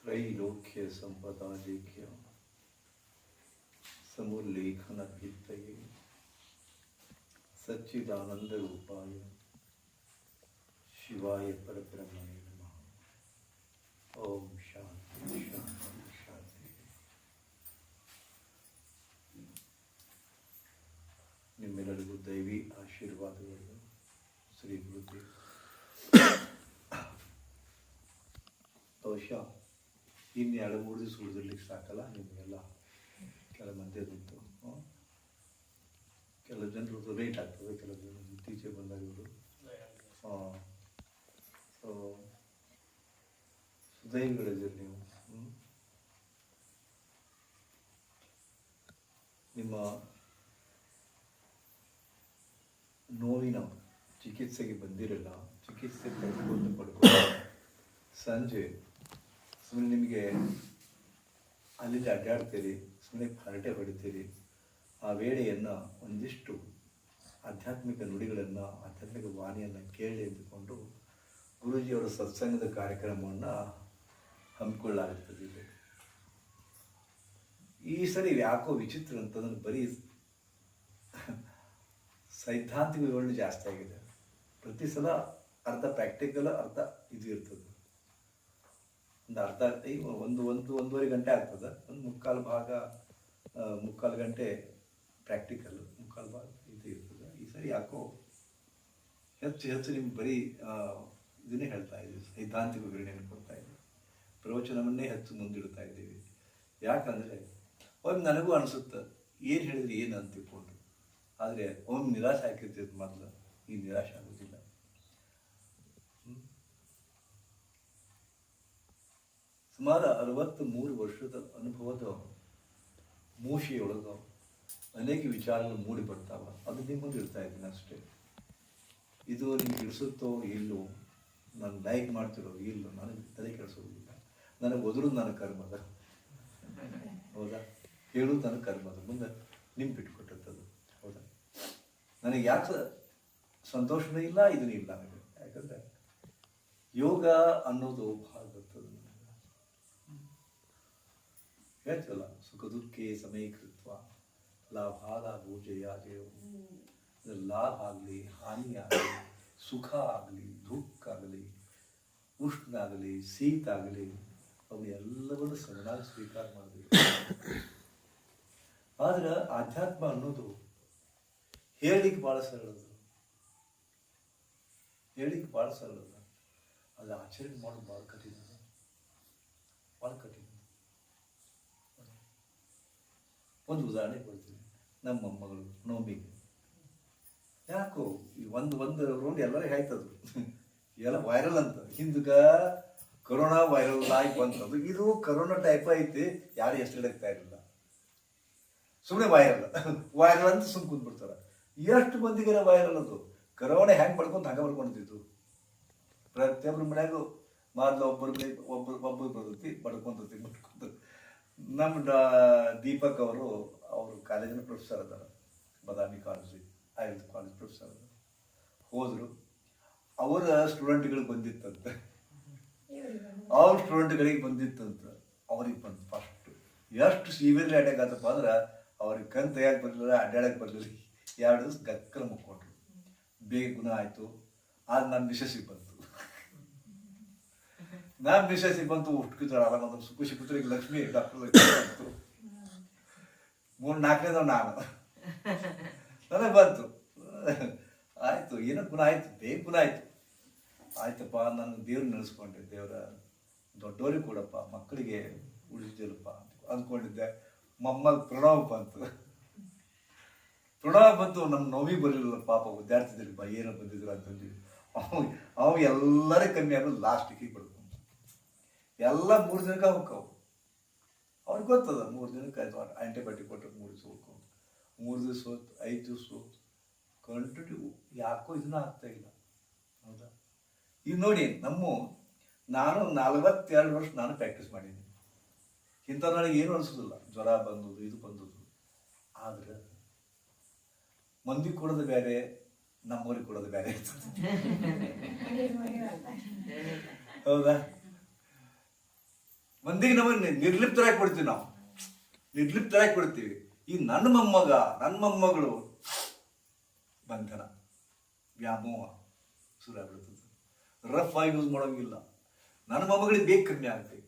ತ್ರೈಲೋಕ್ಯ ಸಂಪದಾಲೇಖ್ಯ ಸಮುಲ್ಲೇಖನ ಭಿತ್ತಯೇ ಸಚ್ಚಿದಾನಂದ ರೂಪಾಯ ಶಿವಾಯ ಪರಬ್ರಹ್ಮಣೇ ನಮಃ. ಓಂ ಶಾಂತಿ ಶಾಂತಿ ಶಾಂತಿ. ನಿಮ್ಮೆಲ್ಲರಿಗೂ ದೈವಿ ಆಶೀರ್ವಾದಗಳು. ಶ್ರೀ ಗುರುದೇವ್. ಬಹುಶಃ ಇನ್ನು 2-3 ದಿವಸ ಉಳಿದಿರ್ಲಿಕ್ಕೆ ಸಾಕಲ್ಲ ನಿಮಗೆಲ್ಲ. ಕೆಲವು ಮಂದಿಯದಂತೂ ಕೆಲವು ಜನರದ್ದು ಲೇಟ್ ಆಗ್ತದೆ, ಕೆಲವು ಜನ ಇತ್ತೀಚೆಗೆ ಬಂದಾಗ ಇವರು ಸೊ ಸುದೈವಿಗಳಿದ್ದೀರಿ ನೀವು. ನಿಮ್ಮ ನೋವಿನ ಚಿಕಿತ್ಸೆಗೆ ಬಂದಿರಲ್ಲ, ಚಿಕಿತ್ಸೆ ಪಡ್ಕೊಂಡು ಸಂಜೆ ಸುಮ್ಮನೆ ನಿಮಗೆ ಅಲ್ಲಿಂದ ಅಡ್ಡಾಡ್ತೀರಿ, ಸುಮ್ಮನೆ ಹರಟೆ ಹೊಡಿತೀರಿ. ಆ ವೇಳೆಯನ್ನು ಒಂದಿಷ್ಟು ಆಧ್ಯಾತ್ಮಿಕ ನುಡಿಗಳನ್ನು, ಆಧ್ಯಾತ್ಮಿಕ ವಾಣಿಯನ್ನು ಕೇಳಿ ಎಂದುಕೊಂಡು ಗುರೂಜಿಯವರ ಸತ್ಸಂಗದ ಕಾರ್ಯಕ್ರಮವನ್ನು ಹಮ್ಮಿಕೊಳ್ಳಲಾಗುತ್ತದೆ. ಈ ಸರಿ ಯಾಕೋ ವಿಚಿತ್ರ ಅಂತಂದ್ರೆ ಬರೀ ಸೈದ್ಧಾಂತಿಕ ವಿವರಣೆ ಜಾಸ್ತಿ ಆಗಿದೆ. ಪ್ರತಿ ಸಲ ಅರ್ಧ ಪ್ರಾಕ್ಟಿಕಲ್, ಅರ್ಧ ಇದು ಇರ್ತದೆ. ಒಂದು ಅರ್ಧ ಒಂದೂವರೆ ಗಂಟೆ ಆಗ್ತದೆ. ಒಂದು ಮುಕ್ಕಾಲು ಗಂಟೆ ಪ್ರಾಕ್ಟಿಕಲ್, ಮುಕ್ಕಾಲು ಭಾಗ ಇದು ಇರ್ತದೆ. ಈ ಸರಿ ಯಾಕೋ ಹೆಚ್ಚು ನಿಮ್ಗೆ ಬರೀ ಇದನ್ನೇ ಹೇಳ್ತಾ ಇದ್ದೀವಿ, ಸೈದ್ಧಾಂತಿಕ ವಿವರಣೆಯನ್ನು ಕೊಡ್ತಾ ಇದ್ದೀವಿ, ಪ್ರವಚನವನ್ನೇ ಹೆಚ್ಚು ಮುಂದಿಡ್ತಾ ಇದ್ದೀವಿ. ಯಾಕಂದರೆ ಒಮ್ಮೆ ನನಗೂ ಅನಿಸುತ್ತೆ ಏನು ಹೇಳಿದ್ರೆ ಏನು ಅಂತ ತಿಳ್ಕೊಂಡು, ಆದರೆ ಒಮ್ಮೆ ನಿರಾಶೆ ಆಗಿರ್ತೈತೆ. ಮೊದಲು ಈ ನಿರಾಶೆ ಆಗೋದಿಲ್ಲ. ಸುಮಾರು 63 ವರ್ಷದ ಅನುಭವದ ಮೂಷೆಯೊಳಗೆ ಅನೇಕ ವಿಚಾರಗಳು ಮೂಡಿ ಬರ್ತಾವ. ಅದು ನಿಮ್ಮ ಮುಂದೆ ಇಡ್ತಾ ಇದ್ದೀನಿ ಅಷ್ಟೇ. ಇದು ನಿಮ್ಗೆ ಇಡಿಸುತ್ತೋ ಇಲ್ಲೋ, ನಾನು ಲೈಕ್ ಮಾಡ್ತಿರೋ ಇಲ್ಲೋ, ನನಗೆ ತಲೆ ಕೆಡಿಸೋದಿಲ್ಲ. ನನಗೆ ಓದೋದು ನನ್ನ ಕರ್ಮದ, ಹೌದಾ? ಹೇಳೋದು ನನ್ನ ಕರ್ಮದ, ಮುಂದೆ ನಿಮ್ಗೆ ಬಿಟ್ಕೊಟ್ಟದ್ದು, ಹೌದಾ? ನನಗೆ ಯಾಕೆ ಸಂತೋಷನೂ ಇಲ್ಲ, ಇದೂ ಇಲ್ಲ ನನಗೆ. ಯಾಕಂದರೆ ಯೋಗ ಅನ್ನೋದು ಭಾಳ ಗೊತ್ತದು. ಹೇಳ್ತಲ್ಲ, ಸುಖ ದುಃಖೇ ಸಮೀಕೃತ್ವ ಲಾಭಾಲಾಭೋ ಜಯಾಜಯೋ. ಲಾಭ ಆಗಲಿ, ಹಾನಿ ಆಗಲಿ, ಸುಖ ಆಗಲಿ, ದುಃಖ ಆಗಲಿ, ಉಷ್ಣ ಆಗಲಿ, ಶೀತ ಆಗಲಿ, ಅವು ಎಲ್ಲವನ್ನು ಸಮನಾಗಿ ಸ್ವೀಕಾರ ಮಾಡಬೇಕು. ಆದ್ರೆ ಆಧ್ಯಾತ್ಮ ಅನ್ನೋದು ಹೇಳಲಿಕ್ಕೆ ಭಾಳ ಸರಳದು, ಹೇಳಲಿಕ್ಕೆ ಭಾಳ ಸರಳದ. ಅದು ಆಚರಣೆ ಮಾಡೋದು ಭಾಳ ಕಠಿಣ, ಭಾಳ ಕಠಿಣ. ಒಂದು ಉದಾಹರಣೆ ಕೊಡ್ತೀನಿ. ನಮ್ಮ ಮೊಮ್ಮಗಳು ನೋವಿಗೆ ಯಾಕೋ ಒಂದು ರೌಂಡ್ ಎಲ್ಲರಿಗೆ ಆಯ್ತದು, ಎಲ್ಲ ವೈರಲ್ ಅಂತ. ಹಿಂದಗ ಕೊರೋನಾ ವೈರಲ್ ಆಗಿ ಬಂತದ್ದು. ಇದು ಕೊರೋನಾ ಟೈಪ್ ಐತಿ, ಯಾರು ಎಷ್ಟು ಹಿಡಕ್ತಾ ಇರಲಿಲ್ಲ. ಸುಮ್ಮನೆ ವೈರಲ್ ಅಂತ ಸುಮ್ಮನೆ ಕೂತ್ಬಿಡ್ತಾರೆ. ಎಷ್ಟು ಮಂದಿಗೆ ವೈರಲ್ ಅದು. ಕೊರೋನಾ ಹೆಂಗೆ ಪಡ್ಕೊಂಡು ಹಂಗೆ ಪಡ್ಕೊಂಡಿದ್ದು. ಪ್ರತಿಯೊಬ್ಬರ ಮನ್ಯಾಗೂ ಮೊದಲು ಒಬ್ಬರು ಬರ್ತೈತಿ, ಬಡ್ಕೊಂತೈತಿ. ನಮ್ಮ ದೀಪಕ್ ಅವರು ಕಾಲೇಜಿನ ಪ್ರೊಫೆಸರ್ ಅದಾರ, Badami college, Ayurveda college professor ಅದಾರ. ಹೋದರು, ಅವರ ಸ್ಟೂಡೆಂಟ್ಗಳಿಗೆ ಬಂದಿತ್ತಂತೆ, ಅವ್ರ ಸ್ಟೂಡೆಂಟ್ಗಳಿಗೆ ಬಂದಿತ್ತಂತ. ಅವ್ರಿಗೆ ಬಂತು ಫಸ್ಟ್. ಎಷ್ಟು ಸಿವಿಯರ್ಲಿ ಅಟ್ಯಾಕ್ ಆತಪ್ಪ ಅಂದ್ರೆ ಅವ್ರಿಗೆ ಕಣ್ ತೆಗಿಯಕ್ಕೆ ಬರಲಿಲ್ಲ, ಅಡ್ಡಾಡಕ್ಕೆ ಬರಲಿಲ್ಲ. 2 ದಿವಸ ಗಕ್ಕಲ ಮುಕ್ಕೊಂಡ್ರು. ಬೇಗ ಗುಣ ಆಯಿತು. ಆಗ ನನ್ನ ಮಿಸಸ್ಸಿಗೆ ಬಂತು. ನಾನು ಮಿಸಸ್ಸಿಗೆ ಬಂತು, ಹುಟ್ಕಿದ್ರು ಆರಾಮ ಖುಷಿ ಪುತ್ರಿಗೆ ಲಕ್ಷ್ಮಿ ಡಾಕ್ಟರ್ ಬಂತು. 3-4ನೇದವ್ ನಾನು, ನನಗೆ ಬಂತು. ಆಯಿತು, ಏನೋ ಗುಣ ಆಯಿತು, ಬೇಗ ಗುಣ ಆಯಿತು. ಆಯ್ತಪ್ಪ, ನಾನು ದೇವ್ರು ನೆನೆಸ್ಕೊಂಡೆ. ದೇವರ ದೊಡ್ಡವ್ರಿಗೆ ಕೊಡಪ್ಪ, ಮಕ್ಕಳಿಗೆ ಉಳಿಸಿದಲ್ಲಪ್ಪ ಅಂದ್ಕೊಂಡಿದ್ದೆ. ಮೊಮ್ಮಗ ಪ್ರಣವ್ ಬಂತು. ನಮ್ಮ ನೋವಿಗೆ ಬರಲಿಲ್ಲ ಪಾಪ. ವಿದ್ಯಾರ್ಥಿಗಳಿಗೆ ಏನೋ ಬಂದಿದ್ರು ಅಂತಂದು ಅವು ಎಲ್ಲರೇ ಕಮ್ಮಿ ಆಗೋದು. ಲಾಸ್ಟಿಗೆ ಬಡ್ಕೊಂಡು ಎಲ್ಲ 3 ದಿನಕ್ಕೆ ಹೋಗ್ತಾವು. ಅವ್ರಿಗೆ ಗೊತ್ತದ 3 ದಿನಕ್ಕೆ ಆಯ್ತು. ಆಂಟಿಬಯೋಟಿಕ್ ಕೊಟ್ಟರೆ 3 ದಿವಸ ಹೋಗ್ಕೊಂಡು, 3 ದಿವಸ ಹೋಯ್ತು, 5 ದಿವಸ ಹೋಯ್ತು. ಕಂಟಿನ್ಯೂ ಯಾಕೋ ಇದನ್ನ ಆಗ್ತಾ ಇಲ್ಲ, ಹೌದಾ? ಈಗ ನೋಡಿ, ನಾನು 42 ವರ್ಷ ನಾನು ಪ್ರಾಕ್ಟೀಸ್ ಮಾಡಿದ್ದೀನಿ. ಇಂಥ ನನಗೆ ಏನು ಅನಿಸೋದಿಲ್ಲ. ಜ್ವರ ಬಂದದ್ದು, ಇದು ಬಂದದ್ದು. ಆದ್ರೆ ಮಂದಿ ಕೊಡೋದು ಬೇರೆ, ನಮ್ಮವ್ರಿಗೆ ಕೊಡೋದು ಬೇರೆ ಇರ್ತದೆ, ಹೌದಾ? ಮಂದಿಗೆ ನಮಗೆ ನಿರ್ಲಿಪ್ತರಾಗಿ ಕೊಡ್ತೀವಿ ನಾವು, ನಿರ್ಲಿಪ್ತರಾಗಿ ಕೊಡ್ತೀವಿ. ಈ ನನ್ನ ಮೊಮ್ಮಗಳು ಬಂಧನ, ವ್ಯಾಮೋಹ ಶುರು ಆಗ್ಬಿಡ್ತದೆ. ರಫ್ ಆಗಿ ಯೂಸ್ ಮಾಡೋಂಗಿಲ್ಲ. ನನ್ನ ಮೊಮ್ಮಗಳಿಗೆ ಬೇಗ ಕಮ್ಮಿ ಆಗುತ್ತೆ.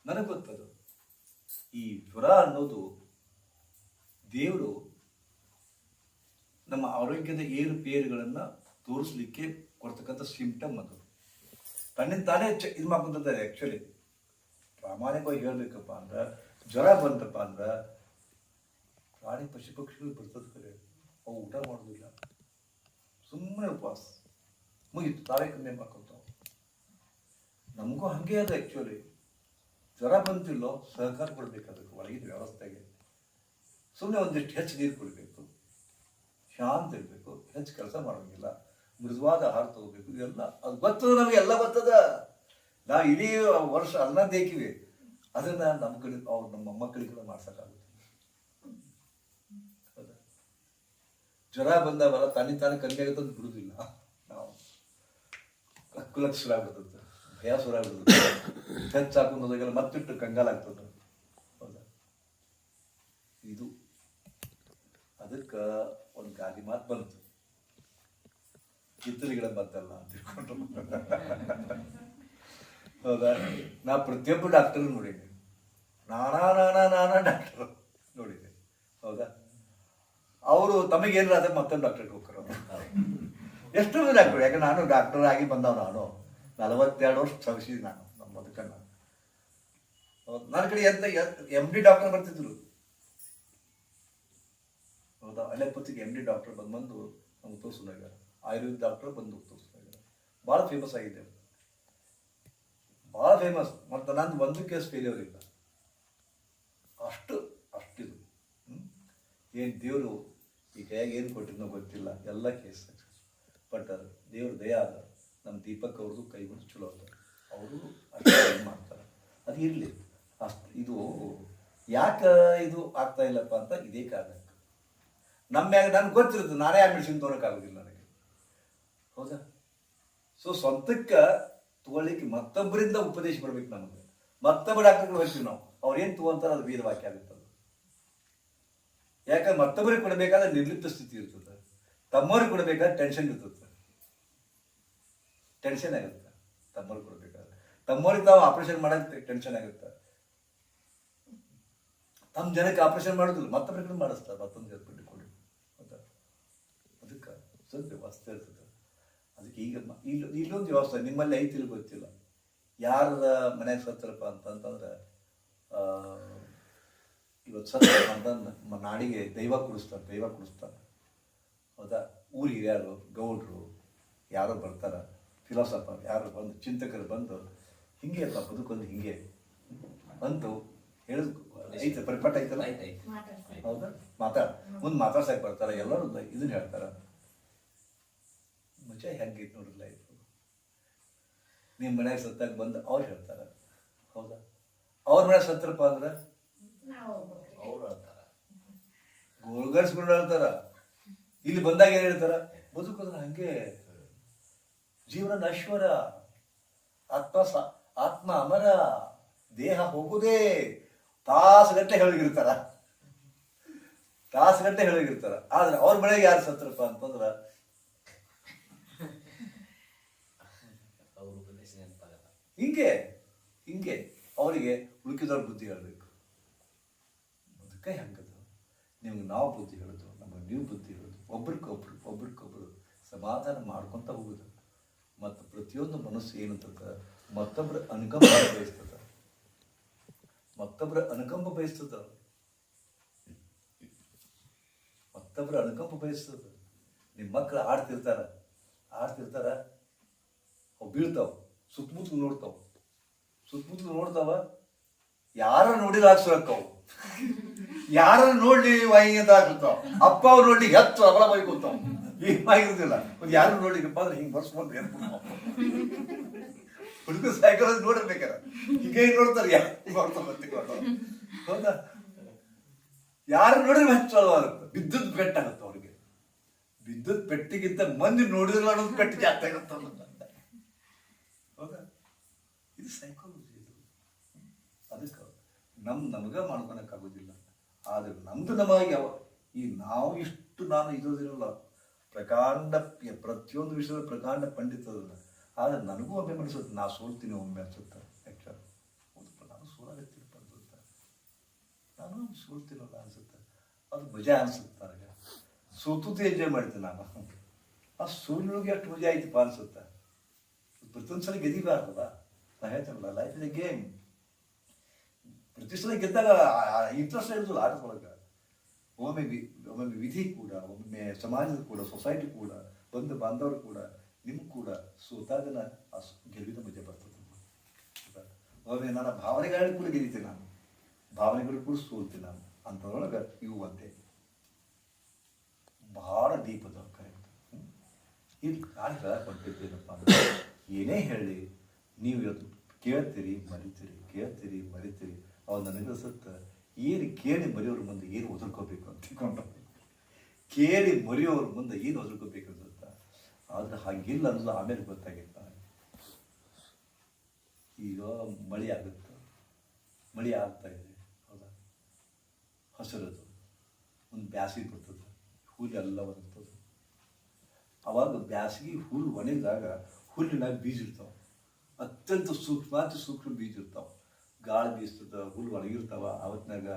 ನನಗೆ ಗೊತ್ತದು. ಈ ಜ್ವರ ಅನ್ನೋದು ದೇವರು ನಮ್ಮ ಆರೋಗ್ಯದ ಏರುಪೇರುಗಳನ್ನು ತೋರಿಸ್ಲಿಕ್ಕೆ ಕೊಡ್ತಕ್ಕಂಥ ಸಿಂಪ್ಟಮ್ ಅದು. ತನ್ನಿಂದ ತಾನೇ ಇದು ಮಾಡ್ಕೊಂತಾರೆ. ಆ್ಯಕ್ಚುಲಿ ಪ್ರಾಮಾಣಿಕವಾಗಿ ಹೇಳ್ಬೇಕಪ್ಪ ಅಂದ್ರೆ, ಜ್ವರ ಬಂತಪ್ಪ ಅಂದ್ರೆ ಪ್ರಾಣಿ ಪಶು ಪಕ್ಷಿಗಳು ಬರ್ತದ ಕರೆ, ಅವು ಊಟ ಮಾಡೋದಿಲ್ಲ, ಸುಮ್ಮನೆ ಉಪವಾಸ ಮುಗೀತು, ತಾವೇ ಕಮ್ಮಿ ಮಾಡ್ಕೊತಾವ. ನಮಗೂ ಹಾಗೆ ಅದ. ಆ್ಯಕ್ಚುಲಿ ಜ್ವರ ಬಂತಿಲ್ಲೋ ಸಹಕಾರ ಕೊಡ್ಬೇಕು ಅದಕ್ಕೆ, ಒಳಗಿನ ವ್ಯವಸ್ಥೆಗೆ. ಸುಮ್ಮನೆ ಒಂದಿಷ್ಟು ಹೆಚ್ಚು ನೀರು ಕುಡಿಬೇಕು, ಶಾಂತ ಇರಬೇಕು, ಹೆಚ್ಚು ಕೆಲಸ ಮಾಡೋಂಗಿಲ್ಲ, ಮೃದುವಾದ ಆಹಾರ ತಗೋಬೇಕು. ಇದೆಲ್ಲ ಅದು ಗೊತ್ತದ, ನಮಗೆ ಎಲ್ಲ ಗೊತ್ತದ. ನಾವು ಇಡೀ ವರ್ಷ ಅದನ್ನ ದೇಕಿವಿ. ಅದನ್ನ ನಮ್ಮ ಕಡೆ ನಮ್ಮ ಮೊಮ್ಮಕ್ಕಳಿಗೆ ಕೂಡ ಮಾಡ್ಸೋಕ್ಕಾಗುತ್ತೆ. ಹೌದಾ? ಜ್ವರ ಬಂದಾವಲ್ಲ ತಾನೇ ಕಮ್ಮಿ ಆಗುತ್ತೆ ಅಂತ ಬಿಡುದಿಲ್ಲ ನಾವು. ಕುಲಕ್ಕೆ ಶುರು ಆಗ್ಬಿಡ್ತದೆ, ಭಯ ಶುರು ಆಗ್ಬಿಡ್ತದೆ, ಹೆಚ್ಚು ಹಾಕೋದಾಗೆಲ್ಲ ಮತ್ತಿಟ್ಟು ಕಂಗಾಲಾಗ್ತದೆ. ಹೌದಾ? ಇದು ಅದಕ್ಕೆ ಒಂದು ಗಾದಿ ಮಾತು ಬಂತು, ಕಿತ್ತಲಿಗಳ ಮದ್ದಲ್ಲ ಅಂತ ತಿಳ್ಕೊಂಡು. ಹೌದಾ? ನಾ ಪ್ರತಿಯೊಬ್ಬ ಡಾಕ್ಟರ್ ನೋಡಿದ್ದೆ, ನಾನಾ ಡಾಕ್ಟರ್ ನೋಡಿದ್ದೆ. ಹೌದಾ? ಅವರು ತಮಗೇನಾರ ಅದೇ ಮತ್ತೊಂದು ಡಾಕ್ಟರ್ಗೆ ಹೋಗ್ತಾರೆ. ಎಷ್ಟೋ ಡಾಕ್ಟರ್, ಯಾಕೆ ನಾನು ಡಾಕ್ಟರ್ ಆಗಿ ಬಂದವ. ನಾನು 42 ವರ್ಷ ಸವಿಸಿದ್ ನಾನು ನಮ್ಮ ಬದುಕನ್ನು. ನನ್ನ ಕಡೆ ಎಂತ MD ಡಾಕ್ಟರ್ ಬರ್ತಿದ್ರು. ಹೌದಾ? ಅಲೆಪತಿಗೆ MD ಡಾಕ್ಟರ್ ಬಂದು ನಮ್ಗೆ ತೋರಿಸಿದಾಗ, ಆಯುರ್ವೇದ ಡಾಕ್ಟರ್ ಬಂದು ತೋರಿಸಿದಾಗ ಭಾಳ ಫೇಮಸ್ ಆಗಿದೆ, ಭಾಳ ಫೇಮಸ್. ಮತ್ತು ನಂದು ಒಂದು ಕೇಸ್ ಫೇಲ್ಯೂರ್ ಇಲ್ಲ. ಅಷ್ಟಿದು. ಏನು ದೇವರು ಈ ಕೈಯಾಗ ಏನು ಕೊಟ್ಟಿದ್ನೋ ಗೊತ್ತಿಲ್ಲ, ಎಲ್ಲ ಕೇಸ್ ಸಕ್ಸಸ್. ಬಟ್ ದೇವ್ರ ದಯ ಅದ. ನಮ್ಮ ದೀಪಕ್ ಅವ್ರದ್ದು ಕೈಗೊಂಡು ಚಲೋ ಅದ, ಅವರು ಅಷ್ಟು ಮಾಡ್ತಾರೆ. ಅದು ಇರಲಿ. ಇದು ಯಾಕೆ ಇದು ಆಗ್ತಾ ಇಲ್ಲಪ್ಪ ಅಂತ ಇದೇ ಕಾರಣಕ್ಕೆ. ಮ್ಯಾಗ ನನಗೆ ಗೊತ್ತಿರುತ್ತೆ, ನಾನೇ ಆ ಮೆಡಿಸಿನ್ ತೊಗೊಳಕ್ಕಾಗೋದಿಲ್ಲ ನನಗೆ. ಹೌದಾ? ಸೊ ಸ್ವಂತಕ್ಕೆ ತಗೊಳ್ಳಿಕ್ಕೆ ಮತ್ತೊಬ್ಬರಿಂದ ಉಪದೇಶ ಬರ್ಬೇಕು ನಮಗೆ. ಮತ್ತೊಬ್ಬ ಡಾಕ್ಟರ್ಗಳು ಹೋಗ್ತೀವಿ ನಾವು, ಅವ್ರೇನು ತಗೊಂತಾರೆ ಅದು ವೇದವಾಕ್ಯ ಆಗುತ್ತದೆ. ಯಾಕಂದ್ರೆ ಮತ್ತೊಬ್ಬರಿಗೆ ಕೊಡಬೇಕಾದ್ರೆ ನಿರ್ಲಿಪ್ತ ಸ್ಥಿತಿ ಇರ್ತದೆ, ತಮ್ಮವ್ರಿಗೆ ಕೊಡಬೇಕಾದ್ರೆ ಟೆನ್ಷನ್ ಇರ್ತದೆ, ಟೆನ್ಷನ್ ಆಗುತ್ತೆ. ತಮ್ಮವ್ರಿಗೆ ಕೊಡಬೇಕಾದ್ರೆ ತಮ್ಮವ್ರಿಗೆ ತಾವು ಆಪರೇಷನ್ ಮಾಡೋಕ್ಕೆ ಟೆನ್ಷನ್ ಆಗುತ್ತೆ. ತಮ್ಮ ಜನಕ್ಕೆ ಆಪರೇಷನ್ ಮಾಡೋದಿಲ್ಲ, ಮತ್ತೊಬ್ಬರಿಗೆ ಮಾಡಿಸ್ತಾರೆ, ಮತ್ತೊಂದು ಜನ ಬಿಟ್ಟು ಕೊಡಿ. ಹೌದಾ? ಅದಕ್ಕೆ ಸ್ವಲ್ಪ ವ್ಯವಸ್ಥೆ ಇರ್ತದೆ. ಅದಕ್ಕೆ ಈಗ ಇಲ್ಲೊಂದು ವ್ಯವಸ್ಥೆ ನಿಮ್ಮಲ್ಲಿ ಐತಿಲ್ಲ ಗೊತ್ತಿಲ್ಲ. ಯಾರದ ಮನೆಯಾಗ ಸತ್ತರಪ್ಪ ಅಂತಂದ್ರೆ, ಇವತ್ತು ಸತ್ತರಪ್ಪ ಅಂತ ನಾಡಿಗೆ ದೈವ ಕುಡಿಸ್ತಾರೆ. ಹೌದಾ? ಊರು ಹಿರಿಯರು, ಗೌಡ್ರು ಯಾರೋ ಬರ್ತಾರೆ, ಫಿಲಾಸಫರ್ ಯಾರು ಬಂದು, ಚಿಂತಕರು ಬಂದು, ಹಿಂಗೆ ಅಲ್ಲ ಬದುಕೊಂದು ಹಿಂಗೆ ಅಂತೂ ಹೇಳೋದು ಐತೆ, ಪರಿಪಾಠ ಐತಲ್ಲ. ಹೌದಾ? ಮುಂದೆ ಮಾತಾಡ್ಸಕ್ಕೆ ಬರ್ತಾರೆ, ಎಲ್ಲರೂ ಇದನ್ನ ಹೇಳ್ತಾರೆ. ಮಜಾ ಹೆಂಗೈತೆ ನೋಡ್ರಿ ಲೈಫ್. ನಿಮ್ಮ ಮನ್ಯಾಗ ಸತ್ತಾಗ ಬಂದು ಅವ್ರು ಹೇಳ್ತಾರೆ. ಹೌದಾ? ಅವ್ರ ಮನ್ಯಾಗ ಸತ್ತರಪ್ಪ ಅಂದ್ರೆ ಅವ್ರು ಹೇಳ್ತಾರ, ಗೋಲ್ಗರ್ಸ್ಕೊಂಡು ಹೇಳ್ತಾರ. ಇಲ್ಲಿ ಬಂದಾಗ ಏನು ಹೇಳ್ತಾರ? ಬದುಕೋದ್ರ ಹಂಗೆ, ಜೀವನ ನಶ್ವರ, ಆತ್ಮ ಅಮರ, ದೇಹ ಹೋಗುದೇ. ತಾಸುಗಟ್ಟಲೆ ಹೇಳಿರ್ತಾರ. ಆದ್ರೆ ಅವ್ರ ಮನೆಗೆ ಯಾರು ಸತ್ರಪ್ಪ ಅಂತಂದ್ರ ಹಿಂಗೆ ಅವರಿಗೆ ಉಳುಕಿದವ್ರ ಬುದ್ಧಿ ಹೇಳಬೇಕು. ಅದಕ್ಕೆ ಹೆಂಗದು, ನಿಮ್ಗೆ ನಾವು ಬುದ್ಧಿ ಹೇಳೋದು, ನಮಗೆ ನೀವು ಬುದ್ಧಿ ಹೇಳೋದು, ಒಬ್ರಿಗೊಬ್ರು ಸಮಾಧಾನ ಮಾಡ್ಕೊತ ಹೋಗುದು. ಮತ್ತು ಪ್ರತಿಯೊಂದು ಮನಸ್ಸು ಏನಂತ ಮತ್ತೊಬ್ಬರ ಅನುಕಂಪ ಬಯಸ್ತದ. ನಿಮ್ಮ ಮಕ್ಕಳು ಆಡ್ತಿರ್ತಾರ, ಅವು ಬೀಳ್ತಾವ, ಸುತ್ತಮುತ್ತಲು ನೋಡ್ತಾವ, ಯಾರ ನೋಡಿದ್ರೆ ಹಾಕ್ಸೋಕ್ಕವು, ಯಾರ ನೋಡ್ಲಿ ವಾಯಿ ಅಂತ ಹಾಕ್ತಾವ. ಅಪ್ಪ ಅವ್ರು ನೋಡ್ಲಿ ಹೆಚ್ಚು ಅಬಳ ಬೈ ಕೂತಾವ, ಆಗಿರುದಿಲ್ಲ. ಯಾರು ನೋಡ್ಲಿಕ್ಕಪ್ಪ ಅಂದ್ರೆ ಹಿಂಗೆ ಬರ್ಸ್ಕೊಂತ ಹುಡುಗ ಸೈಕಲ್ ನೋಡಿರ್ಬೇಕಾರ ಹಿಂಗೆ ನೋಡ್ತಾರೆ, ಹೌದಾ? ಯಾರು ನೋಡಿದ್ರೆ ಹೆಚ್ಚು ಅಲ್ವಾಗುತ್ತೆ. ವಿದ್ಯುತ್ ಪೆಟ್ಟಾಗುತ್ತೆ ಅವ್ರಿಗೆ. ವಿದ್ಯುತ್ ಪೆಟ್ಟಿಗಿಂತ ಮಂದಿ ನೋಡಿದ್ರೆ ಅನ್ನೋದು ಪೆಟ್ಟು ಜಾಸ್ತಿ ಆಗುತ್ತೆ. ಹೌದಾ? ಇದು ಸೈಕಾಲಜಿ. ಇದು ನಮಗೆ ಮಾಡ್ಕೊಳಕ್ಕಾಗೋದಿಲ್ಲ. ಆದರೆ ನಮ್ದು ನಮಗೆ ಈ ನಾವು ಇಷ್ಟು ನಾನು ಇರೋದಿರಲ್ಲ ಪ್ರಕಾಂಡ ಪ್ರತಿಯೊಂದು ವಿಷಯದ ಪ್ರಕಾಂಡ ಪಂಡಿತದಲ್ಲ. ಆದರೆ ನನಗೂ ಒಮ್ಮೆ ಅನಿಸುತ್ತೆ ನಾ ಸೋಲ್ತೀನಿ ಒಮ್ಮೆ ಅನ್ಸುತ್ತೆ. ಆ್ಯಕ್ಚುಲಿ ಹೌದಪ್ಪ ನಾನು ಸೋಲಾಗತ್ತೀನಪ್ಪ ಅನ್ಸುತ್ತೆ, ನಾನು ಸೋಲ್ತೀನಲ್ಲ ಅನ್ಸುತ್ತೆ. ಅದು ಮಜಾ ಅನ್ಸುತ್ತೆ ನನಗೆ. ಸೋತುತ್ತೆ ಎಂಜಾಯ್ ಮಾಡ್ತೀನಿ ನಾನು. ಆ ಸೋಲಿನೊಳಗೆ ಅಷ್ಟು ಮಜಾ ಆಯ್ತಪ್ಪ ಅನ್ಸುತ್ತೆ. ಪ್ರತಿಯೊಂದು ಸಲ ಗೆದಿಬಾರ್ದಲ್ಲ. ನಾ ಹೇಳ್ತಾನಲ್ಲ, ಲೈಫ್ ಇಸ್ ಎ ಗೇಮ್. ಪ್ರತಿ ಸಲ ಗೆದ್ದಾಗ ಇಂಟ್ರೆಸ್ಟ್ ಇರೋದಿಲ್ಲ ಆಟದೊಳಗೆ. ಒಮ್ಮೊಮ್ಮೆ ವಿಧಿ ಕೂಡ, ಒಮ್ಮೊಮ್ಮೆ ಸಮಾಜದ ಕೂಡ, ಸೊಸೈಟಿ ಕೂಡ, ಬಂಧು ಬಾಂಧವರು ಕೂಡ, ನಿಮ್ಗೆ ಕೂಡ ಸೋತಾಗನ ಆ ಗೆಲುವಿನ ಮಜಾ ಬರ್ತದೆ. ಒಮ್ಮೆ ನನ್ನ ಭಾವನೆಗಳಲ್ಲಿ ಕೂಡ ಗೆದಿತೀನಿ ನಾನು, ಭಾವನೆಗಳು ಕೂಡ ಸೋಲ್ತೀನಿ ನಾನು. ಅಂಥದ್ರೊಳಗೆ ಇವು ಒಂದೇ ಭಾಳ ಡೀಪ್ ಅದ. ಕರೆಕ್ಟ್. ಇಲ್ಲಿ ನಾನು ಹೇಳಕ್ಕೆ ಹೊಂಟಿದ್ದೇನಪ್ಪ ಅಂದ್ರೆ, ಏನೇ ಹೇಳಿ ನೀವು ಇವತ್ತು ಕೇಳ್ತೀರಿ ಮರಿತೀರಿ, ಕೇಳ್ತೀರಿ ಮರಿತೀರಿ. ಅವಾಗ ನನಗನ್ಸುತ್ತೆ ಏನು ಕೇಳಿ ಮರೆಯೋರ ಮುಂದೆ ಏನು ಒದರ್ಕೋಬೇಕು ಅಂತ ತಿಳ್ಕೊಂಡು, ಕೇಳಿ ಮರೆಯೋರ ಮುಂದೆ ಏನು ಒದರ್ಕೋಬೇಕು ಅನ್ಸುತ್ತಾ. ಆದರೆ ಹಾಗಿಲ್ಲ ಅನ್ನೋದು ಆಮೇಲೆ ಗೊತ್ತಾಗಿತ್ತು. ಈಗ ಮಳೆ ಆಗುತ್ತೆ, ಮಳೆ ಆಗ್ತಾ ಇದೆ, ಹೌದಾ, ಹಸಿರದು ಒಂದು ಬ್ಯಾಸಿಗೆ ಬರ್ತದೆ, ಹುಲ್ಲು ಎಲ್ಲ ಒಣಗ್ತದೆ. ಅವಾಗ ಬ್ಯಾಸಿಗೆ ಹುಲ್ಲು ಒಣಗಿದಾಗ ಹುಲ್ಲಿನಾಗ ಬೀಜ ಇರ್ತಾವೆ, ಅತ್ಯಂತ ಸೂಕ್ಷ್ಮ ಬೀಜ ಇರ್ತಾವೆ. ಗಾಳಿ ಬೀಸ್ತದ, ಹುಲ್ಲು ಒಣಗಿರ್ತಾವ. ಅವತ್ತಿನಾಗ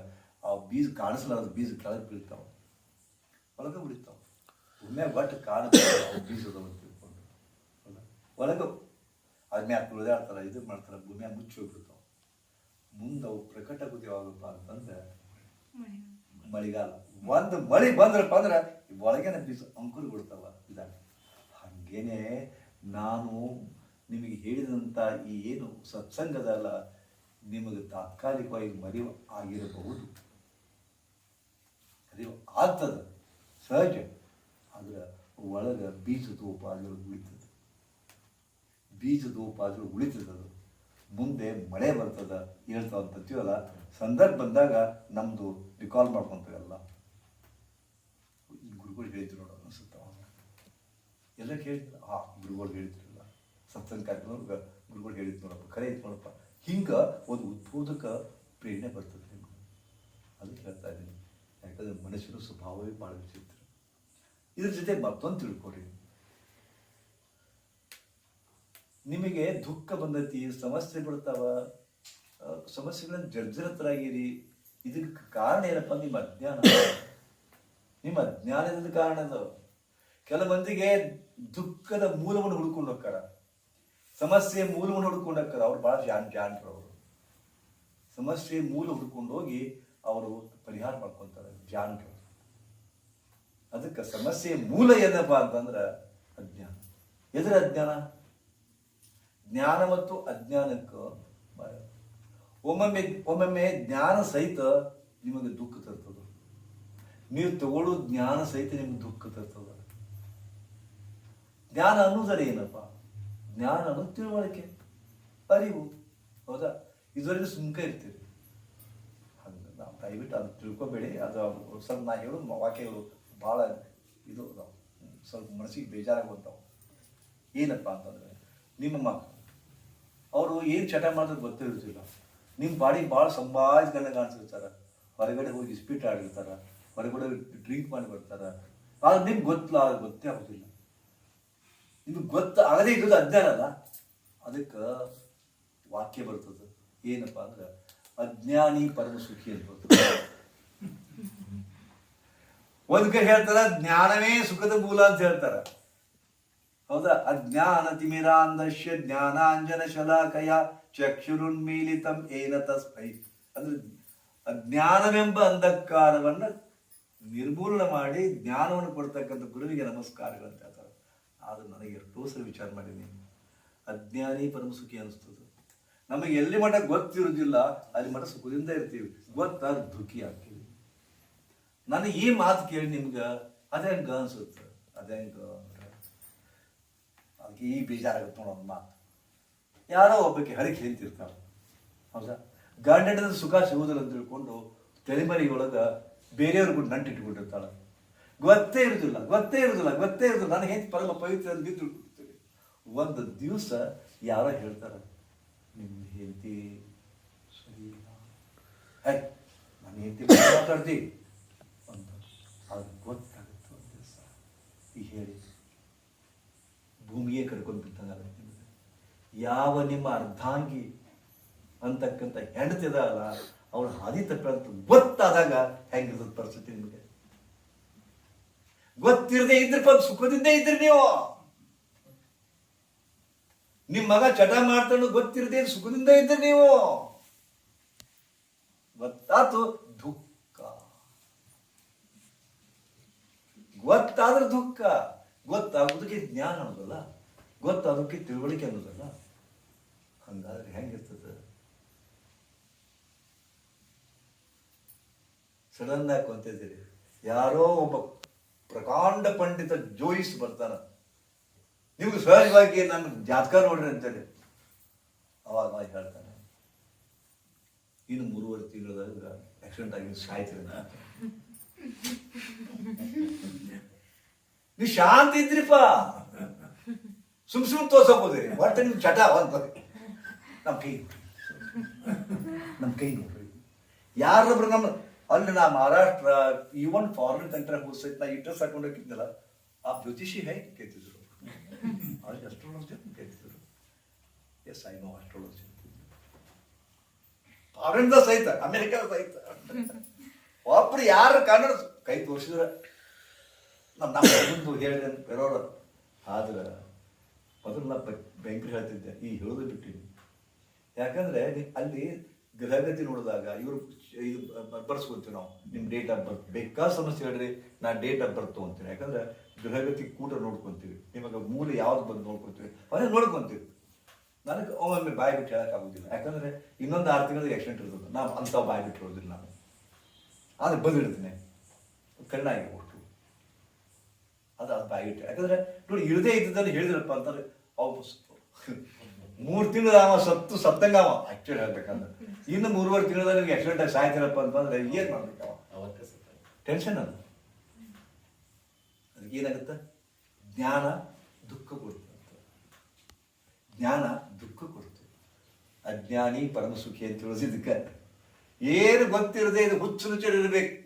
ಆ ಬೀಜ ಕಾಣಿಸಲಾರದ ಬೀಜ ಕೆಳಗೆ ಬೀಳ್ತಾವೆ, ಒಳಗೆ ಉಳಿತಾವೆ. ಒಮ್ಮೆ ಒಟ್ಟು ಕಾಣಿಸ್ತಾವೆ ಬೀಜದ ತಿಳ್ಕೊಂಡು, ಹೌದಾ, ಒಳಗೆ ಅದ್ಮ್ಯಾಗ ತುಳಿದಾಡ್ತಾರೆ, ಇದು ಮಾಡ್ತಾರೆ, ಭೂಮಿಯಾಗ ಮುಚ್ಚಿ ಹೋಗ್ಬಿಡ್ತಾವೆ. ಮುಂದೆ ಅವು ಪ್ರಕಟ ಆಗೋದು ಯಾವಾಗಪ್ಪ ಅಂತಂದ್ರೆ ಮಳೆಗಾಲ. ಒಂದು ಮಳೆ ಬಂದ್ರಪ್ಪ ಅಂದ್ರೆ ಒಳಗೇನೆ ಬೀಜ ಅಂಕುರು ಬಿಡ್ತಾವ. ಇದಾಗ ಹಾಗೇನೆ ನಾನು ನಿಮಗೆ ಹೇಳಿದಂಥ ಈ ಏನು ಸತ್ಸಂಗದಲ್ಲ, ನಿಮಗೆ ತಾತ್ಕಾಲಿಕವಾಗಿ ಮರೆವು ಆಗಿರಬಹುದು, ಮರೆವು ಆಗ್ತದೆ ಸಹಜ. ಆದ್ರೆ ಒಳಗೆ ಬೀಜದೋಪಾದಿಗಳು ಉಳಿತದೆ, ಬೀಜದೋಪಾದಿಗಳು ಉಳಿತದೆ. ಅದು ಮುಂದೆ ಮಳೆ ಬರ್ತದೆ ಹೇಳ್ತಾವ ಅಂತೀವಲ್ಲ, ಸಂದರ್ಭ ಬಂದಾಗ ನಮ್ಮದು ರಿಕಾಲ್ ಮಾಡ್ಕೊತೀವಲ್ಲ. ಈ ಗುರುಗಳು ಹೇಳಿದ್ರು ನೋಡೋ ಅನಿಸುತ್ತ, ಎಲ್ಲ ಕೇಳಿದ್ರು. ಗುರುಗಳು ಹೇಳಿದ್ರಲ್ಲ, ಸತ್ಸಂಗ ಕಾರ್ಯಕ್ರಮ ಗುರುಗಳು ಹೇಳಿದ್ರು ನೋಡಪ್ಪ, ಕರೆ ಇತ್ತು ನೋಡಪ್ಪ. ಹಿಂಗೆ ಒಂದು ಉದ್ಬೋಧಕ ಪ್ರೇರಣೆ ಬರ್ತದೆ ನಿಮ್ಗೆ. ಅದಕ್ಕೆ ಹೇಳ್ತಾ ಇದ್ದೀನಿ, ಯಾಕಂದರೆ ಮನುಷ್ಯನ ಸ್ವಭಾವವೇ ಭಾಳ ವಿಚಿತ್ರ. ಇದ್ರ ಜೊತೆ ಮತ್ತೊಂದು ತಿಳ್ಕೊಡಿ, ನಿಮಗೆ ದುಃಖ ಬಂದೈತಿ, ಸಮಸ್ಯೆ ಬಿಡ್ತಾವ, ಸಮಸ್ಯೆಗಳನ್ನು ಜರ್ಜರತರಾಗಿರಿ. ಇದಕ್ಕೆ ಕಾರಣ ಏನಪ್ಪ? ನಿಮ್ಮ ಅಜ್ಞಾನ. ನಿಮ್ಮ ಅಜ್ಞಾನದ ಕಾರಣ ಅದು. ಕೆಲ ಮಂದಿಗೆ ದುಃಖದ ಮೂಲವನ್ನು ಹುಡ್ಕೊಂಡು ಹೋಗ್ತಾರ, ಸಮಸ್ಯೆ ಮೂಲವನ್ನು ಹುಡ್ಕೊಂಡು ಹೋಗ್ತಾರ. ಅವ್ರು ಭಾಳ ಜಾಣರು. ಅವರು ಸಮಸ್ಯೆ ಮೂಲ ಹುಡ್ಕೊಂಡು ಹೋಗಿ ಅವರು ಪರಿಹಾರ ಮಾಡ್ಕೊತಾರೆ, ಜಾಣರು. ಅದಕ್ಕೆ ಸಮಸ್ಯೆ ಮೂಲ ಏನಪ್ಪ ಅಂತಂದ್ರೆ ಅಜ್ಞಾನ. ಎದುರ ಅಜ್ಞಾನ? ಜ್ಞಾನ ಮತ್ತು ಅಜ್ಞಾನಕ್ಕೆ ಒಮ್ಮೊಮ್ಮೆ ಜ್ಞಾನ ಸಹಿತ ನಿಮಗೆ ದುಃಖ ತರ್ತದ. ನೀವು ತಗೊಳ್ಳೋ ಜ್ಞಾನ ಸಹಿತ ನಿಮ್ಗೆ ದುಃಖ ತರ್ತದ. ಜ್ಞಾನ ಅನ್ನೋದರೆ ಏನಪ್ಪ? ಜ್ಞಾನ ಅನ್ನೋದು ತಿಳುವಳಿಕೆ, ಅರಿವು, ಹೌದಾ? ಇದರಲ್ಲಿ ಸುಮ್ಕ ಇರ್ತೀರಿ. ಹಂಗೆ ನಾವು ದಯವಿಟ್ಟು ಅದು ತಿಳ್ಕೊಬೇಡಿ. ಅದು ಸ್ವಲ್ಪ ನಾ ಹೇಳೋ ವಾಕ್ಯಗಳು ಭಾಳ ಇದು ಅದಾವ, ಸ್ವಲ್ಪ ಮನಸ್ಸಿಗೆ ಬೇಜಾರಾಗುವಂಥವು. ಏನಪ್ಪ ಅಂತಂದರೆ, ನಿಮ್ಮ ಮಕ್ಕಳು ಅವರು ಏನು ಚಟ ಮಾಡಿದ್ರೆ ಗೊತ್ತಿರ್ತಿಲ್ಲ. ನಿಮ್ಮ ಬಾಡಿಗೆ ಭಾಳ ಸಂಭಾಷಣೆ ಕಾಣಿಸಿರ್ತಾರೆ, ಹೊರಗಡೆ ಹೋಗಿ ಇಸ್ಪೀಟ್ ಆಡಿರ್ತಾರೆ, ಹೊರಗಡೆ ಡ್ರಿಂಕ್ ಮಾಡಿ ಬರ್ತಾರೆ. ಆದ್ರೆ ನಿಮ್ಗೆ ಗೊತ್ತಿಲ್ಲ, ಅದು ಗೊತ್ತೇ ಆಗೋದಿಲ್ಲ. ನಿಮ್ಗೆ ಆಗದೇ ಇರೋದು ಅಜ್ಞಾನ ಅಲ್ಲ. ಅದಕ್ಕೆ ವಾಕ್ಯ ಬರ್ತದೆ, ಏನಪ್ಪ ಅಂದ್ರೆ ಅಜ್ಞಾನಿ ಪರಮ ಸುಖಿ ಅಂತ ಬರ್ತದೆ. ಒಂದ್ ಕಡೆ ಹೇಳ್ತಾರ ಜ್ಞಾನವೇ ಸುಖದ ಮೂಲ ಅಂತ ಹೇಳ್ತಾರ, ಹೌದಾ? ಅಜ್ಞಾನ ತಿಮಿರಾಂಧಸ್ಯ ಜ್ಞಾನಾಂಜನ ಶಲಾಕಯ ಚಕ್ಷುರುನ್ಮೀಲಿತಂ ಏನ ತಸ್ಮೈ. ಅಂದ್ರೆ ಅಜ್ಞಾನವೆಂಬ ಅಂಧಕಾರವನ್ನ ನಿರ್ಮೂಲನ ಮಾಡಿ ಜ್ಞಾನವನ್ನು ಕೊಡ್ತಕ್ಕಂಥ ಗುರುವಿಗೆ ನಮಸ್ಕಾರಗಳಂತ ಹೇಳ್ತಾರೆ. ಆದ್ರೆ ನನಗೆ ಎಷ್ಟೋ ಸಲ ವಿಚಾರ ಮಾಡಿದ್ದೀನಿ, ಅಜ್ಞಾನಿ ಪರಮ ಸುಖಿ ಅನಿಸ್ತದೆ. ನಮಗೆ ಎಲ್ಲಿ ಮಠ ಗೊತ್ತಿರುವುದಿಲ್ಲ ಅಲ್ಲಿ ಮಠ ಸುಖದಿಂದ ಇರ್ತೀವಿ, ಗೊತ್ತಾದ್ರೆ ದುಃಖಿ ಆಗ್ತೀವಿ. ನನಗೆ ಈ ಮಾತು ಕೇಳಿ ನಿಮ್ಗೆ ಅದೇ ಹಂಗ ಅನ್ಸುತ್ತೆ, ಅದೇ ಹಂಗ ಅದಕ್ಕೆ ಈ ಬೇಜಾರಾಗುತ್ತೆ ನೋಡೋ ಒಂದು ಮಾತು. ಯಾರೋ ಒಬ್ಬಕ್ಕೆ ಹರಕೆ ಹೇಳ್ತಿರ್ತಾಳೆ, ಹೌದಾ? ಗಂಡನ ಸುಖ ಸಿಗುವುದಿಲ್ಲ ಅಂತ ತಿಳ್ಕೊಂಡು ತಲೆಮರಿ ಒಳಗೆ ಬೇರೆಯವ್ರ ಕೂಡ ನಂಟು ಇಟ್ಕೊಂಡಿರ್ತಾಳೆ. ಗೊತ್ತೇ ಇರುದಿಲ್ಲ. ನನಗೆ ಹೆಂಗೆ ಪರಮ ಪವಿತ್ರ ಅಂತ ತಿಳ್ಕೊಳ್ತೀವಿ. ಒಂದು ದಿವಸ ಯಾರೋ ಹೇಳ್ತಾರೆ, ನಿಮ್ಮ ಹೆಂಡತಿ ಸರಿ ಇಲ್ಲ, ಹೈ ನಾನು ಹೆಂಡತಿ ಮಾತಾಡ್ತಿ ಅಂತ ಅದು ಗೊತ್ತಾಗುತ್ತೆ ಒಂದು ದಿವಸ. ಈ ಹೇಳಿ ಭೂಮಿಗೆ ಕರ್ಕೊಂಡು ಬಿಟ್ಟಂಗ ಯಾವ ನಿಮ್ಮ ಅರ್ಧಾಂಗಿ ಅಂತಕ್ಕಂಥ ಹೆಂಡತಿದಲ್ಲ ಅವಳು ಹಾದಿ ತಪ್ಪಂತ ಗೊತ್ತಾದಾಗ ಹೆಂಗಿರ್ತದ ಪರಿಸ್ಥಿತಿ ನಿಮಗೆ? ಗೊತ್ತಿರದೆ ಇದ್ರಪ್ಪ ಸುಖದಿಂದ ಇದ್ರಿ ನೀವು. ನಿಮ್ಮ ಮಗ ಚಟ ಮಾಡ್ತಾನು ಗೊತ್ತಿರದೆ ಸುಖದಿಂದ ಇದ್ರಿ ನೀವು. ಗೊತ್ತಾತು ದುಃಖ, ಗೊತ್ತಾದ್ರೆ ದುಃಖ. ಗೊತ್ತಾಗೋದಕ್ಕೆ ಜ್ಞಾನ ಅನ್ನೋದಲ್ಲ, ಗೊತ್ತಾಗೋದಕ್ಕೆ ತಿಳುವಳಿಕೆ ಅನ್ನೋದಲ್ಲ. ಹಂಗಾದ್ರೆ ಹೆಂಗಿರ್ತದ? ಸಡನ್ ಆಗಿ ಕೊಂತಿದ್ದೀರಿ, ಯಾರೋ ಒಬ್ಬ ಪ್ರಕಾಂಡ ಪಂಡಿತ ಜೋಯಿಸ್ ಬರ್ತಾನ, ನಿಮ್ಗೆ ಸಹಜವಾಗಿ ನನ್ನ ಜಾತಕ ನೋಡ್ರಿ ಅಂತೇಳಿ ಅವಾಗ ಹೇಳ್ತಾನೆ, ಇನ್ನು 3.5 ತಿಂಗಳದಾಗ ಆಕ್ಸಿಡೆಂಟ್ ಆಗಿ ಸಾಯ್ತೀರಿ. ನೀವು ಶಾಂತಿ ಇದ್ರಿಪ್ಪ, ಸುಮ್ ತೋರ್ಸೋಬೋದಿರಿ. ಒಟ್ಟು ನಿಮ್ ಚಟ ಅಂತ ನಮ್ಮ ಕೈ ನೋಡ್ರಿ. ಯಾರೊಬ್ರು ನಮ್ಮ ಅಲ್ಲಿ ನಾ ಮಹಾರಾಷ್ಟ್ರ ಈವನ್ ಫಾರಿನ್ ಕಂಟ್ರಿ ಹೋಗ್ಸೈತ್ ನಾ ಇಂಟ್ರೆಸ್ಟ್ ಹಾಕೊಂಡೋಗಿದ್ನಲ್ಲ, ಆ ಜ್ಯೋತಿಷಿ ಹೇಗೆ ಕೇಳ್ತಿದ್ರು, ಅವ್ರಿಗೆ ಅಸ್ಟ್ರಾಲಜಿ ಅಂತ ಕೇಳ್ತಿದ್ರು. Yes I know astrology. ಫಾರಿನ್ದ ಸಹಿತ, ಅಮೆರಿಕದ ಸಹಿತ ಒಬ್ರು ಯಾರು ಕನ್ನಡ ಕೈ ತೋರಿಸಿದ್ರ ನಮ್ಮ ಹೇಳಿದೆ ಬರೋರು. ಆದ್ರೆ ಮೊದಲು ನಾ ಬ್ಯಾಂಕ್ ಹೇಳ್ತಿದ್ದೆ, ಈ ಹೇಳೋದು ಬಿಟ್ಟಿನಿ. ಯಾಕಂದ್ರೆ ಅಲ್ಲಿ ಗ್ರಹಗತಿ ನೋಡಿದಾಗ ಇವರು ಇದು ಬರ್ಸ್ಕೊಂತೀವಿ ನಾವು, ನಿಮ್ಮ ಡೇಟ್ ಆಫ್ ಬರ್ತ್ ಬೇಕಾದ ಸಮಸ್ಯೆ ಹೇಳ್ರಿ, ನಾ ಡೇಟ್ ಆಫ್ ಬರ್ತ್ ತೊಗೊಂತೀನಿ. ಯಾಕಂದ್ರೆ ಗ್ರಹಗತಿ ಕೂಟ ನೋಡ್ಕೊಂತೀವಿ, ನಿಮಗೆ ಮೂಲ ಯಾವ್ದು ಬಂದು ನೋಡ್ಕೊತೀವಿ, ಅವನೇ ನೋಡ್ಕೊಂತೀವಿ. ನನಗೆ ಒಮ್ಮೊಮ್ಮೆ ಬಾಯಿ ಬಿಟ್ಟು ಹೇಳೋಕ್ಕಾಗೋದಿಲ್ಲ. ಯಾಕಂದ್ರೆ ಇನ್ನೊಂದು 6 ತಿಂಗಳಿಗೆ ಆಕ್ಸಿಡೆಂಟ್ ಇರ್ತದೆ, ನಾವು ಅಂಥವು ಬಾಯಿ ಬಿಟ್ಟು ಇರೋದಿಲ್ಲ. ನಾನು ಆದರೆ ಬಂದಿಡ್ತೀನಿ ಕಣ್ಣಾಗಿ ಒಟ್ಟು ಅದು ಬಾಯಿ ಬಿಟ್ಟು. ಯಾಕಂದ್ರೆ ನೋಡಿ, ಇಳದೇ ಇದ್ದದನ್ನು ಹೇಳಿದ್ರಪ್ಪ ಅಂತಂದ್ರೆ ಅವು 3 ತಿಂಗಳು ಅವ ಸತ್ತಂಗ ಅವ ಆಕ್ಚುಲಿ ಹೇಳ್ಬೇಕಂದ್ರೆ. ಇನ್ನು 3.5 ತಿಂಗಳಲ್ಲಿ ನಿಮ್ಗೆ ಆಕ್ಸಿಡೆಂಟ್ ಆಗಿ ಸಾಯ್ತಿರಪ್ಪ ಅಂತಂದ್ರೆ ಏನ್ ಮಾಡ್ಬೇಕು? ಅವ ಟೆನ್ಷನ್. ಅದು ಅದಕ್ಕೆ ಏನಾಗುತ್ತೆ? ಜ್ಞಾನ ದುಃಖ ಕೊಡ್ತು. ಜ್ಞಾನ ದುಃಖ ಕೊಡ್ತು. ಅಜ್ಞಾನಿ ಪರಮ ಸುಖಿ ಅಂತ ತಿಳಿಸಿದ್ದಕ್ಕೆ ಏನು ಗೊತ್ತಿರದೆ ಇದು ಹುಚ್ಚು ಇರಬೇಕು,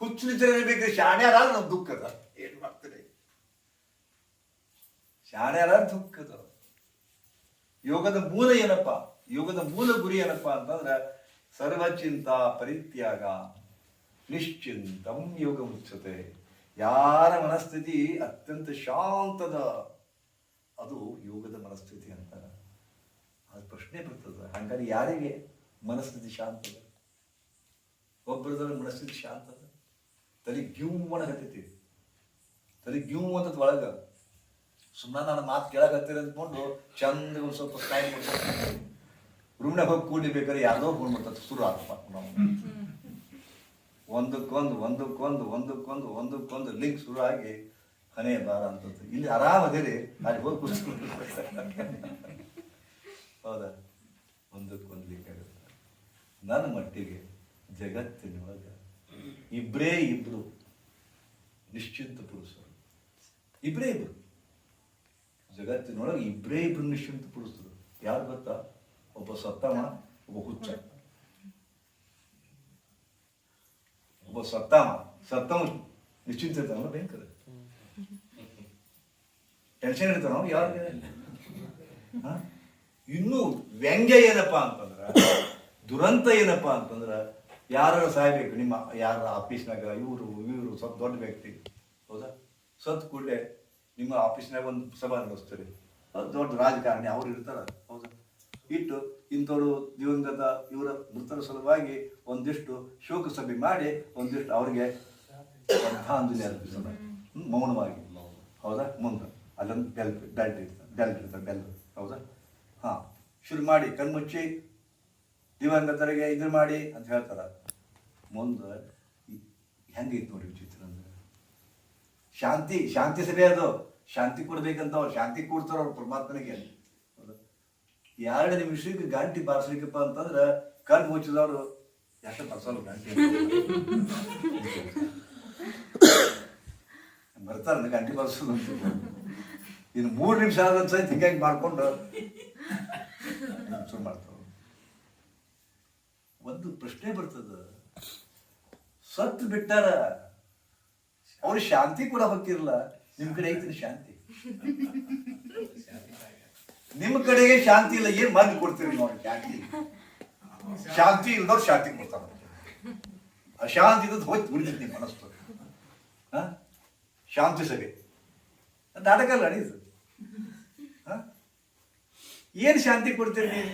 ಹುಚ್ಚು ಇರಬೇಕು. ಶಾಣ್ಯಾರ ನಾವು ದುಃಖದ ಏನ್ ಮಾಡ್ತೀರಿ? ಶಾಣ್ಯಾರ ದುಃಖದ. ಯೋಗದ ಮೂಲ ಏನಪ್ಪ? ಯೋಗದ ಮೂಲ ಗುರಿ ಏನಪ್ಪ ಅಂತಂದ್ರೆ ಸರ್ವಚಿಂತ ಪರಿತ್ಯಾಗ ನಿಶ್ಚಿಂತಂ ಯೋಗ ಮುಚ್ಚತೆ. ಯಾರ ಮನಸ್ಥಿತಿ ಅತ್ಯಂತ ಶಾಂತದ ಅದು ಯೋಗದ ಮನಸ್ಥಿತಿ ಅಂತ ಅದು ಪ್ರಶ್ನೆ ಬರ್ತದೆ. ಹಾಗಾಗಿ ಯಾರಿಗೆ ಮನಸ್ಥಿತಿ ಶಾಂತದ? ಒಬ್ಬರದ್ರ ಮನಸ್ಥಿತಿ ಶಾಂತದ, ತಲೆ ಗ್ಯೂ ಮಾಡಕತ್ತೈತಿ, ತಲೆ ಗ್ಯೂ ಅಂತ ಒಳಗ ಸುಮ್ಮನೆ ನಾನು ಮಾತು ಕೇಳಕತ್ತೀರ ಅಂದ್ಕೊಂಡು ಚಂದ ಒಂದು ಸ್ವಲ್ಪ ಸ್ಟೈಲ್ ಮಾಡ್ತಾರೆ. ರೂಮ್ನಾಗ ಹೋಗಿ ಕೂಡಿಬೇಕಾದ್ರೆ ಯಾರ್ದೋ ಫೋನ್ ಮಾಡ್ತಾರೆ, ಶುರು ಆಗ್ತಪ್ಪ ನಾವು ಒಂದಕ್ಕೊಂದು ಲಿಂಕ್ ಶುರು ಆಗಿ ಹನೇ ಬಾರ ಅಂತ. ಇಲ್ಲಿ ಆರಾಮ ಅದೇರಿ, ಅಲ್ಲಿ ಹೋಗಿ ಕೂತ್ಕೊಂಡು ಹೌದಾ, ಒಂದಕ್ಕೊಂದು ಲಿಂಕ್ ಆಗುತ್ತೆ. ನನ್ನ ಮಟ್ಟಿಗೆ ಜಗತ್ತಿನೊಳಗ ಇಬ್ಬರೇ ಇಬ್ರು ನಿಶ್ಚಿಂತ ಪುರುಷರು, ಇಬ್ಬರೇ ಇಬ್ರು ಜಗತ್ತಿನೊಳಗೆ ಇಬ್ಬರೇ ಇಬ್ರು ನಿಶ್ಚಿಂತ ಪುರುಷರು. ಯಾರು ಗೊತ್ತಾ? ಒಬ್ಬ ಸತ್ತಮ, ಒಬ್ಬ ಹುಚ್ಚ. ಒಬ್ಬ ಸತ್ತಮ ನಿಶ್ಚಿಂತ ಇರ್ತಾನಲ್ಲ, ಭಯಂಕರ ಟೆನ್ಷನ್ ಇರ್ತಾನ ಯಾರಿಗೆ. ಇನ್ನು ವ್ಯಂಗ್ಯ ಏನಪ್ಪಾ ಅಂತಂದ್ರ, ದುರಂತ ಏನಪ್ಪಾ ಅಂತಂದ್ರ, ಯಾರು ಸಾಯ್ಬೇಕು ನಿಮ್ಮ ಯಾರ ಆಫೀಸ್ನಾಗ, ಇವರು ಸ್ವಲ್ಪ ದೊಡ್ಡ ವ್ಯಕ್ತಿ ಹೌದಾ, ಸತ್ ಕೂಡಲೇ ನಿಮ್ಮ ಆಫೀಸ್ನಾಗ ಒಂದು ಸಭಾ ನಡೆಸ್ತಾರೆ, ದೊಡ್ಡ ರಾಜಕಾರಣಿ ಅವ್ರು ಇರ್ತಾರ ಹೌದಾ, ಇಟ್ಟು ಇಂಥವ್ರು ದಿವಂಗತ ಇವರ ಮೃತರ ಸಲುವಾಗಿ ಒಂದಿಷ್ಟು ಶೋಕ ಸಭೆ ಮಾಡಿ ಒಂದಿಷ್ಟು ಅವ್ರಿಗೆ ಶ್ರದ್ಧಾಂಜಲಿ ಅರ್ಪಿಸೋಣ ಮೌನವಾಗಿ ಹೌದಾ. ಮುಂದೆ ಅಲ್ಲೊಂದು ಬೆಲ್ ಇರ್ತಾರೆ ಹೌದಾ. ಹಾ, ಶುರು ಮಾಡಿ ಕಣ್ಮುಚ್ಚಿ ದಿವಂಗತರಿಗೆ ಇದು ಮಾಡಿ ಅಂತ ಹೇಳ್ತಾರ. ಮುಂದೆ ಹೆಂಗೈತೆ ನೋಡಿ ವಿಚಿತ್ರ ಅಂದ್ರೆ, ಶಾಂತಿ ಸಭೆ ಅದು, ಶಾಂತಿ ಕೊಡ್ಬೇಕಂತ ಅವ್ರು ಶಾಂತಿ ಕೊಡ್ತಾರ ಅವ್ರು ಪರಮಾತ್ಮನಿಗೆ. 2 ನಿಮಿಷಕ್ಕೆ ಗಂಟಿ ಬಾರಿಸ್ಲಿಕ್ಕಪ್ಪ ಅಂತಂದ್ರೆ ಕಣ್ಣು ಮುಚ್ಚಿದವರು ಎಷ್ಟು ಬರ್ಸಲ್ಲ ಗಂಟಿ ಬರ್ತಾರ ಗಂಟಿ ಬಾರಿಸೋದು ಅಂತ. ಇನ್ನು 3 ನಿಮಿಷ ಆದ ಸಹಿತ ಹಿಂಗಾಗಿ ಮಾಡ್ಕೊಂಡು ಶುರು ಮಾಡ್ತಾವ. ಒಂದು ಪ್ರಶ್ನೆ ಬರ್ತದ, ಸತ್ತು ಬಿಟ್ಟಾರ, ಅವ್ರು ಶಾಂತಿ ಕೂಡ ಹೊಕ್ಕಿರಲ್ಲ. ನಿಮ್ ಕಡೆ ಐತಿ ಶಾಂತಿ? ನಿಮ್ಮ ಕಡೆಗೆ ಶಾಂತಿ ಇಲ್ಲ, ಏನ್ ಮಾಡಿ ಕೊಡ್ತೀರಿ ನೋಡಿ ಶಾಂತಿ? ಶಾಂತಿ ಇಲ್ದವ್ರು ಶಾಂತಿ ಕೊಡ್ತಾರ, ಅಶಾಂತಿ ಇದ್ದದ್ದು ಹೋಯ್ತು ಬಿಡ್ತೈತಿ ನಿಮ್ಮ ಮನಸ್ಸು. ಶಾಂತಿ ಸಭೆ ನಾಟಕ ಅಲ್ಲ ಅಡಿದು. ಏನ್ ಶಾಂತಿ ಕೊಡ್ತೀರಿ ನೀವು?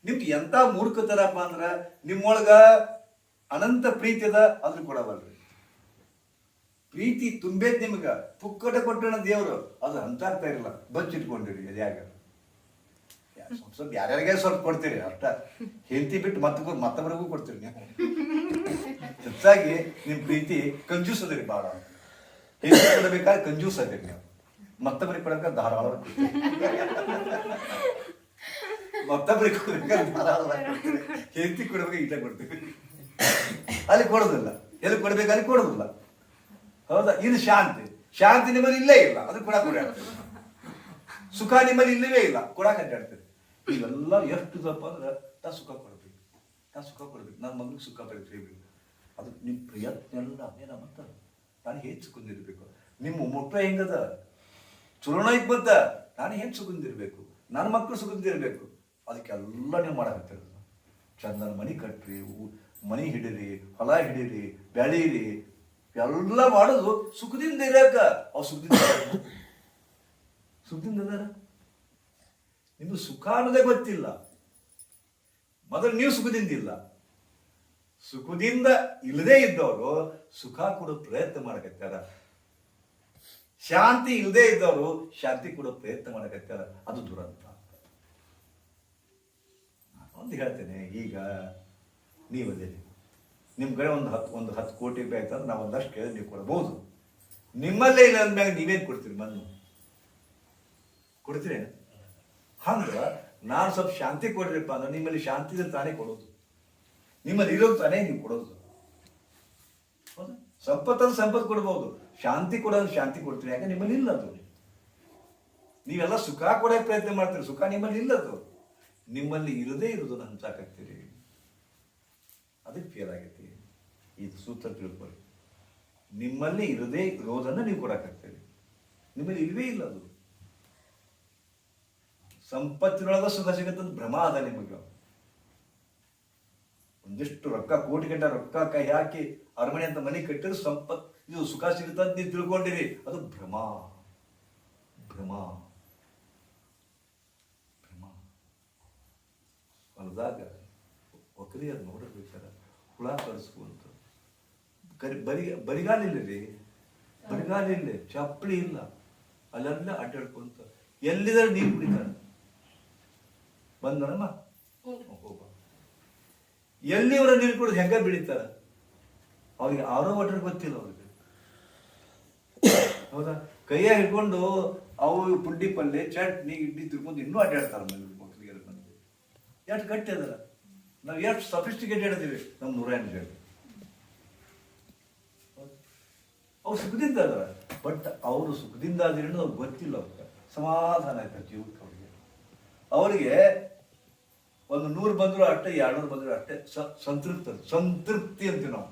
ನಿಮ್ಗೆ ಎಂತ ಮೂರ್ಖತರಪ್ಪ ಅಂದ್ರ ನಿಮ್ಮೊಳಗ ಅನಂತ ಪ್ರೀತಿ ಅದ, ಅದ್ರ ಕೊಡವಲ್ರಿ. ಪ್ರೀತಿ ತುಂಬೈತ್ ನಿಮ್ಗ, ಪುಕ್ಕಟ ಕೊಟ್ಟಣ ದೇವ್ರು, ಅದು ಅಂತಾಗ್ತಾ ಇರಲ್ಲ, ಬಚ್ಚಿಟ್ಕೊಂಡಿರಿ ಅದ್ಯಾಗ. ಸ್ವಲ್ಪ ಯಾರ್ಯಾರಿಗೆ ಸ್ವಲ್ಪ ಕೊಡ್ತೀರಿ ಅಷ್ಟ, ಹೆಂಡತಿ ಬಿಟ್ಟು ಮತ್ತೊಬ್ಬರಿಗೂ ಕೊಡ್ತೀರಿ ನೀವು. ಹೆಚ್ಚಾಗಿ ನಿಮ್ ಪ್ರೀತಿ ಕಂಜೂಸ್ ಅದರಿ ಬಾಳ. ಹೆಂಡತಿ ಕೊಡಬೇಕಾದ್ರೆ ಕಂಜೂಸ್ ಅದಿರಿ ನೀವು, ಮತ್ತೊಬ್ಬರಿಗೆ ಕೊಡಬೇಕಾದ್ರೆ ಧಾರಾಳವಾಗಿ ಮತ್ತೊಬ್ಬರಿಗೆ ಕೊಡ್ಬೇಕಾದ್ರೆ ಧಾರಾಳವಾಗಿ ಕೊಡ್ತೀರಿ. ಹೆಂಡತಿ ಕೊಡ್ಬೇಕು ಇಷ್ಟ ಕೊಡ್ತೀವಿ, ಅಲ್ಲಿ ಕೊಡೋದಿಲ್ಲ. ಎಲ್ಲಿ ಕೊಡ್ಬೇಕು ಅಲ್ಲಿ ಕೊಡೋದಿಲ್ಲ. ಹೌದಾ? ಇದು ಶಾಂತಿ. ಶಾಂತಿ ನಿಮ್ಮಲ್ಲಿ ಇಲ್ಲೇ ಇಲ್ಲ, ಅದು ಕೂಡ ಕೊಡಾಡ್ತೀರಿ. ಸುಖ ನಿಮ್ಮಲ್ಲಿ ಇಲ್ಲವೇ ಇಲ್ಲ, ಕೊಡಾಕ ಅಡ್ಡಾಡ್ತೀರಿ. ಇವೆಲ್ಲ ಎಷ್ಟು ದಪ್ಪ ಅಂದ್ರೆ ನಾ ಸುಖ ಕೊಡ್ಬೇಕು, ನಾ ಸುಖ ಕೊಡ್ಬೇಕು, ನನ್ನ ಮಗನಿಗೆ ಸುಖ ಪಡಿತೀವಿ. ಅದು ನಿಮ್ಮ ಪ್ರಯತ್ನ ಎಲ್ಲ ಅದೇನ ಮತ್ತ ನಾನು ಹೇಗೆ ಸುಖಂದಿರ್ಬೇಕು. ನಿಮ್ಮ ಮೊಟ್ಟ ಹೆಂಗದ ಚುರುಣ ಐತ್ ಬಂತ, ನಾನು ಹೇಗೆ ಸುಖಂದಿರ್ಬೇಕು, ನನ್ನ ಮಕ್ಕಳು ಸುಖಂದಿರ್ಬೇಕು. ಅದಕ್ಕೆಲ್ಲ ನೀವು ಮಾಡಕತ್ತಿರೋದು. ಚಂದನ ಮನಿ ಕಟ್ರಿ, ಮನಿ ಹಿಡೀರಿ, ಹೊಲ ಹಿಡೀರಿ, ಬೆಳೀರಿ, ಎಲ್ಲ ಮಾಡೋದು ಸುಖದಿಂದ ಇರಾಕ. ಅವ್ರು ಸುಖದಿಂದ ಅದಾರ. ನಿಮ್ಗೆ ಸುಖ ಅನ್ನೋದೇ ಗೊತ್ತಿಲ್ಲ. ಮೊದಲು ನೀವು ಸುಖದಿಂದ ಇಲ್ಲ. ಸುಖದಿಂದ ಇಲ್ಲದೆ ಇದ್ದವರು ಸುಖ ಕೊಡೋ ಪ್ರಯತ್ನ ಮಾಡಕತ್ತಾರ. ಶಾಂತಿ ಇಲ್ಲದೆ ಇದ್ದವರು ಶಾಂತಿ ಕೊಡೋ ಪ್ರಯತ್ನ ಮಾಡಕತ್ತಾರ. ಅದು ದುರಂತ. ಒಂದು ಹೇಳ್ತೇನೆ, ಈಗ ನೀವದೇ ನಿಮ್ಮ ಕಡೆ ಒಂದು 10 ಕೋಟಿ ರೂಪಾಯಿ ಆಯ್ತಂದ್ರೆ ನಾವು ಒಂದಷ್ಟು ಕೇಳಿ ನೀವು ಕೊಡಬಹುದು. ನಿಮ್ಮಲ್ಲೇ ಇಲ್ಲ ಅಂದ್ಮ್ಯಾಗ ನೀವೇನು ಕೊಡ್ತೀರಿ? ಮಣ್ಣು ಕೊಡ್ತೀರಿ? ಹಂಗ ನಾನು ಸ್ವಲ್ಪ ಶಾಂತಿ ಕೊಡ್ರಿಪ್ಪ ಅಂದ್ರೆ ನಿಮ್ಮಲ್ಲಿ ಶಾಂತಿ ಇದ್ರೆ ತಾನೇ ಕೊಡೋದು, ನಿಮ್ಮಲ್ಲಿ ಇರೋದು ತಾನೇ ನೀವು ಕೊಡೋದು. ಹೌದಾ? ಸಂಪತ್ತನ್ನು ಸಂಪತ್ತು ಕೊಡ್ಬೋದು, ಶಾಂತಿ ಕೊಡೋದು ಶಾಂತಿ ಕೊಡ್ತೀರಿ. ಯಾಕೆ ನಿಮ್ಮಲ್ಲಿ ಇಲ್ಲದು. ನೀವೆಲ್ಲ ಸುಖ ಕೊಡೋಕೆ ಪ್ರಯತ್ನ ಮಾಡ್ತೀರಿ, ಸುಖ ನಿಮ್ಮಲ್ಲಿ ಇಲ್ಲದು. ನಿಮ್ಮಲ್ಲಿ ಇರದೇ ಇರೋದನ್ನ ಹಂಚಾಕತ್ತೀರಿ, ಅದಕ್ಕೆ ಫೇಲ್ ಆಗೈತಿ. ಇದು ಸೂತ್ರ ತಿಳ್ಕೊಳ್ಳಿ. ನಿಮ್ಮಲ್ಲಿ ಇರದೇ ಇರೋದನ್ನ ನೀವು ಕೊಡಕತ್ತೀರಿ, ನಿಮ್ಮಲ್ಲಿ ಇಲ್ವೇ ಇಲ್ಲ. ಅದು ಸಂಪತ್ತಿನೊಳಗ ಸುಖ ಸಿಗತ್ತಂತ ಭ್ರಮ ಅದ ನಿಮಗೆ. ಒಂದಿಷ್ಟು ರೊಕ್ಕ, ಕೋಟಿ ಗಂಟೆ ರೊಕ್ಕ ಕೈ ಹಾಕಿ ಅರಮನೆ ಅಂತ ಮನೆ ಕಟ್ಟಿದ್ರೆ ಇದು ಸುಖ ಸಿಗುತ್ತಂತ ನೀವು ತಿಳ್ಕೊಂಡಿರಿ. ಅದು ಭ್ರಮ, ಭ್ರಮ, ಭ್ರಮ. ಹೊಲದಾಗ ಒಕ್ಕಲಿ ಅದು ನೋಡಿರ್ಬೇಕಾರೆ ಹುಳ ಕಳಿಸ್ಕೊಂತ ಬರಿಗಾಲಿಲ್ಲ ರೀ, ಬರಿಗಾಲಿಲ್ಲ, ಚಪ್ಪಲಿ ಇಲ್ಲ, ಅಲ್ಲೆಲ್ಲ ಅಡ್ಡಾಡ್ಕೊಂತ ಎಲ್ಲಿದ್ದಾರೆ ನೀರು ಕುಡಿತಾರೆ. ಬಂದನಮ್ಮ ಹೋಗ, ಎಲ್ಲಿವರ ನೀರು ಕುಡಿದು ಹೆಂಗ ಬೆಳಿತಾರ? ಅವ್ರಿಗೆ ಆರೋ ವಾಟರ್ ಗೊತ್ತಿಲ್ಲ ಅವ್ರಿಗೆ. ಹೌದಾ? ಕೈಯಾಗ ಹಿಡ್ಕೊಂಡು ಅವು ಪುಂಡಿ ಪಲ್ಲೆ, ಚಟ್ನಿ, ಇಡ್ಲಿ ತಿರ್ಕೊಂಡು ಇನ್ನೂ ಅಡ್ಡಾಡ್ತಾರ. ಮಕ್ಕಳಿಗೆ ಬಂದು ಎಷ್ಟು ಗಟ್ಟಿ ಅದರ. ನಾವು ಎಷ್ಟು ಸಫಿಸ್ಟಿಕೇಟೆಡ್ ಅದೀವಿ ನಮ್ಮ 108 ಜನ. ಅವ್ರು ಸುಖದಿಂದ ಅದಾರ, ಬಟ್ ಅವರು ಸುಖದಿಂದ ಅದೇನು ಅವ್ರಿಗೆ ಗೊತ್ತಿಲ್ಲ. ಅವ್ರಿಗೆ ಸಮಾಧಾನ ಆಯ್ತಾರೆ ಜೀವಕ್ಕೆ. ಅವರಿಗೆ ಒಂದು 100 ಬಂದ್ರು ಅಷ್ಟೇ, 200 ಬಂದ್ರು ಅಷ್ಟೇ, ಸಂತೃಪ್ತಿ ಅಂತೀವಿ ನಾವು,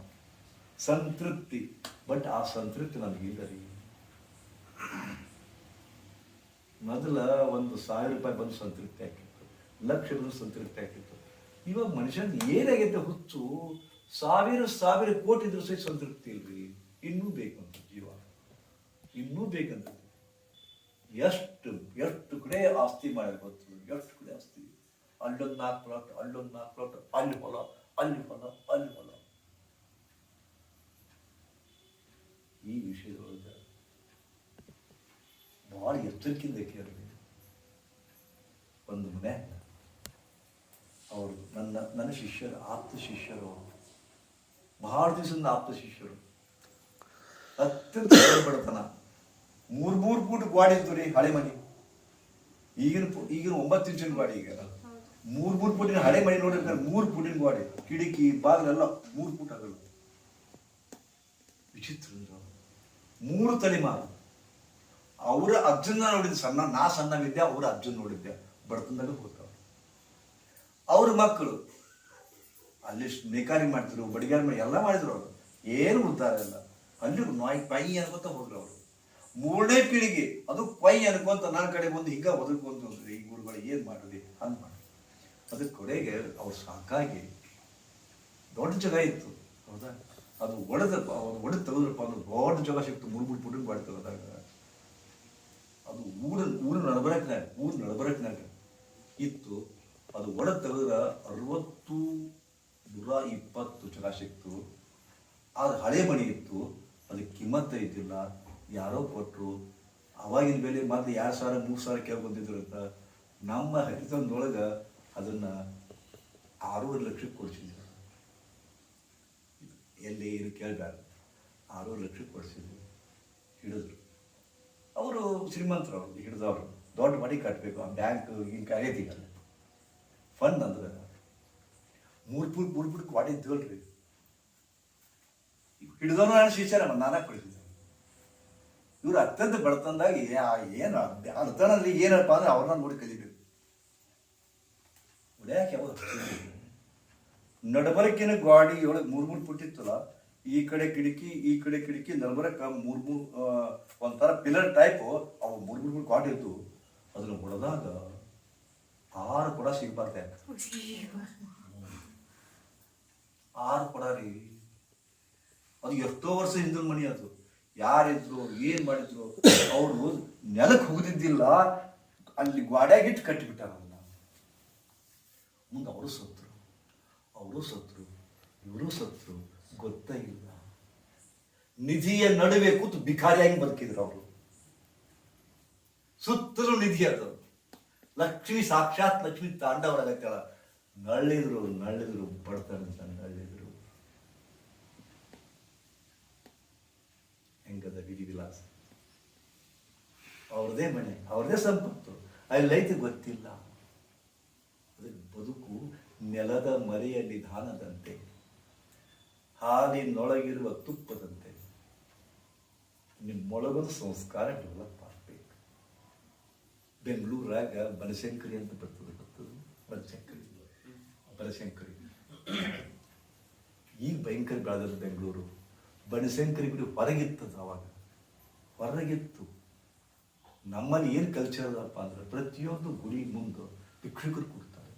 ಸಂತೃಪ್ತಿ. ಬಟ್ ಆ ಸಂತೃಪ್ತಿ ನಮಗಿಲ್ಲ ರೀ. ಮೊದಲ 1,000 ರೂಪಾಯಿ ಬಂದು ಸಂತೃಪ್ತಿ ಆಗಿತ್ತು, 1,00,000 ಬಂದು ಸಂತೃಪ್ತಿ ಆಗಿತ್ತು. ಇವಾಗ ಮನುಷ್ಯನ್ ಏನಾಗೈತೆ ಹುಚ್ಚು, 1,000 ಕೋಟಿ ಇದ್ರೂ ಸಹ ಸಂತೃಪ್ತಿ ಇಲ್ರಿ. ಇನ್ನೂ ಬೇಕಂತ ಜೀವ, ಇನ್ನೂ ಬೇಕಂತ. ಎಷ್ಟು ಕಡೆ ಆಸ್ತಿ ಮಾಡಿ ಗೊತ್ತು, ಎಷ್ಟು ಕಡೆ ಆಸ್ತಿ. ಅಲ್ಲೊಂದು 4 ಪ್ಲಾಟ್, ಅಲ್ಲೊಂದು 4 ಪ್ಲಾಟ್, ಅಲ್ಲಿ ಹೊಲ, ಅಲ್ಲಿ ಹೊಲ, ಅಲ್ಲಿ ಹೊಲ. ಈ ವಿಷಯದೊಳಗೆ ಬಹಳ ಎಚ್ಚರಿಕೆಯಿಂದ ಕೇಳಿ. ಒಂದು ಮನೆ ಅವರು ನನ್ನ ಶಿಷ್ಯರು, ಆಪ್ತ ಶಿಷ್ಯರು, ಬಹಳ ದಿವಸದಿಂದ ಆಪ್ತ ಶಿಷ್ಯರು. ಅತ್ಯಂತ ಬಡತನ. 3 ಫೂಟ್ ಗಾಡಿ ಇತ್ತು ರೀ, ಹಳೆ ಮನೆ. ಈಗಿನ 9 ಇಂಚಿನ ಗಾಡಿ. ಈಗ 3 ಫೂಟಿನ ಹಳೆ ಮನೆ ನೋಡಿರ್ತಾರೆ. 3 ಫೂಟಿನ ಗಾಡಿ, ಕಿಟಕಿ ಬಾಗಿಲೆಲ್ಲ 3 ಫೂಟ್ ಆಗಲ್ಲ. ವಿಚಿತ್ರ. 3 ತಲೆಮಾರು. ಅವರ ಅಜ್ಜನ ನೋಡಿದ್ದೆ, ನಾ ಸಣ್ಣವಿದ್ದೆ, ಅವರ ಅಜ್ಜನ್ ನೋಡಿದ್ದೆ. ಬಡತನದಾಗ ಹೋಗ್ತಾವ. ಅವ್ರ ಮಕ್ಕಳು ಅಲ್ಲಿ ನೇಕಾರಿ ಮಾಡ್ತಿದ್ರು, ಬಡಿಗಾರಿ ಮಾಡಿ ಎಲ್ಲ ಮಾಡಿದ್ರು ಅವರು, ಏನು ಉಳಿತಾರ ಇಲ್ಲ. ಅಲ್ಲಿ ನಾಯಿ ಪೈ ಅನ್ಕೋತ ಹೋದ್ರು ಅವರು. 3ನೇ ಪೀಳಿಗೆ ಅದು ಪೈ ಅನ್ಕೊಂತ ನನ್ನ ಕಡೆ ಬಂದು ಹಿಂಗ ಒದರ್ಕೊಂತ ಈ ಗುರುಗಳು ಏನು ಮಾಡಿದ್ರಿ ಹಂಗೆ ಮಾಡಿ. ಅದಕ್ಕೆ ಕೊನೆಗೆ ಅವ್ರು ಸಾಕಾಗಿ ದೊಡ್ಡ ಜಾಗ ಇತ್ತು ಹೌದಾ, ಅದು ಒಡೆದಪ್ಪ, ಅವ್ರು ಒಡೆದು ತೆಗೆದ್ರಪ್ಪ ಅಂದ್ರೆ ದೊಡ್ಡ ಜಾಗ ಸಿಕ್ತು. 3 ಪುಟಿಂಗ್ ಮಾಡಿ ತೆಗೆದಾಗ ಅದು ಊರ ನಡಬರಕ್ನಾಗ ಇತ್ತು. ಅದು ಒಡೆದು ತೆಗೆದ್ರೆ 60-120 ಜಾಗ ಸಿಕ್ತು. ಅದು ಹಳೆ ಮನೆ ಇತ್ತು, ಅದಕ್ಕೆ ಕಿಮ್ಮತ್ತ ಇದ್ದಿಲ್ಲ, ಯಾರೋ ಕೊಟ್ಟರು. ಅವಾಗಿನ ಬೆಲೆ ಮತ್ತೆ 2,000-3,000 ಕೇಳ್ಕೊಂತಿದ್ರು ಅಂತ. ನಮ್ಮ ಹರಿತನದೊಳಗೆ ಅದನ್ನು 6 ಲಕ್ಷಕ್ಕೆ ಕೊಡಿಸಿದ್ರು. ಎಲ್ಲಿ ಇದು ಕೇಳಬೇಡ, 6 ಲಕ್ಷಕ್ಕೆ ಕೊಡಿಸಿದ್ರು. ಹಿಡಿದ್ರು ಅವರು, ಶ್ರೀಮಂತರು ಅವರು, ಹಿಡಿದವರು ದೊಡ್ಡ ಮನೆ ಕಟ್ಟಬೇಕು, ಆ ಬ್ಯಾಂಕ್ ಹಿಂಗೆ ಆಗೈತಿಗಲ್ಲ ಫಂಡ್ ಅಂದ್ರೆ 3 ಫುಟ್ ಕ್ವಾಟಿ ಇದ್ದೀವಲ್ರಿ. ಹಿಡಿದವನು ನಾನು ಶಿಷ್ಯರ ನಾನೇ ಕೊಡಿಸಿದ್ದೆ. ಇವರು ಅತ್ಯಂತ ಬಡತನದಾಗಿ ಏನು ಅರ್ಥನಲ್ಲಿ ಏನಪ್ಪ ಅಂದ್ರೆ ಅವ್ರನ್ನ ನೋಡಿ ಕಲಿಬೇಕು. ಹೊಡ್ಯಾಕೆ ಯಾವಾಗ ನಡಬರಕಿನ ಗಾಡಿ ಒಳಗೆ 3 ಫುಟ್ ಇತ್ತಲ್ಲ, ಈ ಕಡೆ ಕಿಟಕಿ ನಡಬರಕ 3 ಒಂಥರ ಪಿಲ್ಲರ್ ಟೈಪು ಅವು 3 ಫುಟ್ ಗಾಡಿ ಇತ್ತು. ಅದನ್ನು ಹೊಡೆದಾಗ 6 ಕೊಡ ಸಿಗ್ಬಾರ್ದೆ. 6 ಕೊಡ ರೀ. ಅದು ಎಷ್ಟೋ ವರ್ಷ ಹಿಂದಿನ ಮನೆ. ಅದು ಯಾರಿದ್ರು, ಏನು ಮಾಡಿದ್ರು, ಅವರು ನೆಲಕ್ಕೆ ಹೋಗುದಿದ್ದಿಲ್ಲ, ಅಲ್ಲಿ ಗಾಡ್ಯಾಗಿಟ್ಟು ಕಟ್ಟಿಬಿಟ್ಟಾರ. ಅದನ್ನ ಮುಂದೆ ಅವರು ಸತ್ರು, ಇವರು ಸತ್ರು, ಗೊತ್ತೇ ಇಲ್ಲ. ನಿಧಿಯ ನಡುವೆ ಕೂತು ಭಿಕಾರಿಯಾಗಿ ಬದುಕಿದ್ರು ಅವರು. ಸುತ್ತಲೂ ನಿಧಿ ಅದು. ಲಕ್ಷ್ಮಿ, ಸಾಕ್ಷಾತ್ ಲಕ್ಷ್ಮಿ ತಾಂಡವರಾಗತ್ತಲ್ಲ. ನಳ್ಳಿದ್ರು ಬಡತನಂತ ನಳ್ಳಿದ್ರು. ಹೆಂಗದ ವಿಧಿ ವಿಲಾಸ. ಅವ್ರದೇ ಮನೆ, ಅವ್ರದೇ ಸಂಪತ್ತು, ಅಲ್ಲೈತೆ ಗೊತ್ತಿಲ್ಲ. ಅದಕ್ಕೆ ಬದುಕು ನೆಲದ ಮರೆಯ ನಿಧಾನದಂತೆ, ಹಾಲಿನೊಳಗಿರುವ ತುಪ್ಪದಂತೆ. ನಿಮ್ಮೊಳಗೊಂದು ಸಂಸ್ಕಾರ ಡೆವಲಪ್ ಆಗಬೇಕು. ಬೆಂಗಳೂರಾಗ ಬನಶಂಕರಿ ಅಂತ ಬರ್ತದೆ, ಬನಶಂಕರಿ ಈಗ ಭಯಂಕರ ಬೆಳೆದ ಬೆಂಗಳೂರು. ಬನಶಂಕರಿ ಗುಡಿ ಹೊರಗಿತ್ತದ, ಅವಾಗ ಹೊರಗಿತ್ತು. ನಮ್ಮಲ್ಲಿ ಏನು ಕಲ್ಚರ್ ಅದಪ್ಪ ಅಂದ್ರೆ ಪ್ರತಿಯೊಂದು ಗುಡಿ ಮುಂದೆ ಭಿಕ್ಷುಕರು ಕೊಡ್ತಾರೆ,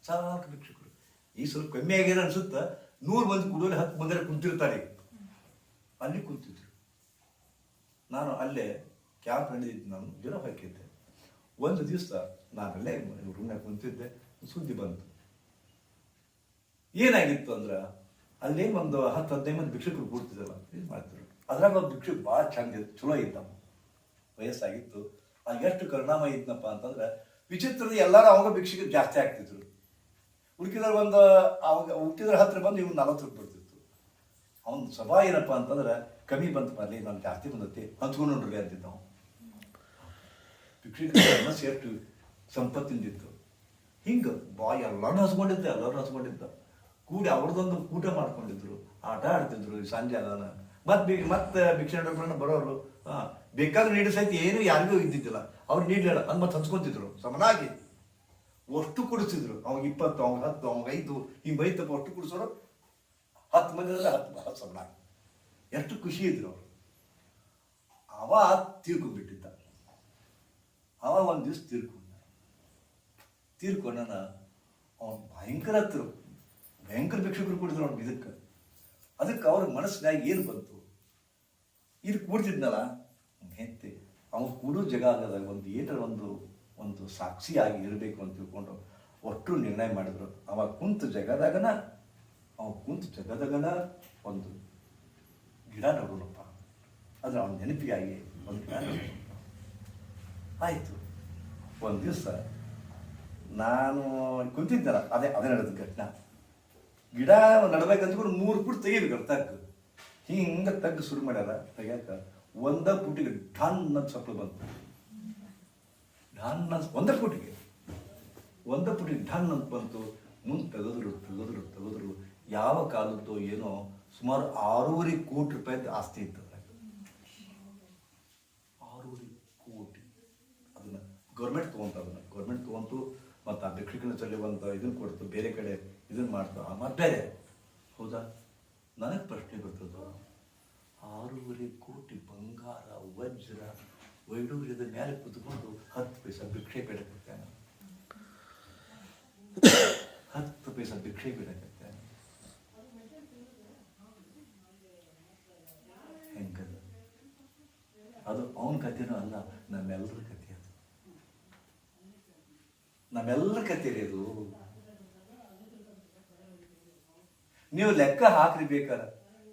ಸಾಕು ಭಿಕ್ಷುಕರು. ಈ ಸ್ವಲ್ಪ ಕಮ್ಮಿ ಆಗ್ಯಾರ ಅನ್ಸುತ್ತಾ, 100 ಮಂದಿ ಗುಡಿಯಲ್ಲಿ 10 ಮಂದಿ ಕುಂತಿರ್ತಾರೆ. ಅಲ್ಲಿ ಕುಂತಿದ್ರು. ನಾನು ಅಲ್ಲೇ ಕ್ಯಾಂಪ್ ನಡೆದಿದ್ದು, ನಾನು ಜ್ವರ ಹಾಕಿದ್ದೆ. ಒಂದು ದಿವಸ ನಾನಲ್ಲೇ ರೂಮ್ನಾಗ ಕುಂತಿದ್ದೆ, ಸುದ್ದಿ ಬಂತು. ಏನಾಗಿತ್ತು ಅಂದ್ರೆ ಅಲ್ಲಿ ಒಂದು 10-15 ಮಂದಿ ಭಿಕ್ಷುಕರು ಕೂಡ್ತಿದ್ದಲ್ಲ, ಇದು ಮಾಡ್ತಿದ್ರು. ಅದ್ರಾಗ ಒಂದು ಭಿಕ್ಷುಕ ಭಾಳ ಚಂದ ಚಲೋ ಇದ್ದವ, ವಯಸ್ಸಾಗಿತ್ತು. ಅಲ್ಲಿ ಎಷ್ಟು ಕರುಣಾಮ ಇದ್ನಪ್ಪ ಅಂತಂದ್ರೆ ವಿಚಿತ್ರದ ಎಲ್ಲರೂ ಅವಾಗ ಭಿಕ್ಷುಕರು ಜಾಸ್ತಿ ಆಗ್ತಿದ್ರು. ಹುಡುಕಿದ್ರೆ ಅವಾಗ ಹುಟ್ಟಿದ್ರೆ 10 ಬಂದು ಇವ್ನು 40 ಬಿಡ್ತಿತ್ತು. ಅವನ ಸ್ವಭಾವ ಏನಪ್ಪ ಅಂತಂದ್ರೆ ಕಮ್ಮಿ ಬಂತು ಬರಲಿ, ನಾನು ಜಾಸ್ತಿ ಬಂದತಿ ಹಂಚ್ಕೊಂಡು ನೋಡ್ರಿ ಅಂತಿದ್ದ ನಾವು. ಭಿಕ್ಷುಕರ ಮನಸ್ಸು ಎಷ್ಟು ಸಂಪತ್ತಿಂದಿತ್ತು. ಹಿಂಗೆ ಎಲ್ಲರೂ ಹಚ್ಕೊಂಡಿದ್ದ ಕೂಡಿ ಅವ್ರದ್ದೊಂದು ಊಟ ಮಾಡ್ಕೊಂಡಿದ್ರು, ಆಟ ಆಡ್ತಿದ್ರು ಸಂಜೆ ಅದಾನ. ಮತ್ತೆ ಭಿಕ್ಷೆ ಬರೋರು ಬೇಕಾದ್ರೆ ನೀಡಿ ಸಹಿತ ಏನು ಯಾರಿಗೂ ಇದ್ದಿದ್ದಿಲ್ಲ, ಅವ್ರು ನೀಡಲಿಲ್ಲ ಅದು ಮತ್ತೆ ಹಂಚ್ಕೊತಿದ್ರು ಸಮನಾಗಿ. ಅಷ್ಟು ಕುಡಿಸಿದ್ರು. ಅವಾಗ 20, ಅವಾಗ 10, ಅವಾಗ 5 ಹಿಂಗೆ ಬೈತಪ್ಪ. ಅಷ್ಟು ಕುಡಿಸೋರು 10 ಮಂದಿ ಅಂದ್ರೆ 10 ಸಮನಾಗಿ. ಎಷ್ಟು ಖುಷಿ ಇದ್ರು ಅವರು. ಅವ ತೀರ್ಕೊಂಡ್ಬಿಟ್ಟಿದ್ದ. ಅವ ಒಂದು ದಿವ್ಸ ತೀರ್ಕೊಂಡನ. ಅವನು ಭಯಂಕರ ಭಿಕ್ಷುಕರು ಕುಡಿದ್ರು ಅವ್ನು. ಅದಕ್ಕೆ ಅವ್ರ ಮನಸ್ಸಿನಾಗ ಏನು ಬಂತು, ಇದು ಕೂಡ್ತಿದ್ನಲ್ಲ ಹೆಂತೆ ಅವ್ನು ಕೂಡೋ ಜಾಗ ಆಗದಾಗ ಒಂದು ಸಾಕ್ಷಿಯಾಗಿ ಇರಬೇಕು ಅಂತ ತಿಳ್ಕೊಂಡು ಒಟ್ಟು ನಿರ್ಣಯ ಮಾಡಿದ್ರು. ಅವ ಕುಂತ ಜಾಗದಾಗನ ಒಂದು ಗಿಡ ನಡೋಣಪ್ಪ, ಅದ್ರ ಅವನ ನೆನಪಿಗಾಗಿ ಒಂದು ಗಿಡ ಆಯಿತು. ಒಂದು ದಿವಸ ನಾನು ಕುಂತಿದ್ದಲ್ಲ, ಅದೇ ನಡೆದ ಘಟನಾ. ಗಿಡ ನಡ್ಬೇಕಂತ 3 ಫುಟ್ ತೆಗಿಬೇಕು ತಗ್ಗು. ಹಿಂಗೆ ತಗ್ಗು ಶುರು ಮಾಡ್ಯಾರ ತೆಗಿಯಾಕ. 1 ಫುಟಿಗೆ ಢನ್ ಅಂತ ಸಪ್ಪಳು ಬಂತು. ಒಂದೇ ಫುಟಿಗೆ ಢನ್ ಅಂತ ಬಂತು. ಮುಂದೆ ತೆಗೆದ್ರು. ಯಾವ ಕಾಲದ್ದು ಏನೋ ಸುಮಾರು 6.5 ಕೋಟಿ ರೂಪಾಯಿ ಆಸ್ತಿ ಇತ್ತು. 6.5 ಕೋಟಿ. ಅದನ್ನ ಗೌರ್ಮೆಂಟ್ ತೊಗೊಂತು. ಮತ್ತು ಆ ಭಿಕ್ಷುಕನ ಚೊಲ್ಲಿ ಒಂದು ಇದನ್ನು ಕೊಡ್ತು, ಬೇರೆ ಕಡೆ ಇದನ್ನು ಮಾಡ್ತು, ಮತ್ತು ಬೇರೆ. ಹೌದಾ? ನನಗೆ ಪ್ರಶ್ನೆ ಬರ್ತದ, 6.5 ಕೋಟಿ ಬಂಗಾರ ವಜ್ರ ವೈಡೂರ್ಯದ ಮೇಲೆ ಕುತ್ಕೊಂಡು 10 ಪೈಸೆ ಭಿಕ್ಷೆ ಬೇಡಕತ್ತಾನ. 10 ಪೈಸೆ ಭಿಕ್ಷೆ ಬೇಡಕತ್ತಾನ. ಹೆಂಗದ? ಅದು ಅವನ ಕಥೆನೂ ಅಲ್ಲ, ನಮ್ಮೆಲ್ಲರ ಕಥೆ. ಅದು ನಮ್ಮೆಲ್ಲರ ಕಥೆ ರೀ ಅದು. ನೀವು ಲೆಕ್ಕ ಹಾಕ್ರಿ ಬೇಕಾರ,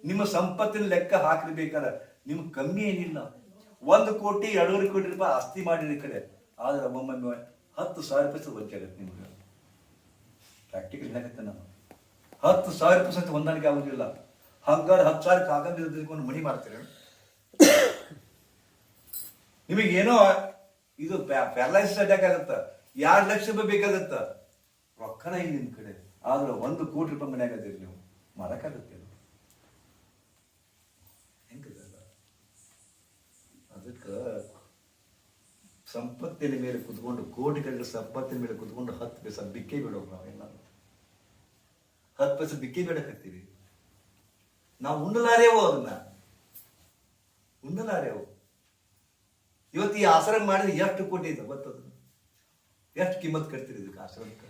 ನಿಮ್ಮ ಸಂಪತ್ತಿನ ಲೆಕ್ಕ ಹಾಕ್ರಿ ಬೇಕಾರ, ನಿಮ್ಗೆ ಕಮ್ಮಿ ಏನಿಲ್ಲ. 1 ಕೋಟಿ 2.5 ಕೋಟಿ ರೂಪಾಯಿ ಆಸ್ತಿ ಮಾಡಿರಿ ಕಡೆ, ಆದ್ರೆ ಒಮ್ಮೊಮ್ಮೆ 10,000 ರೂಪಾಯಿ ವಂಚೆ ಆಗತ್ತೆ ನಿಮ್ಗೆ. ಪ್ರಾಕ್ಟಿಕಲ್ ಏನಾಗತ್ತೆ, ನಾನು 10,000 ರೂಪಾಯಿ ಸಹಿತ ಹೊಂದಾಣಿಕೆ ಆಗುದಿಲ್ಲ. ಹಂಗಾರೆ 10,000 ಕಾಗಂದು ಮಣಿ ಮಾಡ್ತೀರ. ನಿಮಗೇನೋ ಇದು ಪ್ಯಾರಲೈಸಿಸ್ ಅಟ್ಯಾಕ್ ಆಗತ್ತ, 2 ಲಕ್ಷ ರೂಪಾಯಿ ಬೇಕಾಗತ್ತ, ರೊಕ್ಕನ ಇಲ್ಲ ನಿಮ್ ಕಡೆ, ಆದ್ರೆ 1 ಕೋಟಿ ರೂಪಾಯಿ ಮನೆ ಆಗತ್ತೀರಿ ನೀವು, ಮಾಡಕ್ಕಾಗತ್ತೆ. ಹೆಂಗದ? ಅದಕ್ಕೆ ಸಂಪತ್ತಿನ ಮೇಲೆ ಕುತ್ಕೊಂಡು, ಕೋಟಿಗಳ ಸಂಪತ್ತಿನ ಮೇಲೆ ಕುತ್ಕೊಂಡು 10 ಪೈಸೆ ಬಿಕ್ಕೆ ಬಿಡೋರು ನಾವೆಲ್ಲ. 10 ಪೈಸೆ ಬಿಕ್ಕೆ ಬಿಡಕತ್ತೀವಿ ನಾವು. ಉಣ್ಣಲಾರೇವು, ಅದನ್ನ ಉಣ್ಣಲಾರೇವು. ಇವತ್ತು ಈ ಆಶ್ರಮ ಮಾಡಿದ್ರೆ ಎಷ್ಟು ಕೋಟಿ ಇದೆ ಗೊತ್ತದ? ಎಷ್ಟು ಕಿಮ್ಮತ್ ಕಟ್ತೀರಿ ಇದಕ್ಕೆ ಆಶ್ರಮಕ್ಕೆ?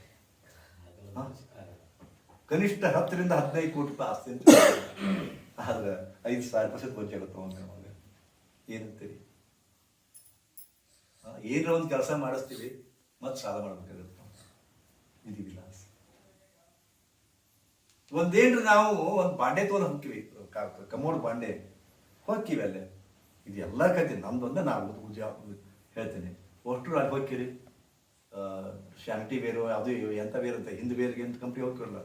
ಕನಿಷ್ಠ 10 ರಿಂದ 15 ಕೋಟಿ ರೂಪಾಯಿ ಆಸ್ತಿ ಅಂತ. ಆದ್ರೆ 5,000 ರೂಪಾಯಿ ವಂಚೆ ಆಗುತ್ತೆ ಒಮ್ಮೆ. ಏನಂತೀರಿ? ಏನೋ ಒಂದು ಕೆಲಸ ಮಾಡಿಸ್ತೀವಿ, ಮತ್ತೆ ಸಾಲ ಮಾಡ್ಬೇಕಾಗುತ್ತೆ. ಇದು ವಿಲಾಸ. ಒಂದೇನ್ರಿ ನಾವು ಒಂದು ಬಾಂಡೆ ತೊಗೊಂಡು ಹೋಗ್ತೀವಿ, ಕಮೋಡ್ ಬಾಂಡೆ ಹೋಗ್ತೀವಿ ಅಲ್ಲೇ. ಇದು ಎಲ್ಲ ಕತೆ ನಮ್ದೊಂದೇ. ನಾವು ಹೇಳ್ತೇನೆ, ಅಷ್ಟು ಅಲ್ಲಿ ಹೋಗ್ತೀರಿ, ಶಾಂಟಿ ವೇರು ಅದು ಎಂಥ ವೇರ್ ಅಂತ, ಹಿಂದ್ ವೇರ್ಗೆ ಎಂತ ಕಂಪ್ನಿ ಹೋಗ್ತಿರಲ್ಲ,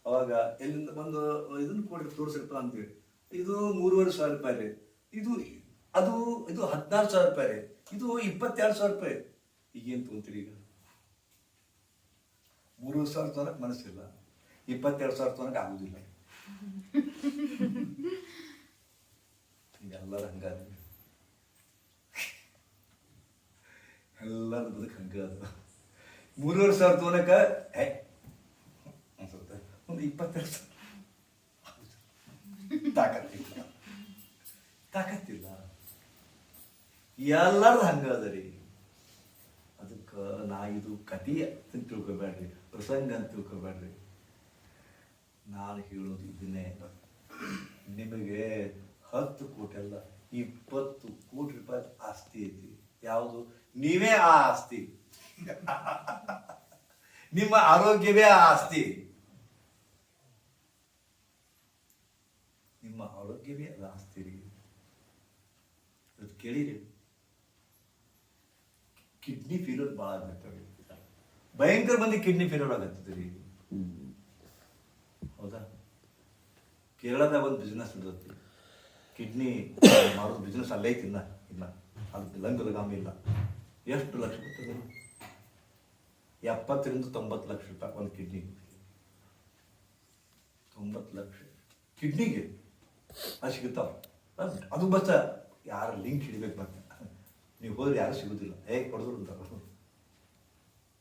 ಅವಾಗ ಎಲ್ಲಿಂದ ಬಂದು ಇದನ್ನು ಕೊಡಿ ತೋರಿಸಿರ್ತ ಅಂತೀವಿ. ಇದು 3,500 ರೂಪಾಯಿ ರೀ, ಇದು 16,000 ರೂಪಾಯಿ ರೀ, ಇದು 22,000 ರೂಪಾಯಿ. ಈಗೇನು ತೊಗೊಂತೀರಿ? ಈಗ 3,000 ತೊಗೊಳಕ್ ಮನಸ್ಸಿಲ್ಲ, 22,000 ತೊಗೊಳಕ್ ಆಗುದಿಲ್ಲ. ಎಲ್ಲರೂ ಹಂಗಾದ, ಎಲ್ಲರ ಬದುಕು ಹಂಗಾದ. 3,500 ತೊಗೊಳಕ ಅನ್ಸುತ್ತೆ, ಒಂದು 22,000 ತಾಕತ್ತಿಲ್ಲ. ಎಲ್ಲರದು ಹಂಗದ ರೀ. ಅದಕ್ಕೆ ನಾ ಇದು ಕಥೆ ಅಂತ ತಿಳ್ಕೊಬೇಡ್ರಿ, ಪ್ರಸಂಗ ಅಂತ ತಿಳ್ಕೊಬೇಡ್ರಿ. ನಾನು ಹೇಳೋದು ಇದನ್ನೇ, ನಿಮಗೆ 10 ಕೋಟಿ ಅಲ್ಲ 20 ಕೋಟಿ ರೂಪಾಯಿ ಆಸ್ತಿ ಐತಿ. ಯಾವುದು? ನೀವೇ ಆ ಆಸ್ತಿ. ನಿಮ್ಮ ಆರೋಗ್ಯವೇ ಆ ಆಸ್ತಿ. ನಿಮ್ಮ ಆರೋಗ್ಯವೇ ಅದು ಆಸ್ತಿ ರೀ. ಅದು ಕೇಳಿರಿ, ಕಿಡ್ನಿ ಫೇಲ್ಯೂರ್ ಭಾಳ ಆಗ್ತವೆ, ಭಯಂಕರ ಮಂದಿ ಕಿಡ್ನಿ ಫೇಲ್ಯೂರ್ ಆಗತ್ತದ ರೀ. ಹೌದಾ? ಕೇರಳದಾಗ ಒಂದು ಬಿಸ್ನೆಸ್ ಇರ್ತೈತಿ, ಕಿಡ್ನಿ ಮಾಡೋದು ಬಿಸ್ನೆಸ್ ಅಲ್ಲೇ ಐತಿ. ಇಲ್ಲ ಅದು ಲಂಗಲಗಾಮಿ ಇಲ್ಲ. ಎಷ್ಟು ಲಕ್ಷ ಬರ್ತದೆ? 70 ರಿಂದ 90 ಲಕ್ಷ ರೂಪಾಯಿ ಒಂದು ಕಿಡ್ನಿ. 90 ಲಕ್ಷ ಕಿಡ್ನಿಗೆ ಅದು ಸಿಗುತ್ತಾವ. ಅದು ಬಸ್ ಯಾರು ಲಿಂಕ್ ಹಿಡಿಬೇಕು, ಮತ್ತೆ ನೀವು ಹೋದ್ರೆ ಯಾರು ಸಿಗುದಿಲ್ಲ, ಹೇಗೆ ಕೊಡೋದು ಅಂತ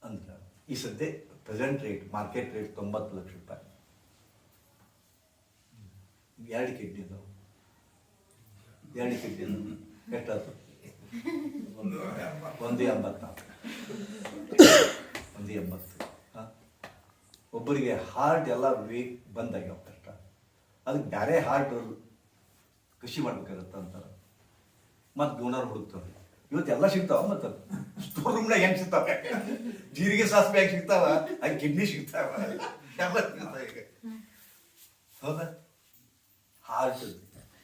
ಅಂದ್ರೆ. ಈ ಸದ್ಯ present rate, market rate 90 lakh ರೂಪಾಯಿ. 2 ಕಿಡ್ನಿ ಅದಾವ. 2 ಕಿಡ್ನಿ ಅದಾವ. ಎಷ್ಟಾಯ್ತು? 180. ಒಬ್ಬರಿಗೆ ಹಾರ್ಟ್ ಎಲ್ಲ ಬಂದಾಗ್ಯಾವ ಕಷ್ಟ, ಅದಕ್ಕೆ ಬೇರೆ ಹಾರ್ಟ್ ಕೃಷಿ ಮಾಡ್ಬೇಕಾಗತ್ತ ಅಂತಾರೆ. ಮತ್ತು ಡೋನರ್ ಹುಡುಕ್ತಾರೆ. ಇವತ್ತೆಲ್ಲ ಸಿಗ್ತಾವ. ಮತ್ತು ಸ್ಟೋರ್ ರೂಮ್ನಾಗ ಹೆಂಗೆ ಸಿಗ್ತಾವ? ಜೀರಿಗೆ ಸಾಸಿವೆ ಹೆಂಗೆ ಸಿಗ್ತಾವ, ಹಂಗೆ ಕಿಡ್ನಿ ಸಿಗ್ತಾವ, ಎಲ್ಲ ಸಿಗ್ತಾವ ಈಗ. ಹೌದಾ?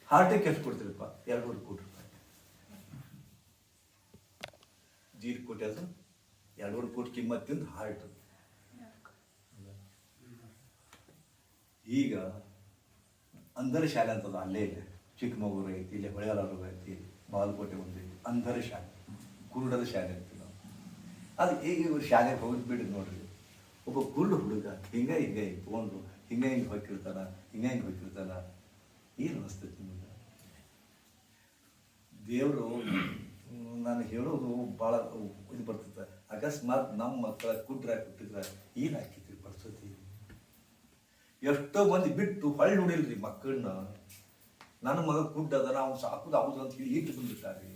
ಹಾರ್ಟಿಗೆ ಎಷ್ಟು ಕೊಡ್ತೀರಪ್ಪ? 2 ಕೋಟಿ ರೂಪಾಯಿ. ಜೀರಿಗೆ ಕೋಟಿ ಅದು 2 ಕೋಟಿ ಕಿಮ್ಮತ್ತಿಂದ ಹಾರ್ಟ್. ಈಗ ಅಂಧರ ಶಾಲೆ ಅಂತದ ಅಲ್ಲೇ ಇದೆ, ಚಿಕ್ಕಮಗಳೂರು ಐತಿ, ಇಲ್ಲಿ ಹೊಳೆಯಾರು ಐತಿ, ಬಾಗಲಕೋಟೆ ಒಂದು ಐತಿ, ಅಂಧರ ಶಾಲೆ, ಕುರುಡರ ಶಾಲೆ ಅಂತೀವಿ ನಾವು. ಅದು ಈಗ ಶಾಲೆಗೆ ಹೋಗಿ ಬಿಡಿ ನೋಡ್ರಿ, ಒಬ್ಬ ಕುರುಡು ಹುಡುಗ ಹಿಂಗೆ ತೊಗೊಂಡು ಹಿಂಗೆ ಹೋಗಿರ್ತಾನ, ಹಿಂಗೆ ಹೋಗಿರ್ತಾನ. ಏನು ಅನಿಸ್ತೈತಿ ನಿಮಗೆ? ದೇವರು ನಾನು ಹೇಳೋದು ಭಾಳ ಇದು ಬರ್ತದೆ. ಅಕಸ್ಮಾತ್ ನಮ್ಮ ಮಕ್ಕಳ ಕುಟ್ಟಿದ್ರೆ ಏನು ಹಾಕಿದ್ರಿ ಪರಿಸ್ಥಿತಿ? ಎಷ್ಟೋ ಮಂದಿ ಬಿಟ್ಟು ಹೊಳ್ಳಿ ನೋಡಿಲ್ರಿ ಮಕ್ಕಳನ್ನ. ನನ್ನ ಮಗ ಕುಡ್ಡದ ನಾವು ಸಾಕುದು ಹೌದು ಅಂತ ಹೇಳಿ ಇಟ್ಟು ಬಂದ್ಬಿಟ್ಟಾರೆ.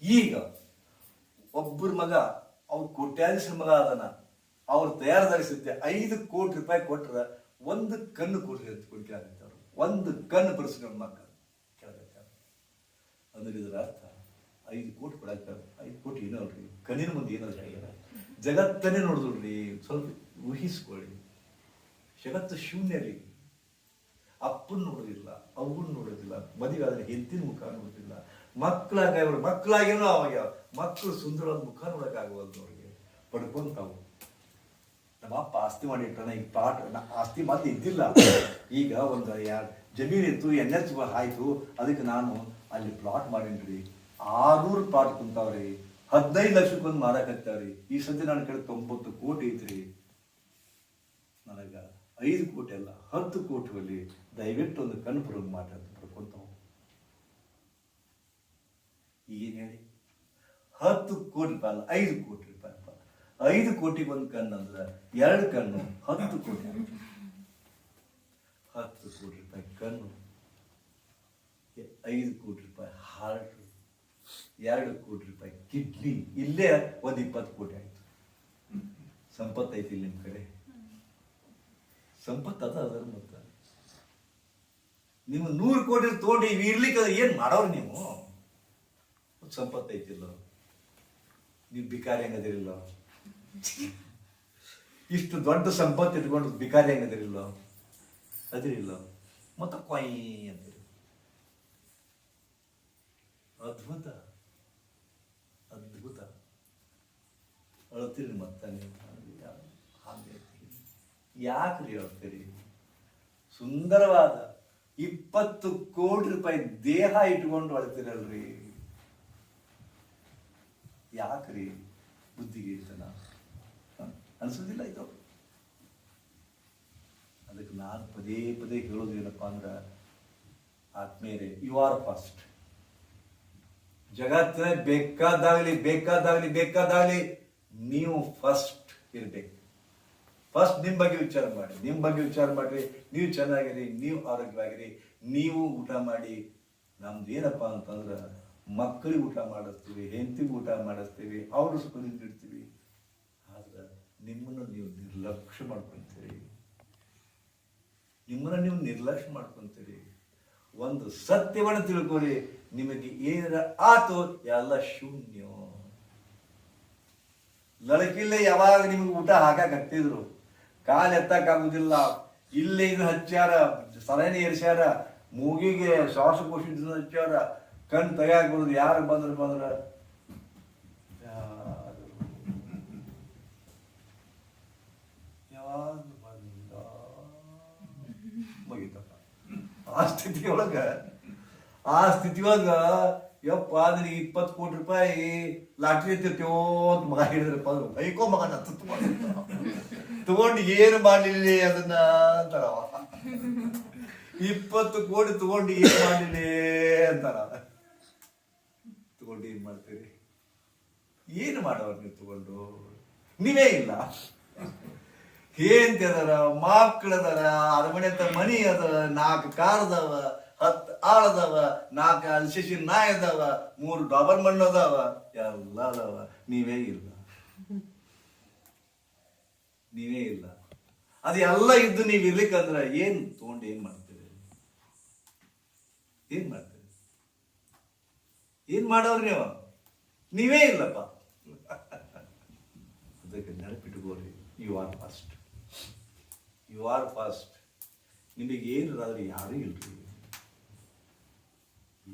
ಈಗ ಒಬ್ಬರ ಮಗ ಅವ್ರ ಕೋಟ್ಯಾಧೀಶರ ಮಗ ಅದನ್ನ ಅವ್ರು ತಯಾರದಾಗಿಸಿದ್ದೆ 5 ಕೋಟಿ ರೂಪಾಯಿ ಕೊಟ್ರ 1 ಕಣ್ಣು ಕೊಡ್ರಿ ಅಂತ ಕೊಡ್ತಾರೆ. ಅವರು 1 ಕಣ್ಣು ಬರ್ಸ್ರಿ ಅವ್ರ ಮಕ್ಕಳು ಕೇಳ್ತಾರೆ. ಅಂದ್ರೆ ಇದರ ಅರ್ಥ 5 ಕೋಟಿ ಕೊಡಕ್ಕ 5 ಕೋಟಿ ಏನಲ್ರಿ, ಕಣ್ಣಿನ ಮುಂದೆ ಏನಲ್ರಿ, ಜಗತ್ತನ್ನೇ ನೋಡಿದ್ರಿ. ಸ್ವಲ್ಪ ಊಹಿಸ್ಕೊಳ್ಳಿ, ಜಗತ್ತು ಶೂನ್ಯ ರೀ. ಅಪ್ಪನ ನೋಡೋದಿಲ್ಲ, ಅವ್ವನ್ ನೋಡೋದಿಲ್ಲ, ಮದುವೆ ಆದ್ರೆ ಹೆಂಡತಿನ ಮುಖ ನೋಡೋದಿಲ್ಲ, ಮಕ್ಕಳಾಗೇನೋ ಅವಾಗ ಮಕ್ಕಳು ಸುಂದರವಾದ ಮುಖ ನೋಡೋಕ್ಕಾಗವಲ್ದು ಅವ್ರಿಗೆ. ಪಡ್ಕೊಂತಾವು. ನಮ್ಮ ಅಪ್ಪ ಆಸ್ತಿ ಮಾಡಿಟ್ಟಾನ, ಈಗ ಪ್ಲಾಟ್ ಆಸ್ತಿ ಮತ್ತೆ ಇದ್ದಿಲ್ಲ. ಈಗ ಒಂದು ಜಮೀನಿತ್ತು, NH ಆಯ್ತು, ಅದಕ್ಕೆ ನಾನು ಅಲ್ಲಿ ಪ್ಲಾಟ್ ಮಾಡೀನ್ರಿ. 600 ಪ್ಲಾಟ್ ಕುಂತಾವ್ರಿ, 15 ಲಕ್ಷಕ್ಕೊಂದು ಮಾರಾಕತ್ತಾವ್ರಿ. ಈ ಸದ್ಯ ನಾನು ಕೇಳಿ 90 ಕೋಟಿ ಐತ್ರಿ. ನನಗ 5 ಕೋಟಿ ಅಲ್ಲ 10 ಕೋಟಿ ಅಲ್ಲಿ ದಯವಿಟ್ಟು ಒಂದು ಕನ್ಫರ್ಮ್ ಮಾಡಿ ಅಂತ ಪಡ್ಕೊಂತಾವ. ಏನ್ ಹೇಳಿ, 10 ಕೋಟಿ ರೂಪಾಯಿ ಅಲ್ಲ 5 ಕೋಟಿ ರೂಪಾಯಿ. 5 ಕೋಟಿಗೆ ಒಂದು ಕಣ್ಣು ಅಂದ್ರೆ 2 ಕಣ್ಣು 10 ಕೋಟಿ. 10 ಕೋಟಿ ರೂಪಾಯಿ ಕಣ್ಣು, 5 ಕೋಟಿ ರೂಪಾಯಿ ಹಾರ್ಟ್, 2 ಕೋಟಿ ರೂಪಾಯಿ ಕಿಡ್ನಿ. ಇಲ್ಲೇ ಒಂದು 20 ಕೋಟಿ ಆಯ್ತು. ಸಂಪತ್ತು ಐತಿ ನಿಮ್ಮ ಕಡೆ, ಸಂಪತ್ತು ಅದ ಮತ್ತ ನೀವು 100 ಕೋಟಿ ತೋಡಿ ಇರ್ಲಿಕ್ಕೆ ಏನ್ ಮಾಡೋರು ನೀವು? ಸಂಪತ್ತು ಐತಿಲ್ಲ, ನೀವು ಬಿಕಾರಿ ಹೆಂಗದಿರಿಲ್ಲ. ಇಷ್ಟು ದೊಡ್ಡ ಸಂಪತ್ತು ಇಟ್ಕೊಂಡು ಬಿಕಾರಿ ಹೆಂಗದಿರಿಲ್ಲ, ಅದಿರಿಲ್ಲ. ಮತ್ತ ಕೊಯ್ ಅಂತೀರಿ. ಅದ್ಭುತ ಅದ್ಭುತ. ಅಳ್ತೀರಿ ಮತ್ತ ನೀವು ಹಾಗೆ ಯಾಕ್ರಿ ಅಳ್ತೀರಿ? ಸುಂದರವಾದ 20 ಕೋಟಿ ರೂಪಾಯಿ ದೇಹ ಇಟ್ಕೊಂಡು ಅಳ್ತೀರಲ್ರಿ, ಯಾಕ್ರಿ? ಬುದ್ಧಿಗೆ ಇರ್ತನ ಅನ್ಸೋದಿಲ್ಲ ಇದು. ಅದಕ್ಕೆ ನಾನು ಪದೇ ಪದೇ ಹೇಳೋದು ಏನಪ್ಪಾ ಅಂದ್ರೆ, ಆತ್ಮೀಯರೇ, ಯು ಆರ್ ಫಸ್ಟ್. ಜಗತ್ತ ಬೇಕಾದಾಗಲಿ ನೀವು ಫಸ್ಟ್ ಇರ್ಬೇಕು. ಫಸ್ಟ್ ನಿಮ್ಮ ಬಗ್ಗೆ ವಿಚಾರ ಮಾಡಿ, ಮಾಡ್ರಿ. ನೀವು ಚೆನ್ನಾಗಿರಿ, ನೀವು ಆರೋಗ್ಯವಾಗಿರಿ, ನೀವು ಊಟ ಮಾಡಿ. ನಮ್ದು ಏನಪ್ಪಾ ಅಂತಂದ್ರೆ, ಮಕ್ಕಳಿಗೆ ಊಟ ಮಾಡಿಸ್ತೀವಿ, ಹೆಂಡತಿಗೆ ಊಟ ಮಾಡಿಸ್ತೀವಿ, ಅವ್ರ ಸುಖದಿಂದ ಇಡ್ತೀವಿ. ಆದ್ರೆ ನಿಮ್ಮನ್ನು ನೀವು ನಿರ್ಲಕ್ಷ್ಯ ಮಾಡ್ಕೊಂತೀರಿ. ಒಂದು ಸತ್ಯವನ್ನು ತಿಳ್ಕೊಳ್ಳಿ, ನಿಮಗೆ ಏನಾರ ಆತು ಎಲ್ಲ ಶೂನ್ಯ. ಲಳಕಿಲ್ಲೇ ಯಾವಾಗ ನಿಮ್ಗೆ ಊಟ ಹಾಕಕ್ ಹತ್ತಿದ್ರು, ಕಾಲು ಎತ್ತಕ್ಕಾಗುದಿಲ್ಲ. ಇಲ್ಲೇ ಇದು ಹಚ್ಚಾರ, ಸಲಹೆ ಏರ್ಸ್ಯಾರ, ಮೂಗಿಗೆ ಶ್ವಾಸಕೋಶ ಹಚ್ಚಾರ, ಕಣ್ ತೆಗ್ಯಾಕ ಬರೋದು. ಯಾರು ಬಂದ್ರ ಯಾವಾಗ ಬಂದ ಮುಗಿತಪ್ಪ. ಆ ಸ್ಥಿತಿಯೊಳಗ ಯಪ್ಪ ಅದನ್ನ 20 ಕೋಟಿ ರೂಪಾಯಿ ಲಾಟ್ರಿ ಎತ್ತಿರ್ತೇವೋ ಅಂತ ಮಗ ಹೇಳಿದ್ರಪ್ಪ, ಅದು ಬೈಕೋ ಮಗನ ತಗೊಂಡು ಏನು ಮಾಡಲಿಲ್ಲ ಅದನ್ನ ಅಂತಾರ. 20 ಕೋಟಿ ತಗೊಂಡು ಏನು ಮಾಡಲಿಲ್ಲ ಅಂತಾರ. ತಗೊಂಡು ಏನ್ ಮಾಡ್ತೀರಿ? ಏನು ಮಾಡೋರು ನೀವು ತಗೊಂಡು? ನೀವೇ ಇಲ್ಲ. ಹೆಂಡತಿ ಅದಾರ, ಮಕ್ಕಳದಾರ, ಅರಮನೆ ಅಂತ ಮನಿ ಅದ, 4 ಕಾರ್ ಅದಾವ, 10 ಆಳದವ, 4 ಅಲ್ಸಿಸಿ ನಾಯಿ ಅದಾವ, 3 ಡಾಬರ್ ಮಣ್ಣು ಅದಾವ, ಎಲ್ಲ ಅದಾವ. ನೀವೇ ಇಲ್ಲ. ಅದು ಎಲ್ಲ ಇದ್ದು ನೀವು ಇರ್ಲಿಕ್ಕಂದ್ರ ಏನ್ ತಗೊಂಡು ಏನ್ ಮಾಡ್ತೀರಿ? ಏನ್ ಮಾಡೋರು ನೀವು? ನೀವೇ ಇಲ್ಲಪ್ಪ. ಅದಕ್ಕೆ ನೆನಪಿಟ್ಕೋರಿ, ಯು ಆರ್ ಫಸ್ಟ್. ನಿಮಗೆ ಏನಾದ್ರೆ ಯಾರೂ ಇಲ್ರಿ.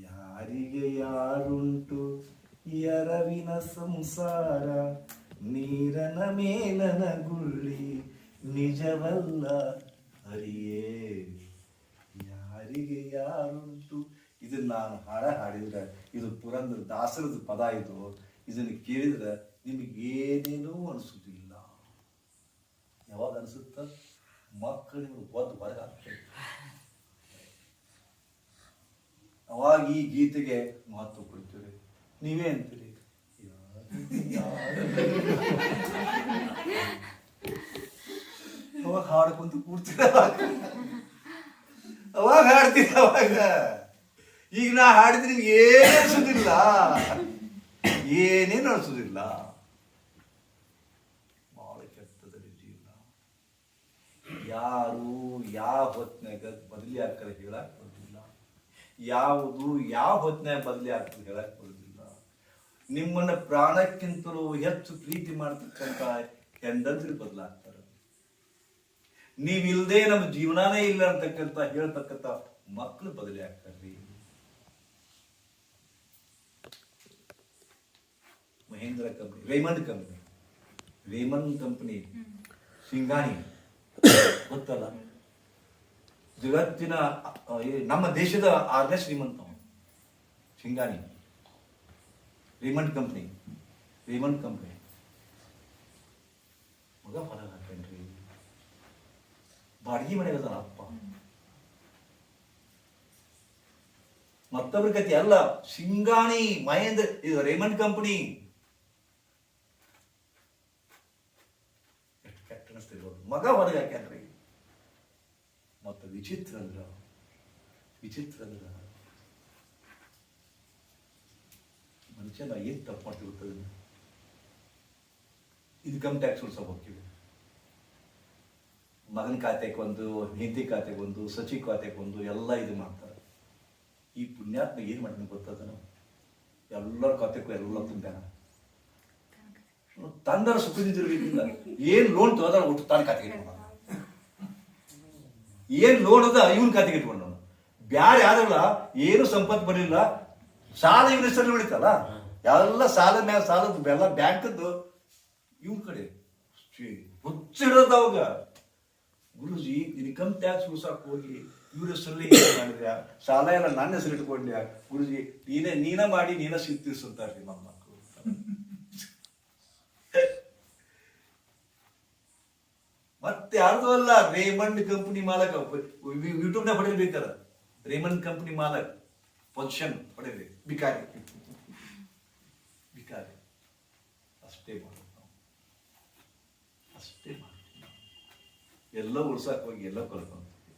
ಯಾರಿಗೆ ಯಾರುಂಟು ಎರವಿನ ಸಂಸಾರ, ನೀರನ ಮೇಲನ ಗುಳ್ಳಿ ನಿಜವಲ್ಲ ಹರಿಯೇ. ಯಾರಿಗೆ ಯಾರುಂಟು, ಇದನ್ನ ನಾನು ಹಾಡಿದ್ರೆ ಇದು ಪುರಂದರ ದಾಸರದ ಪದ. ಇದನ್ನು ಕೇಳಿದ್ರೆ ನಿಮಗೇನೇನೂ ಅನಿಸುವುದಿಲ್ಲ. ಯಾವಾಗ ಅನಿಸುತ್ತ? ಮಕ್ಕಳು ನಿಮ್ಗೆ ಹೊರಗೆ ಹಾಕ್ತಾರೆ. ಅವಾಗ ಈ ಗೀತೆಗೆ ಮಹತ್ವ ಕೊಡ್ತೀವಿ. ನೀವೇ ಅಂತೀರಿ ಅವಾಗ ಹಾಡ್ಕೊಂತ ಕೂಡ್ತೀರ, ಅವಾಗ ಹಾಡ್ತೀರ. ಅವಾಗ ಈಗ ನಾ ಹಾಡಿದ್ರೆ ನಿಮ್ಗೆ ಏನೇ ಅನ್ಸೋದಿಲ್ಲ, ಏನೇನು ಅನ್ಸೋದಿಲ್ಲ. ಬಹಳ ಕೆಟ್ಟದಲ್ಲಿ ಜೀವನ. ಯಾರು ಯಾವ ಹೊತ್ನಾಗ ಬದಲಿ ಆಗ್ತಾರೆ ಹೇಳಕ್ ಬರೋದಿಲ್ಲ. ಯಾವುದು ಯಾವ ಹೊತ್ನಾಗ ಬದಲಿ ಆಗ್ತದೆ ಹೇಳಕ್ ಬರೋದಿಲ್ಲ. ನಿಮ್ಮನ್ನ ಪ್ರಾಣಕ್ಕಿಂತಲೂ ಹೆಚ್ಚು ಪ್ರೀತಿ ಮಾಡ್ತಕ್ಕಂಥ ಹೆಂಡಂದ್ರು ಬದಲಾಗ್ತಾರೆ. ನೀವಿಲ್ದೇ ನಮ್ಮ ಜೀವನಾನೇ ಇಲ್ಲ ಅಂತಕ್ಕಂಥ ಹೇಳ್ತಕ್ಕಂಥ ಮಕ್ಕಳು ಬದಲಿ ಆಗ್ತಾರ್ರಿ. ಮಹೇಂದ್ರ ಕಂಪನಿ, ರೇಮಂಡ್ ಕಂಪನಿ ಸಿಂಗಾಣಿ ಗೊತ್ತಲ್ಲ, ಜಗತ್ತಿನ ನಮ್ಮ ದೇಶದ 6ನೇ ಶ್ರೀಮಂತ ಸಿಂಗಾಣಿ. ರೇಮಂಡ್ ಕಂಪನಿ ಮಗ ಹೊರಗೆ ಹಾಕೇನ್ರಿ. ಬಾಡಿಗೆ ಮನೆಗೆ ಅದಾನ ಅಪ್ಪ. ಮತ್ತೊಬ್ಬರ ಕತಿ ಅಲ್ಲ, ಸಿಂಗಾಣಿ ಮಹೇಂದ್ರ, ಇದು ರೇಮಂಡ್ ಕಂಪನಿ. ಎಷ್ಟು ಕೆಟ್ಟ ಅನಿಸ್ತಿರ್ಬೋದು. ಮಗ ಹೊರಗೆ ಹಾಕ್ಯಾನ್ರಿ. ಮತ್ತ ವಿಚಿತ್ರ ಅಂದ್ರ ಮನುಷ್ಯನ ಏನ್ ತಪ್ಪು ಮಾಡ್ತಿರ್ತದೆ. ಇನ್ಕಮ್ ಟ್ಯಾಕ್ಸ್ ಉಳ್ಸಕ್ ಹೋಗ್ತೀವಿ. ಮಗನ ಖಾತೆಗೆ ಒಂದು, ಹೆಂಡತಿ ಖಾತೆಗೆ ಒಂದು, ಸಚಿ ಖಾತೆಗೆ ಒಂದು, ಎಲ್ಲ ಇದು ಮಾಡ್ತಾರೆ. ಈ ಪುಣ್ಯಾತ್ಮ ಏನ್ ಮಾಡ್ತಾನೆ ಗೊತ್ತದ, ಎಲ್ಲರ ಖಾತೆಗೂ ಎಲ್ಲ ತುಂಬ್ಯಾನ. ತಂದರ ಸುಖದಿದ್ದಿರ್ಬೇಕಿಲ್ಲ. ಏನ್ ಲೋನ್ ತಗೋದ ಒಟ್ಟು ತಾನು ಖಾತೆಗೆ ಇಟ್ಕೊಂಡ, ಏನ್ ಲೋನ್ ಅದ ಇವನ್ ಖಾತೆಗೆ ಇಟ್ಕೊಂಡ. ಬ್ಯಾರೆ ಯಾರಲ್ಲ ಏನು ಸಂಪತ್ತು ಬರಲಿಲ್ಲ, ಸಾಲ ಇವನ ಹೆಸರಲ್ಲಿ ಉಳಿತಲ್ಲ, ಎಲ್ಲ ಸಾಲ ಮ್ಯಾಲ ಸಾಲದ ಎಲ್ಲ ಬ್ಯಾಂಕದ್ದು ಇವನ್ ಕಡೆ ಹುಚ್ಚಿಡೋದು. ಅವಾಗ ಗುರುಜಿ ಇನ್ಕಮ್ ಟ್ಯಾಕ್ಸ್ ಉಳ್ಸಾಕ್ ಹೋಗಿ ಇವ್ರ ಹೆಸರಲ್ಲಿ ಮಾಡಿದ್ಯಾ, ಸಾಲ ಎಲ್ಲ ನನ್ನ ಹೆಸರು ಇಟ್ಕೊಂಡ್ಯಾ ಗುರುಜಿ, ನೀನ ಮಾಡಿ ನೀನ ಸಿಗ್ತಿರ್ಸಂತಾರ್ರಿ ನಮ್ಮ ಮಕ್ಕಳು. ಮತ್ತೆ ಯಾರ್ದು ಅಲ್ಲ, ರೇಮಂಡ್ ಕಂಪನಿ ಮಾಲಕ. ಯೂಟ್ಯೂಬ್ನ ಪಡೆಯಬೇಕಾರ ರೇಮಂಡ್ ಕಂಪನಿ ಮಾಲಕ್ ಪೊಸಿಷನ್ ಪಡೆಯಬೇಕು. ಬಿಕಾರಿ ಅಷ್ಟೇ ಮಾಡೋದು ನಾವು, ಅಷ್ಟೇ ಮಾಡ್ತೀವಿ. ಎಲ್ಲ ಉಳ್ಸಾಕ್ ಹೋಗಿ ಎಲ್ಲ ಕಳ್ಕೊಂತೀವಿ.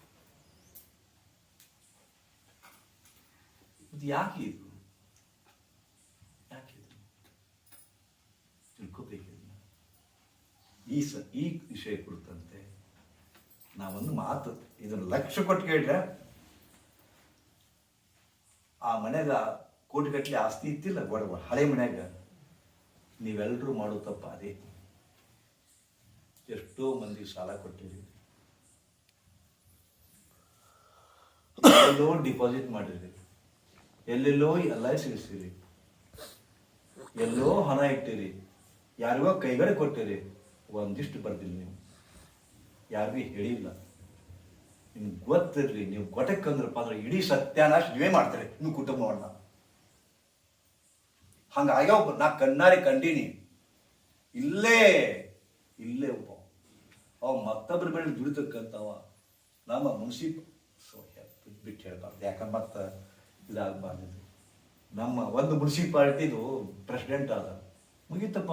ಯಾಕೆ ಇದು ತಿಳ್ಕೋಬೇಕಿಲ್ಲ. ಈ ವಿಷಯ ಕುರಿತಂತೆ ನಾವೊಂದು ಮಾತು, ಇದನ್ನು ಲಕ್ಷ ಕೊಟ್ಟು ಕೇಳಿದ್ರೆ ಆ ಮನೆಗ ಕೋಟಿಗಟ್ಟಲೆ ಆಸ್ತಿ ಇತ್ತಿಲ್ಲ, ಗೊಡವ ಹಳೆ ಮನ್ಯಾಗ. ನೀವೆಲ್ಲರೂ ಮಾಡೋ ತಪ್ಪ ಅದೇ. ಎಷ್ಟೋ ಮಂದಿ ಸಾಲ ಕೊಟ್ಟಿರಿ, ಎಲ್ಲೆಲ್ಲೋ ಡಿಪಾಸಿಟ್ ಮಾಡಿರಿ, ಎಲ್ಲೆಲ್ಲೋ LIC ಇಳಿಸಿರಿ, ಎಲ್ಲೋ ಹಣ ಇಟ್ಟಿರಿ, ಯಾರಿಗೋ ಕೈಗಡೆ ಕೊಟ್ಟಿರಿ, ಒಂದಿಷ್ಟು ಬರ್ದಿಲ್ಲ. ನೀವು ಯಾರಿಗೂ ಹೇಳಿಲ್ಲ. ನಿಮ್ಗೆ ಗೊತ್ತಿರ್ಲಿ, ನೀವು ಗೊಟಕ್ಕಂದ್ರಪ್ಪ ಅಂದ್ರೆ ಇಡೀ ಸತ್ಯಾನಾಶ ನೀವೇ ಮಾಡ್ತಾರೆ ನಿಮ್ಮ ಕುಟುಂಬವನ್ನ. ಹಂಗಾಗ್ಯಾವ ನಾ ಕಣ್ಣಾರಿ ಕಂಡೀನಿ. ಇಲ್ಲೇ ಒಬ್ಬ ಅವ ಮತ್ತೊಬ್ಬರ ಮೇಲೆ ದುಡಿತಕ್ಕಂಥವ ನಮ್ಮ ಬಿಟ್ಟು ಹೇಳ್ಬಾರ್ದು, ಯಾಕಂದ್ರೆ ಮತ್ತೆ ಇದಾಗಬಾರ್ದು. ನಮ್ಮ ಒಂದು ಮುನ್ಸಿಪಾಲಿಟಿದು ಪ್ರೆಸಿಡೆಂಟ್ ಆದ, ಮುಗೀತಪ್ಪ.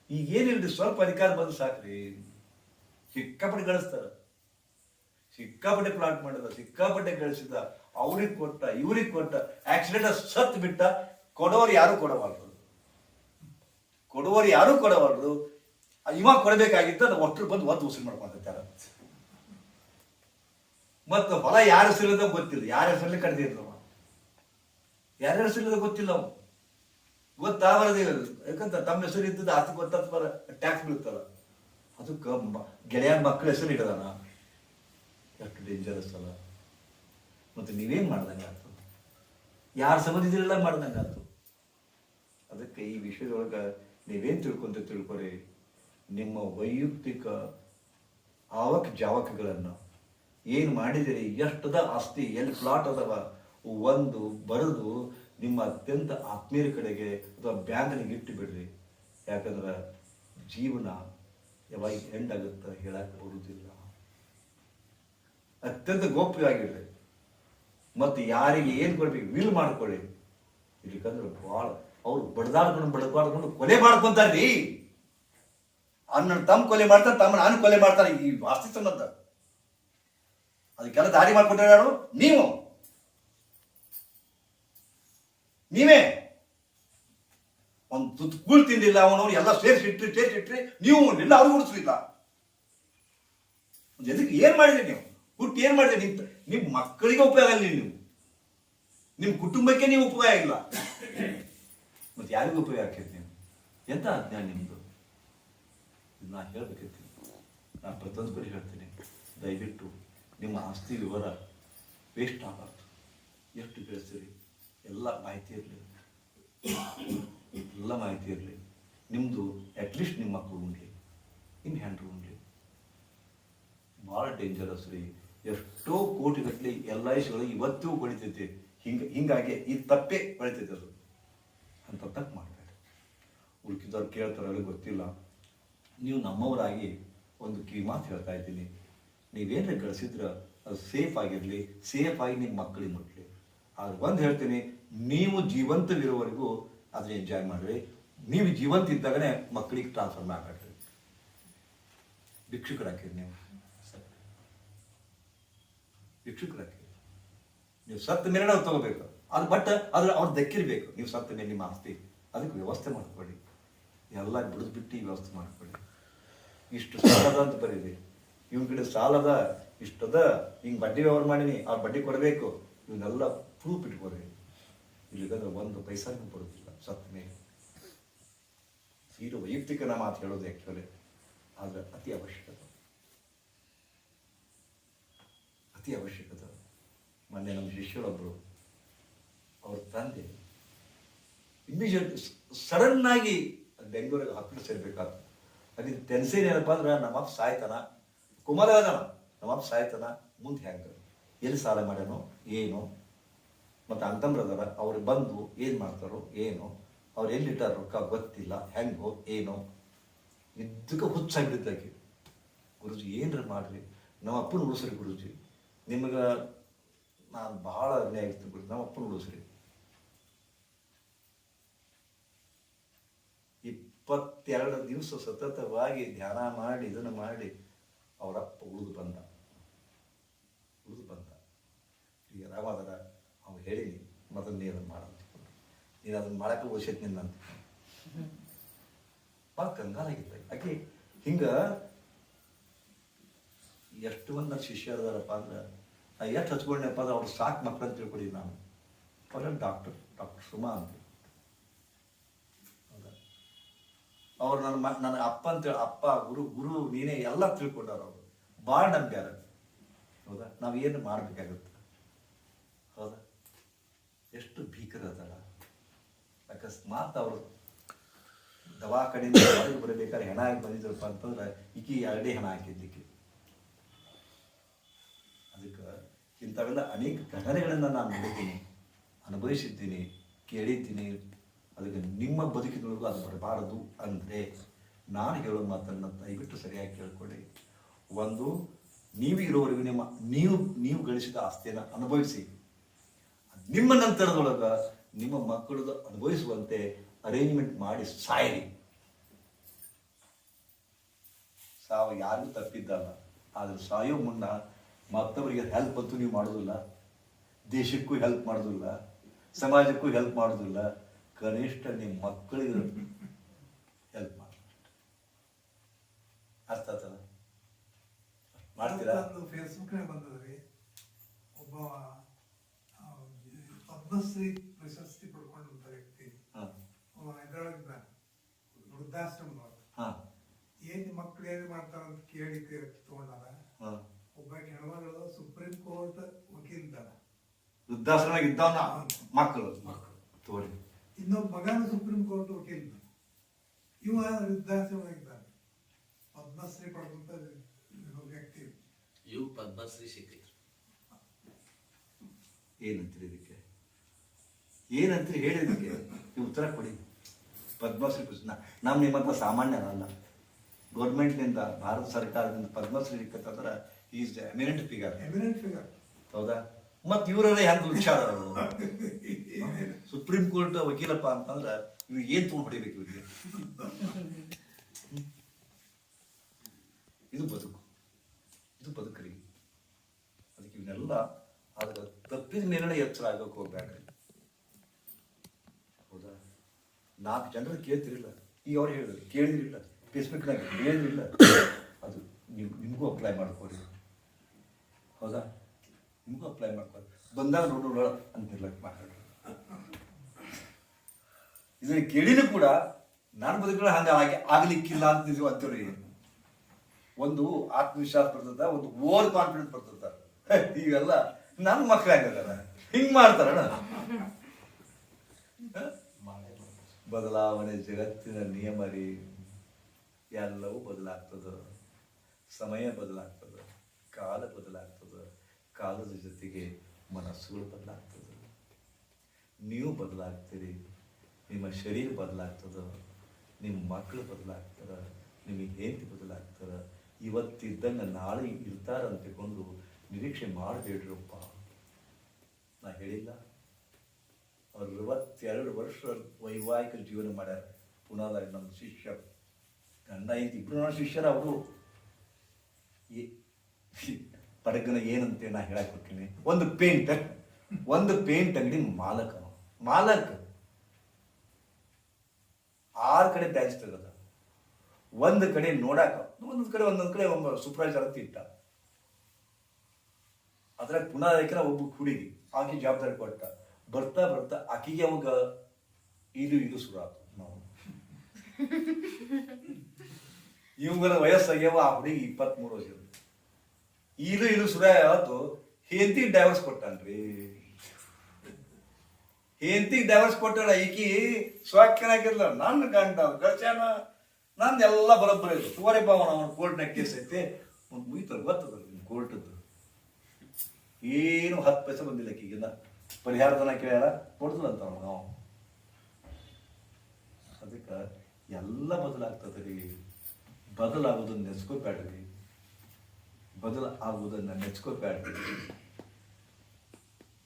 ಈಗೇನಿಲ್ರಿ, ಸ್ವಲ್ಪ ಅಧಿಕಾರ ಬಂದು ಸಾಕ್ರಿ. ಸಿಕ್ಕಾಪಟ್ಟೆ ಗಳಿಸ್ತಾರ, ಸಿಕ್ಕಾಪಟ್ಟೆ ಪ್ಲಾಟ್ ಮಾಡಿದ, ಸಿಕ್ಕಾಪಟ್ಟೆ ಗಳಿಸಿದ, ಅವ್ರಿಗೆ ಕೊಟ್ಟ, ಇವ್ರಿಗೆ ಕೊಟ್ಟ, ಆಕ್ಸಿಡೆಂಟ್ ಸತ್ ಬಿಟ್ಟ. ಕೊಡೋರು ಯಾರು ಕೊಡಬಾರ್ದು, ಇವಾಗ ಕೊಡಬೇಕಾಗಿತ್ತ ಒಟ್ಟರು ಬಂದು ಒತ್ತು ಉಸಿರು ಮಾಡ್ಕೊಂತಾರ. ಮತ್ತು ಹೊಲ ಯಾರ ಹೆಸರಿಲ್ಲದ ಗೊತ್ತಿಲ್ಲ, ಯಾರ ಹೆಸರಲ್ಲಿ ಕಡ್ದಿರ್ಲವ, ಯಾರ ಹೆಸರಿಲ್ಲದ ಗೊತ್ತಿಲ್ಲ. ಅವು ಗೊತ್ತಾಗದೇ ಯಾಕಂತ ತಮ್ಮ ಹೆಸರು ಇದ್ದದ ಆಸ್ತಿ ಗೊತ್ತಾಗ ಟ್ಯಾಕ್ಸ್ ಬೀಳ್ತಲ್ಲ. ಅದಕ್ಕೆ ಗೆಳೆಯ ಮಕ್ಕಳ ಹೆಸರು ಇಡದಾನ, ಎಷ್ಟು ಡೇಂಜರಸ್ ಅಲ್ಲ. ಮತ್ತೆ ನೀವೇನ್ ಮಾಡ್ದಂಗೆ ಆಯ್ತು, ಯಾರು ಸಂಬಂಧಿಸಿಲ್ಲ ಮಾಡ್ದಂಗೆ ಆಯ್ತು. ಅದಕ್ಕೆ ಈ ವಿಷಯದೊಳಗೆ ನೀವೇನು ತಿಳ್ಕೊರಿ, ನಿಮ್ಮ ವೈಯಕ್ತಿಕ ಜಾವಕಗಳನ್ನು ಏನು ಮಾಡಿದಿರಿ, ಎಷ್ಟದ ಆಸ್ತಿ, ಎಲ್ಲಿ ಪ್ಲಾಟ್ ಅದಾವ, ಒಂದು ಬರೆದು ನಿಮ್ಮ ಅತ್ಯಂತ ಆತ್ಮೀಯರ ಕಡೆಗೆ ಅಥವಾ ಬ್ಯಾಂಕ್ನಿಗೆ ಇಟ್ಟು ಬಿಡ್ರಿ. ಯಾಕಂದ್ರೆ ಜೀವನ ಯಾವಾಗ ಎಂಡ್ ಆಗುತ್ತೆ ಹೇಳಕ್ಕೆ ಬರುವುದಿಲ್ಲ. ಅತ್ಯಂತ ಗೋಪ್ಯವಾಗಿರ್ರಿ. ಮತ್ತು ಯಾರಿಗೆ ಏನು ಕೊಡ್ಬೇಕು ವಿಲ್ ಮಾಡ್ಕೊಳ್ಳಿ. ಇಲ್ಲಿಕಂದ್ರೆ ಭಾಳ ಅವ್ರು ಬಡ್ದಾಡ್ಕೊಂಡು ಕೊಲೆ ಮಾಡ್ಕೊಂತಾರ್ರಿ. ಅನ್ನ ತಮ್ಮ ಕೊಲೆ ಮಾಡ್ತಾರೆ, ತಮ್ಮ ನಾನು ಕೊಲೆ ಮಾಡ್ತಾರೆ. ಈ ಆಸ್ತಿ ಸಂಬಂಧ ಅದಕ್ಕೆಲ್ಲ ದಾರಿ ಮಾಡ್ಕೊಟ್ರೆ ಯಾರು? ನೀವೇ. ಒಂದು ತುತ್ತು ಕೂಳ್ ತಿಂದಿಲ್ಲ ಅವನು, ಎಲ್ಲ ಸೇರಿಸಿಟ್ರಿ ನೀವು ಎಲ್ಲ ಅವ್ರು ಉಳಿಸ್ಲಿಲ್ಲ. ಎದಕ್ಕೆ ಏನ್ ಮಾಡಿದ್ರಿ ನೀವು? ಹುಟ್ಟು ಏನ್ ಮಾಡಿದ್ರಿ? ನಿಮ್ಮ ಮಕ್ಕಳಿಗೆ ಉಪಯೋಗ ಆಗಲಿ, ನಿಮ್ಮ ಕುಟುಂಬಕ್ಕೆ ನೀವು ಉಪಯೋಗ ಆಗಿಲ್ಲ, ಮತ್ತೆ ಯಾರಿಗೂ ಉಪಯೋಗ ಆಗ್ತೈತಿ? ನೀವು ಎಂತ ಅಜ್ಞಾನ ನಿಮ್ದು? ನಾ ಹೇಳ್ಬೇಕೈತಿ. ನಾನು ಪ್ರತಿಯೊಂದು ಕಡೆ ಹೇಳ್ತೀನಿ, ದಯವಿಟ್ಟು ನಿಮ್ಮ ಆಸ್ತಿ ವಿವರ ವೇಸ್ಟ್ ಆಗಬಾರ್ದು. ಎಷ್ಟು ಬೆಳೆಸ್ತೀರಿ ಎಲ್ಲ ಮಾಹಿತಿ ಇರಲಿ, ಎಲ್ಲ ಮಾಹಿತಿ ಇರಲಿ. ನಿಮ್ಮದು ಅಟ್ಲೀಸ್ಟ್ ನಿಮ್ಮ ಮಕ್ಕಳು ಉಂಡ್ಲಿ, ನಿಮ್ಮ ಹೆಂಡ್ರು ಉಂಡ್ಲಿ. ಭಾಳ ಡೇಂಜರಸ್ ರೀ. ಎಷ್ಟೋ ಕೋಟಿಗಟ್ಟಲೆ LIC ಒಳಗೆ ಇವತ್ತಿಗೂ ಬೆಳಿತೈತಿ. ಹಿಂಗಾಗಿ ಈ ತಪ್ಪೇ ಬೆಳಿತೈತೆ ಅದು. ಅಂತ ತಪ್ಪು ಮಾಡಬೇಡಿ. ಉಳ್ಕಿದವ್ರು ಕೇಳ್ತಾರೆ, ಅವ್ರಿಗೆ ಗೊತ್ತಿಲ್ಲ. ನೀವು ನಮ್ಮವರಾಗಿ ಒಂದು ಕಿವಿಮಾತು ಹೇಳ್ತಾ ಇದ್ದೀನಿ, ನೀವೇನು ಗಳಿಸಿದ್ರೆ ಅದು ಸೇಫ್ ಆಗಿರಲಿ, ಸೇಫ್ ಆಗಿ ನಿಮ್ಮ ಮಕ್ಕಳಿಗೆ ಮುಟ್ಲಿ. ಆದ್ರೆ ಒಂದು ಹೇಳ್ತೀನಿ, ನೀವು ಜೀವಂತವಿರೋವರೆಗೂ ಅದನ್ನ ಎಂಜಾಯ್ ಮಾಡಿರಿ. ನೀವು ಜೀವಂತ ಇದ್ದಾಗನೇ ಮಕ್ಕಳಿಗೆ ಟ್ರಾನ್ಸ್ಫರ್ ಮಾಡಬೇಡ್ರಿ. ಭಿಕ್ಷುಕರಾಕಿರಿ ನೀವು, ಭಿಕ್ಷುಕರಾಕಿರಿ. ನೀವು ಸತ್ತ ಮೇಲೆ ನಾವು ತಗೋಬೇಕು ಅದು, ಬಟ್ ಅದ್ರ ಅವ್ರು ದಕ್ಕಿರ್ಬೇಕು. ನೀವು ಸತ್ತ ಮೇಲೆ ನಿಮ್ಮ ಆಸ್ತಿ ಅದಕ್ಕೆ ವ್ಯವಸ್ಥೆ ಮಾಡ್ಕೊಳ್ಳಿ. ಎಲ್ಲ ಬಿಡಿದ್ಬಿಟ್ಟು ವ್ಯವಸ್ಥೆ ಮಾಡ್ಕೊಳ್ಳಿ. ಇಷ್ಟು ಸಾಲದ ಅಂತ ಬರೀರಿ, ಇವನ್ ಕಡೆ ಸಾಲದ ಇಷ್ಟದ, ಹಿಂಗೆ ಬಡ್ಡಿ ವ್ಯವಹಾರ ಮಾಡೀನಿ, ಆ ಬಡ್ಡಿ ಕೊಡಬೇಕು, ಇವನ್ನೆಲ್ಲ ಪ್ರೂಫ್ ಇಟ್ಕೊರಿ. ಇಲ್ಲಿಗಂದ್ರೆ ಒಂದು ಪೈಸಾನು ಬರೋದಿಲ್ಲ ಸತ್ತ ಮೇಲೆ. ಇದು ವೈಯಕ್ತಿಕ ನಾ ಮಾತು ಹೇಳೋದು ಆ್ಯಕ್ಚುಲಿ, ಆದರೆ ಅತಿ ಅವಶ್ಯಕತೆ. ಮೊನ್ನೆ ನಮ್ಮ ಶಿಷ್ಯರೊಬ್ಬರು, ಅವ್ರ ತಂದೆ ಇಮಿಡಿಯೇಟ್ ಸಡನ್ ಆಗಿ ಬೆಂಗಳೂರಿಗೆ ಹಾಸ್ಪಿಟಲ್ ಸೇರ್ಬೇಕಾಗ್ತದೆ. ಅದಕ್ಕೆ ಟೆನ್ಷನ್ ಏನಪ್ಪ ಅಂದ್ರೆ, ನಮ್ಮಪ್ಪ ಸಾಯ್ತಾನ, ಕುಮಾರ ಅದಾನ, ನಮ್ಮಪ್ಪ ಸಾಯ್ತಾನ, ಮುಂದೆ ಹೆಂಗೆ, ಎಲ್ಲಿ ಸಾಲ ಮಾಡ್ಯಾನೋ ಏನು, ಮತ್ತು ಅಂತಂಬ್ರದಾರ ಅವ್ರು ಬಂದು ಏನು ಮಾಡ್ತಾರೋ ಏನು, ಅವ್ರು ಎಲ್ಲಿಟ್ಟಾರ ರೊಕ್ಕ ಗೊತ್ತಿಲ್ಲ, ಹೆಂಗೋ ಏನೋ. ಇದಕ್ಕೆ ಹುಚ್ಚಾಗ್ಬಿಟ್ಟಿದ್ದಾಕಿ. ಗುರುಜಿ ಏನರ ಮಾಡ್ರಿ, ನಮ್ಮ ಅಪ್ಪನ ಉಳಿಸ್ರಿ ಗುರುಜಿ, ನಿಮಗೆ ನಾನು ಭಾಳ ಅನ್ಯಾಯ ಆಗ್ತೀನಿ ಗುರುಜಿ, ನಮ್ಮ ಅಪ್ಪನ ಉಳಿಸ್ರಿ. 22 ದಿವಸ ಸತತವಾಗಿ ಧ್ಯಾನ ಮಾಡಿ ಇದನ್ನು ಮಾಡಿ ಅವರಪ್ಪ ಉಳಿದು ಬಂದ. ಈಗ ರಾಮಾದರ ಅವ್ನು ಹೇಳೀನಿ, ಮೊದಲು ನೀ ಅದನ್ನು ಮಾಡಂತ, ನೀನು ಅದನ್ನು ಮಾಡಕ್ಕೆ ಓದಿಸೈತಿ ನಿನ್ನ ಅಂತ. ಭಾಳ ಕಂಗಾಲಾಗಿದ್ದ ಆಕೆ. ಹಿಂಗೆ ಎಷ್ಟು ಮಂದಿ ನನ್ನ ಶಿಷ್ಯರದಾರಪ್ಪ ಅಂದ್ರೆ, ನಾ ಎಷ್ಟು ಹಚ್ಕೊಂಡಪ್ಪ ಅಂದ್ರೆ ಅವ್ರು ಸಾಕು ಮಕ್ಕಳು ಅಂತ ತಿಳ್ಕೊಡಿ. ನಾನು ಅವ್ರಲ್ಲಿ ಡಾಕ್ಟರ್ ಸುಮಾ ಅಂತ, ಅವ್ರು ನನ್ನ ಅಪ್ಪ ಅಂತೇಳಿ, ಅಪ್ಪ ಗುರು ನೀನೇ ಎಲ್ಲ ತಿಳ್ಕೊಂಡವ್ರು. ಅವರು ಭಾಳ ನಂಬ್ಯಾರ. ಹೌದಾ? ನಾವೇನು ಮಾಡಬೇಕಾಗುತ್ತೆ? ಹೌದಾ? ಎಷ್ಟು ಭೀಕರ ಅದಲ್ಲ. ಅಕಸ್ಮಾತ್ ಅವರು ದವಾಖಾನೆಯಿಂದ ಹೊರಗೆ ಬರಬೇಕಾದ್ರೆ ಹೆಣ ಆಗಿ ಬಂದಿದ್ರಪ್ಪ ಅಂತಂದ್ರೆ, ಈಕಿ 2 ಹೆಣ ಹಾಕಿದ್ದಕ್ಕೆ. ಅದಕ್ಕೆ ಇಂಥವೆಲ್ಲ ಅನೇಕ ಘಟನೆಗಳನ್ನು ನಾನು ನೋಡಿದ್ದೀನಿ, ಅನುಭವಿಸಿದ್ದೀನಿ, ಕೇಳಿದ್ದೀನಿ. ಅದಕ್ಕೆ ನಿಮ್ಮ ಬದುಕಿನೊಳಗೂ ಅದು ಬರಬಾರದು ಅಂದರೆ ನಾನು ಹೇಳೋ ಮಾತನ್ನು ದಯವಿಟ್ಟು ಸರಿಯಾಗಿ ಕೇಳ್ಕೊಳ್ಳಿ. ಒಂದು, ನೀವು ಇರೋವರೆಗೂ ನೀವು ಗಳಿಸಿದ ಆಸ್ತಿಯನ್ನು ಅನುಭವಿಸಿ. ನಿಮ್ಮ ನಂತರದೊಳಗೆ ನಿಮ್ಮ ಮಕ್ಕಳದು ಅನುಭವಿಸುವಂತೆ ಅರೇಂಜ್ಮೆಂಟ್ ಮಾಡಿ ಸಾಯಿರಿ. ಸಾವು ಯಾರಿಗೂ ತಪ್ಪಿದ್ದಲ್ಲ. ಆದರೆ ಸಾಯೋ ಮುನ್ನ ಮತ್ತೊಬ್ಬರಿಗೆ ಹೆಲ್ಪ್ ಅಂತೂ ನೀವು ಮಾಡೋದಿಲ್ಲ, ದೇಶಕ್ಕೂ ಹೆಲ್ಪ್ ಮಾಡೋದಿಲ್ಲ, ಸಮಾಜಕ್ಕೂ ಹೆಲ್ಪ್ ಮಾಡೋದಿಲ್ಲ. ಕನಿಷ್ಠ ನಿಮ್ಮ ಮಕ್ಕಳಿಗೆ ಹೆಲ್ಪ್ ಮಾಡಿ. ಅರ್ಥ ಆಗ್ತದ? ಮಾಡ್ತೀರಾ? ಫೇಸ್ಬುಕ್ನಾಗ ಬಂದದ್ರಿ, ಒಬ್ಬ ಪದ್ಮಶ್ರೀ ಪ್ರಶಸ್ತಿ ಪಡ್ಕೊಂಡಂತ ವ್ಯಕ್ತಿ ಹೈದರಾಬಾದ್ ವೃದ್ಧಾಶ್ರಮ. ಏನ್ ಮಕ್ಕಳು ಏನ್ ಮಾಡ್ತಾರಂತ ಕೇಳಿ ತಗೊಂಡಾರ. ಒಬ್ಬ ಹೆಣ್ಮಗಳು ಸುಪ್ರೀಂ ಕೋರ್ಟ್ ವಕೀಲಿದ್ದಾರ, ವೃದ್ಧಾಶ್ರಮ ಇದ್ದವನ ಮಕ್ಕಳು ತೋರಿ. ಇನ್ನೊಬ್ಬ ಮಗನ ಸುಪ್ರೀಂ ಕೋರ್ಟ್ ವಕೀಲ, ಇವ ವೃದ್ಧಾಶ್ರಮ ಇದ್ದಾನೆ. ಪದ್ಮಶ್ರೀ ಪಡೆದಂತ ವ್ಯಕ್ತಿ. ಇವು ಪದ್ಮಶ್ರೀ ಸಿಕ್ಕಿ ಏನಂತೀರಿ ಇದಕ್ಕೆ? ಏನಂತೀರಿ ಹೇಳಿದಕ್ಕೆ? ನೀವು ಉತ್ತರ ಕೊಡಿ. ಪದ್ಮಶ್ರೀ ನಮ್ಮ ನಿಮ್ಮಂತ ಸಾಮಾನ್ಯರಲ್ಲ. ಗೌರ್ಮೆಂಟ್ನಿಂದ, ಭಾರತ ಸರ್ಕಾರದಿಂದ ಪದ್ಮಶ್ರೀ ಸಿಕ್ಕಂದ್ರೆ is eminent figure. Eminent figure. ಹೌದಾ? ಮತ್ತು ಇವರೇ ಹೆಂಗೆ ವಿಚಾರ ಸುಪ್ರೀಂ ಕೋರ್ಟ್ ವಕೀಲಪ್ಪ ಅಂತಂದ್ರೆ ಇವ್ ಏನ್ ತೊಗೊಂಡು ಹೊಡಿಬೇಕು ಇವ್ರಿಗೆ? ಇದು ಬದುಕು, ಇದು ಬದುಕ್ರಿ. ಅದಕ್ಕೆ ಇವನ್ನೆಲ್ಲ ಅದರ ತಪ್ಪಿದ ನಿರ್ಣಯ ಎಚ್ಚರ ಆಗಕ್ಕೆ ಹೋಗ್ಬೇಡ್ರಿ. ಹೌದಾ? 4 ಜನರು ಕೇಳ್ತಿರಿಲ್ಲ, ಈಗ ಅವ್ರು ಹೇಳಿದ್ರು ಕೇಳಿದ್ರಿಲ್ಲ, ಫೇಸ್ಬುಕ್ನಾಗ ಹೇಳಿದ್ರಿಲ್ಲ, ಅದು ನೀವು ನಿಮಗೂ ಅಪ್ಲೈ ಮಾಡ್ಕೊರಿ. ಹೌದಾ? ನಿಮಗೂ ಅಪ್ಲೈ ಮಾಡ್ಕೊರಿ. ಬಂದಾಗ ನೋಡೋಣ ಅಂತಿರ್ಲಕ್ಕೆ ಮಾತಾಡ್ರಿ. ಇದನ್ನ ಕೇಳಿನೂ ಕೂಡ ನಾನು ಬದುಕಲು ಹಂಗೆ ಆಗ್ಲಿಕ್ಕಿಲ್ಲ ಅಂತಿದ್ವಿ ಅಂತೀವ್ರಿ. ಒಂದು ಆತ್ಮವಿಶ್ವಾಸ ಬರ್ತದ, ಒಂದು ಓವರ್ ಕಾನ್ಫಿಡೆನ್ಸ್ ಬರ್ತದ. ಇವೆಲ್ಲ ನನ್ನ ಮಕ್ಳು ಹೆಂಗಲ್ಲ ಹಿಂಗ್ ಮಾಡ್ತಾರಣ. ಬದಲಾವಣೆ ಜಗತ್ತಿನ ನಿಯಮ ರೀ. ಎಲ್ಲವೂ ಬದಲಾಗ್ತದ, ಸಮಯ ಬದಲಾಗ್ತದ, ಕಾಲ ಬದಲಾಗ್ತದ, ಕಾಲದ ಜೊತೆಗೆ ಮನಸ್ಸುಗಳು ಬದಲಾಗ್ತದ. ನೀವು ಬದಲಾಗ್ತೀರಿ, ನಿಮ್ಮ ಶರೀರ ಬದಲಾಗ್ತದ, ನಿಮ್ಮ ಮಕ್ಕಳು ಬದಲಾಗ್ತಾರ, ನಿಮಗೆ ಹೆಂಡತಿ ಬದಲಾಗ್ತಾರ. ಇವತ್ತಿದ್ದಂಗೆ ನಾಳೆ ಇರ್ತಾರ ಅಂತ ತಿಳ್ಕೊಂಡು ನಿರೀಕ್ಷೆ ಮಾಡಬೇಡ್ರಪ್ಪ. ನಾ ಹೇಳಿಲ್ಲ, ಅವ್ರು 22 ವರ್ಷ ವೈವಾಹಿಕ ಜೀವನ ಮಾಡ್ಯಾರ ಪುನಾದಾಗ. ನಮ್ಮ ಶಿಷ್ಯ ಗಂಡ ಹೆಂಡತಿ ಇಬ್ರು ನನ್ನ ಶಿಷ್ಯರ. ಅವರು ಪಡಗನ ಏನಂತೆ ನಾ ಹೇಳಕ್ ಹೋಗ್ತೀನಿ. ಒಂದು ಪೇಂಟ್ ಅಂಗಡಿ ಮಾಲಕ 6 ಕಡೆ ಬ್ರಾಂಚ್ ತೆಗದ. ಒಂದು ಕಡೆ ನೋಡಾಕ, ಒಂದೊಂದು ಕಡೆ ಒಬ್ಬ ಸೂಪರ್ವೈಸರ್ ಅಂತ ಇಟ್ಟ. ಅದ್ರಾಗ ಪುನಾದಕ್ಕೆ ಒಬ್ಬ ಹುಡುಗಿ, ಆಕೆ ಜವಾಬ್ದಾರಿ ಕೊಟ್ಟ. ಬರ್ತಾ ಬರ್ತಾ ಆಕಿಗೆ ಅವಾಗ ಇದು ಶುರು ಆಯ್ತು. ನಾವು ಇವುಗಳ ವಯಸ್ಸಾಗ್ಯಾವ. ಆ ಹುಡುಗಿ 23 ವರ್ಷ. ಇದು ಶುರು ಆಯ್ತು. ಹೆಂಡತಿ ಡೈವರ್ಸ್ ಕೊಟ್ಟಾನ್ರಿ. ಹೆಂಡತಿಗೆ ಡೈವರ್ಸ್ ಕೊಟ್ಟಾಳ. ಈಕಿ ಸ್ವಾಕ್ಯನಾಗಿರ್ಲ ನನ್ನ ಗಂಡ ಗಳಚಾನ ನಂದೆಲ್ಲ ಬರೋಬ್ಬರ ಇದು. ತೋರೆ ಬಾವನ ಅವನ ಕೋರ್ಟ್ನಾಗ ಕೇಸ್ ಐತಿ, ಮುಗಿತಲ್ಲ ಗೊತ್ತದ ಕೋರ್ಟದ್ದು. ಏನು 10 ಪೈಸೆ ಬಂದಿಲ್ಲ ಆಕಿಗಿನ್ನ. ಪರಿಹಾರದನ ಕೇಳ್ಯಾರ, ಕೊಡ್ತದಂತ ನಾವು. ಅದಕ್ಕೆ ಎಲ್ಲ ಬದಲಾಗ್ತದ್ರಿ. ಬದಲಾಗೋದನ್ನ ನೆಚ್ಕೋಬೇಡ್ರಿ, ಬದಲಾಗೋದನ್ನ ನೆಚ್ಕೋಬೇಡ್ರಿ.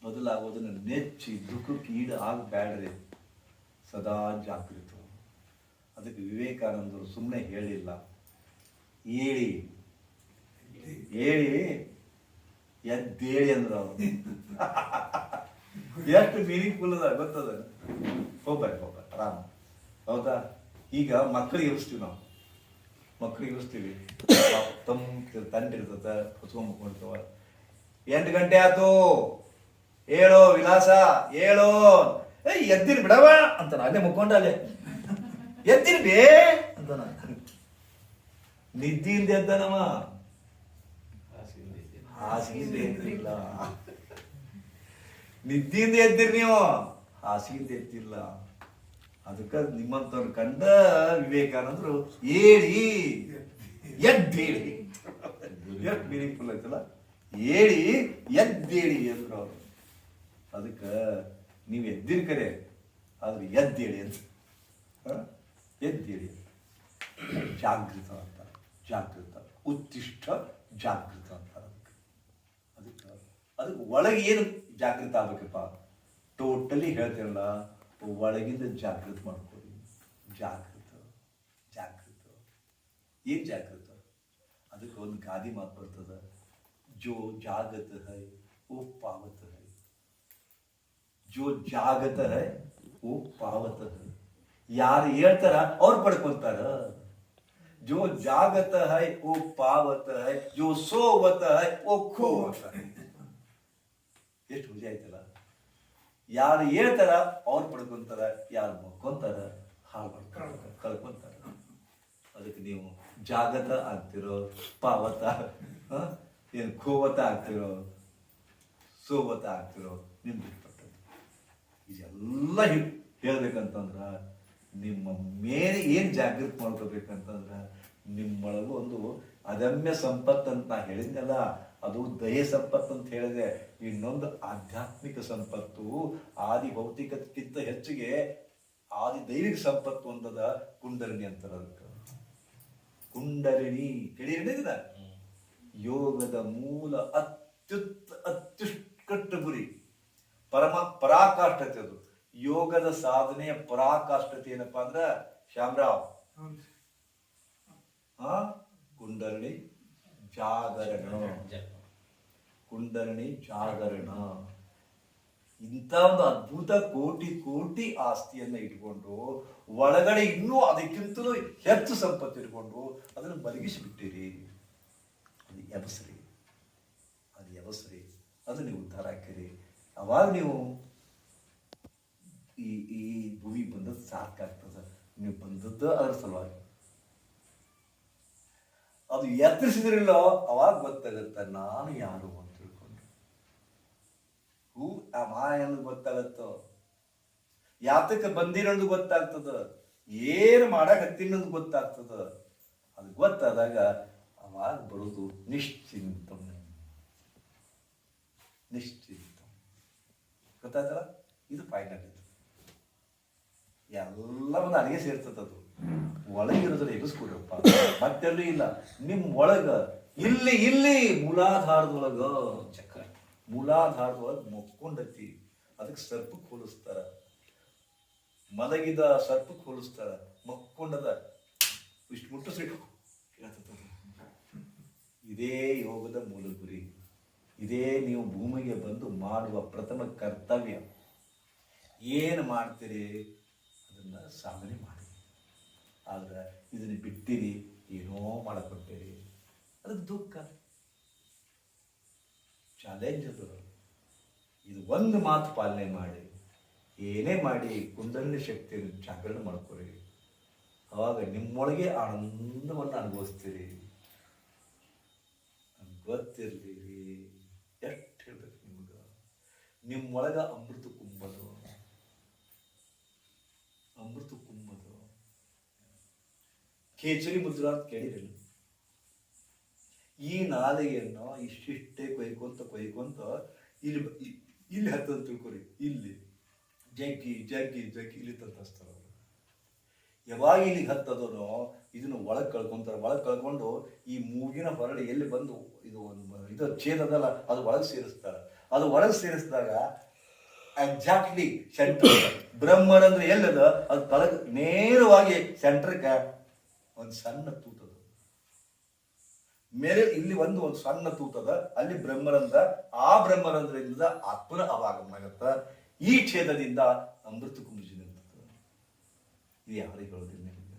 ಬದಲಾಗೋದನ್ನ ನೆಚ್ಚಿ ದುಃಖಕ್ಕೆ ಈಡು ಆಗಬೇಡ್ರಿ. ಸದಾ ಜಾಗೃತ. ಅದಕ್ಕೆ ವಿವೇಕಾನಂದರು ಸುಮ್ಮನೆ ಹೇಳಿಲ್ಲ, ಹೇಳಿ ಎದ್ದೇಳಿ ಅಂದ್ರ ಅವರು. ಎಷ್ಟು ಮೀನಿಂಗ್ಫುಲ್ ಅದ ಗೊತ್ತದ. ಹೋಗ್ಬೇಕು ಆರಾಮ. ಹೌದಾ? ಈಗ ಮಕ್ಕಳಿಗೆ ಇರಿಸ್ತೀವಿ ನಾವು, ತಂಡಿರ್ತದ, ಹೊತ್ಕೊಂಡ್ಬಿಡ್ತಾವ. 8 ಗಂಟೆ ಆಯ್ತು, ಹೇಳೋ ವಿಲಾಸ, ಹೇಳೋ. ಎದ್ದಿನ ಬಿಡವ ಅಂತ ಅಲ್ಲೇ ಮುಕ್ಕೊಂಡ, ಅಲ್ಲೇ ಎದ್ದಿನ ಬೇ ಅಂತ. ನಿದ್ದಿಯಿಂದ ಎದ್ದನವ, ಹಾಸಿಗೆಯಿಂದ ಎದ್ದಿಲ್ಲ. ನಿದ್ದಿಯಿಂದ ಎದ್ದಿರಿ ನೀವು, ಹಾಸಿಗೆಯಿಂದ ಎದ್ದಿಲ್ಲ. ಅದಕ್ಕೆ ನಿಮ್ಮಂತವ್ರು ಕಂಡ ವಿವೇಕಾನಂದರು ಹೇಳಿ ಎದ್ದೇಳಿ. ಎಷ್ಟು ಮೀನಿಂಗ್ಫುಲ್ ಆಯ್ತಲ್ಲ, ಹೇಳಿ ಎದ್ದೇಳಿ ಅಂದ್ರು ಅವರು. ಅದಕ್ಕೆ ನೀವು ಎದ್ದಿರಿ ಕರೆ, ಆದ್ರೆ ಎದ್ದೇಳಿ ಅಂತ. ಎದ್ದೇಳಿ, ಜಾಗೃತ ಅಂತಾರೆ. ಜಾಗೃತ, ಉತ್ತಿಷ್ಠ ಜಾಗೃತ ಅಂತಾರೆ. ಅದಕ್ಕೆ ಒಳಗೆ ಏನು ಜಾಗೃತ ಆಗ್ಬೇಕಪ್ಪ? ಟೋಟಲಿ ಹೇಳ್ತಿರಲ್ಲ, ಒಳಗಿಂದ ಜಾಗೃತ ಮಾಡ್ಕೊಳ್ಳಿ. ಜಾಗೃತ ಏನ್ ಜಾಗೃತ? ಅದಕ್ಕೆ ಒಂದು ಗಾದಿ ಮಾತು ಬರ್ತದ, ಜೋ ಜಾಗತ ಹೈ ಓ ಪಾವತ ಹೈ. ಜೋ ಜಾಗತ ಹೈ ಓ ಪಾವತ ಹೈ. ಯಾರು ಹೇಳ್ತಾರ ಅವ್ರು ಪಡ್ಕೊಂತಾರ. ಜೋ ಜಾಗತ ಹೈ ಓ ಪಾವತ ಹೈ, ಜೋ ಸೋವತ ಹೈ ಓ ಖೋವತ ಹೈ. ಎಷ್ಟು ಖುಷಿ ಆಯ್ತಲ್ಲ. ಯಾರು ಹೇಳ್ತಾರ ಅವ್ರು ಪಡ್ಕೊಂತಾರ, ಯಾರು ಮಕ್ಕೊಂತಾರ ಹಾಳು ಮಾಡ್ತಾರ, ಕಳ್ಕೊಂತಾರ. ಅದಕ್ಕೆ ನೀವು ಜಾಗತ ಆಗ್ತಿರೋ, ಪಾವತ ಏನು ಖೋವತ ಆಗ್ತಿರೋ, ಸೋವತ ಆಗ್ತಿರೋ ನಿಮ್ಗೆ ಇಷ್ಟಪಟ್ಟದ್ದು. ಇದೆಲ್ಲ ಹೇಳ್ಬೇಕಂತಂದ್ರ ನಿಮ್ಮ ಮೇಲೆ ಏನ್ ಜಾಗೃತಿ ಮಾಡ್ಕೋಬೇಕಂತಂದ್ರ, ನಿಮ್ಮೊಳಗೂ ಒಂದು ಅದಮ್ಯ ಸಂಪತ್ತು ಅಂತ ನಾ ಹೇಳಿದ್ನಲ್ಲ, ಅದು ದೈಹ ಸಂಪತ್ತು ಅಂತ ಹೇಳಿದೆ. ಇನ್ನೊಂದು ಆಧ್ಯಾತ್ಮಿಕ ಸಂಪತ್ತು, ಆದಿ ಭೌತಿಕಕ್ಕಿಂತ ಹೆಚ್ಚಿಗೆ ಆದಿ ದೈವಿಕ ಸಂಪತ್ತು ಅಂತದ ಕುಂಡಲಿನಿ ಅಂತಾರ. ಅದಕ್ಕೆ ಕುಂಡಲಿನಿ ಕೇಳಿದ ಯೋಗದ ಮೂಲ ಅತ್ಯುತ್ಕೃಷ್ಟ ಉತ್ಕೃಷ್ಟ ಗುರಿ, ಪರಾಕಾಷ್ಠತೆ. ಅದು ಯೋಗದ ಸಾಧನೆಯ ಪರಾಕಾಷ್ಠತೆ ಏನಪ್ಪಾ ಅಂದ್ರ ಶ್ಯಾಮರಾವ್ ಹೌದು. ಕುಂಡಲಿನಿ ಜಾಗರಣ, ಕುಂಡಲಿನಿ ಜಾಗರಣ. ಇಂಥ ಒಂದು ಅದ್ಭುತ ಕೋಟಿ ಕೋಟಿ ಆಸ್ತಿಯನ್ನ ಇಟ್ಕೊಂಡು ಒಳಗಡೆ ಇನ್ನೂ ಅದಕ್ಕಿಂತಲೂ ಹೆಚ್ಚು ಸಂಪತ್ತು ಇಟ್ಕೊಂಡು ಅದನ್ನು ಬಲಗಿಸಿಬಿಟ್ಟಿರಿ. ಅದು ಎಬಸ್ರಿ, ಅದು ಎಬಸ್ರಿ, ಅದು ನೀವು ಉದ್ಧಾರ ಹಾಕಿರಿ. ಅವಾಗ ನೀವು ಈ ಈ ಭೂಮಿ ಬಂದದ್ದು ಸಾಕಾಗ್ತದೆ. ನೀವು ಬಂದದ್ದು ಅದರ ಸಲುವಾಗಿ. ಅದು ಎತ್ತರಿಸಿದ್ರಿಲ್ಲ ಅವಾಗ ಗೊತ್ತಾಗತ್ತ ನಾನು ಯಾರು ಅಂತ ತಿಳ್ಕೊಂಡು. ಹೂ ಅನ್ನೋದು ಗೊತ್ತಾಗತ್ತೋ, ಯಾತಕ್ಕೆ ಬಂದಿರೋದು ಗೊತ್ತಾಗ್ತದ, ಏನು ಮಾಡಕತ್ತೀನಿ ಅನ್ನೋದು ಗೊತ್ತಾಗ್ತದ. ಅದು ಗೊತ್ತಾದಾಗ ಅವಾಗ ಬರೋದು ನಿಶ್ಚಿಂತ. ನಿಶ್ಚಿಂತ ಗೊತ್ತಾಯ್ತಲ್ಲ, ಇದು ಫೈನಲ್. ಇದು ಎಲ್ಲ ಒಂದು ಅಡಿಗೆ ಸೇರ್ತದದು. ಒಳಗಿರೋದ್ರ ಎಬ್ಬಿಸ್ಕೊಡ್ರಪ್ಪ, ಮತ್ತೆಲ್ಲೂ ಇಲ್ಲ. ನಿಮ್ ಒಳಗ ಇಲ್ಲಿ ಇಲ್ಲಿ ಮೂಲಾಧಾರದೊಳಗ ಚಕ್ರ, ಮೂಲಾಧಾರದೊಳಗ ಮೊಕ್ಕೊಂಡತಿ. ಅದಕ್ಕೆ ಸರ್ಪಕ್ಕೆ ಹೋಲಿಸ್ತಾರ, ಮಲಗಿದ ಸರ್ಪಕ್ಕೆ ಹೋಲಿಸ್ತಾರ. ಮಕ್ಕೊಂಡದ ಇಷ್ಟು ಮುಟ್ಟಿಸ್ಬೇಕು. ಇದೇ ಯೋಗದ ಮೂಲ ಗುರಿ. ಇದೇ ನೀವು ಭೂಮಿಗೆ ಬಂದು ಮಾಡುವ ಪ್ರಥಮ ಕರ್ತವ್ಯ. ಏನು ಮಾಡ್ತೀರಿ ಅದನ್ನ ಸಾಧನೆ ಮಾಡಿ. ಆದ್ರೆ ಇದನ್ನ ಬಿಟ್ಟಿರಿ, ಏನೋ ಮಾಡಕೊಟ್ಟಿರಿ, ಅದಕ್ಕೆ ದುಃಖ. ಚಾಲೆಂಜ್ ಅದು. ಇದು ಒಂದು ಮಾತು ಪಾಲನೆ ಮಾಡಿ, ಏನೇ ಮಾಡಿ ಕುಂಡಲಿನಿ ಶಕ್ತಿಯನ್ನು ಜಾಗರಣ ಮಾಡ್ಕೊರಿ. ಅವಾಗ ನಿಮ್ಮೊಳಗೆ ಆನಂದವನ್ನು ಅನುಭವಿಸ್ತೀರಿ. ಗೊತ್ತಿರಲಿ, ಎಷ್ಟು ಹೇಳ್ಬೇಕು ನಿಮ್ಗೆ, ನಿಮ್ಮೊಳಗ ಅಮೃತ ಕುಂಬದು, ಅಮೃತ ಕುಂಬದು. ಕೇಸರಿ ಮುದ್ರಾ ಅಂತ ಕೇಳಿರಲಿಲ್ಲ. ಈ ನಾಲಿಗೆಯನ್ನು ಇಷ್ಟಿಷ್ಟೇ ಕೊಯ್ಕೊಂತ ಇಲ್ಲಿ ಹತ್ತದ ತಿಳ್ಕೊರಿ. ಇಲ್ಲಿ ಜಗ್ಗಿ ಜಗ್ಗಿ ಜಗ್ಗಿ ಇಲ್ಲಿ ತಂತಾರ ಅವರು. ಯಾವಾಗ ಇಲ್ಲಿಗೆ ಹತ್ತದನೋ ಇದನ್ನು ಒಳಗೆ ಕಳ್ಕೊಂತಾರೆ. ಒಳಗೆ ಕಳ್ಕೊಂಡು ಈ ಮೂಗಿನ ಹೊರಡೆ ಎಲ್ಲಿ ಬಂದು ಇದು ಛೇದ ಅದಲ್ಲ, ಅದು ಒಳಗೆ ಸೇರಿಸ್ತಾರೆ. ಅದು ಒಳಗೆ ಸೇರಿಸಿದಾಗ ಎಕ್ಸಾಕ್ಟ್ಲಿ ಸೆಂಟರ್ ಬ್ರಹ್ಮರ್ ಅಂದ್ರೆ ಎಲ್ಲದ ಅದು ತಳಗ ನೇರವಾಗಿ ಸೆಂಟ್ರಕ್ಕೆ ಒಂದು ಸಣ್ಣ ತೂತದ ಮೇಲೆ, ಇಲ್ಲಿ ಒಂದು ಸಣ್ಣ ತೂತದ, ಅಲ್ಲಿ ಬ್ರಹ್ಮರಂಧ್ರ. ಆ ಬ್ರಹ್ಮರಂಧ್ರದಿಂದ ಆತ್ಮನ ಅವಾಗಮನ ಆಗತ್ತ. ಈ ಛೇದದಿಂದ ಅಮೃತ ಕುಂಭ ಜನಿಸ್ತದೆ. ಇದು ಯಾರಿಗೆ ಹೇಳೋದಿಲ್ಲ ನಿಮಗೆ.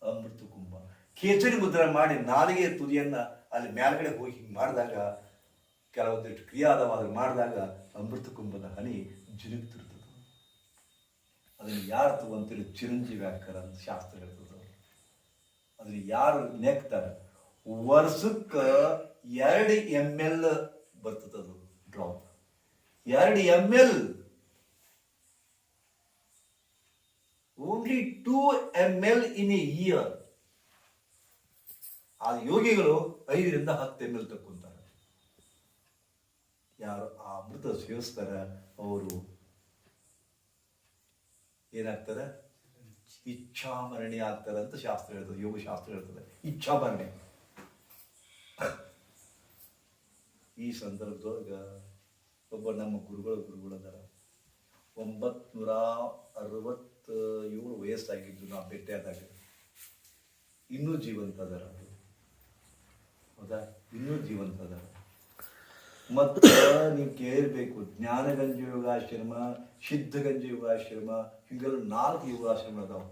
ಅಮೃತ ಕುಂಭ ಕೇಸರಿ ಮುದ್ರ ಮಾಡಿ ನಾಲಿಗೆ ತುದಿಯನ್ನ ಅಲ್ಲಿ ಮೇಲ್ಗಡೆ ಹೋಗಿ ಹಿಂಗೆ ಮಾಡಿದಾಗ, ಕೆಲವೊಂದಿಷ್ಟು ಕ್ರಿಯಾದವಾದ ಮಾಡಿದಾಗ ಅಮೃತ ಕುಂಭದ ಹನಿ ಜಿನುಗ್ತಿರ್ತದೆ. ಅದನ್ನು ಯಾರು ತಗೊಂತೀರಿ? ಚಿರಂಜೀವಿ ಆಕಾರ ಅಂತ ಶಾಸ್ತ್ರ ಹೇಳ್ತದೆ. ಅದನ್ನ ಯಾರು ನೆಕ್ತಾರೆ? ವರ್ಷಕ್ಕೆ 2 ml ಬರ್ತದದು drop. 2 ml, only 2 ml in a year. ಆ ಯೋಗಿಗಳು 5ರಿಂದ 10 ml ತಕ್ಕೊಂತಾರೆ. ಯಾರು ಆ ಅಮೃತ ಸೇವಿಸ್ತಾರ ಅವರು ಏನಾಗ್ತಾರೆ? ಇಚ್ಛಾಮರಣಿ ಆಗ್ತಾರೆ ಅಂತ ಶಾಸ್ತ್ರ ಹೇಳ್ತದೆ, ಯೋಗ ಶಾಸ್ತ್ರ ಹೇಳ್ತದೆ. ಇಚ್ಛಾಮರಣಿ. ಈ ಸಂದರ್ಭದೊಳಗ ಒಬ್ಬ ನಮ್ಮ ಗುರುಗಳದಾರ. 967 ವಯಸ್ಸಾಗಿದ್ದು ನಾವು ಭೇಟಿಯಾದಾಗ. ಇನ್ನೂ ಜೀವಂತ ಅದಾರ. ಹೌದಾ? ಇನ್ನೂ ಜೀವಂತ ಅದಾರ. ಮತ್ತು ನೀವು ಕೇಳಬೇಕು, ಜ್ಞಾನಗಂಜ ಯೋಗಾಶ್ರಮ, ಸಿದ್ಧಗಂಜ ಯೋಗಾಶ್ರಮ, ಹೀಗೆಲ್ಲ 4 ಯೋಗಾಶ್ರಮ ಅದಾವ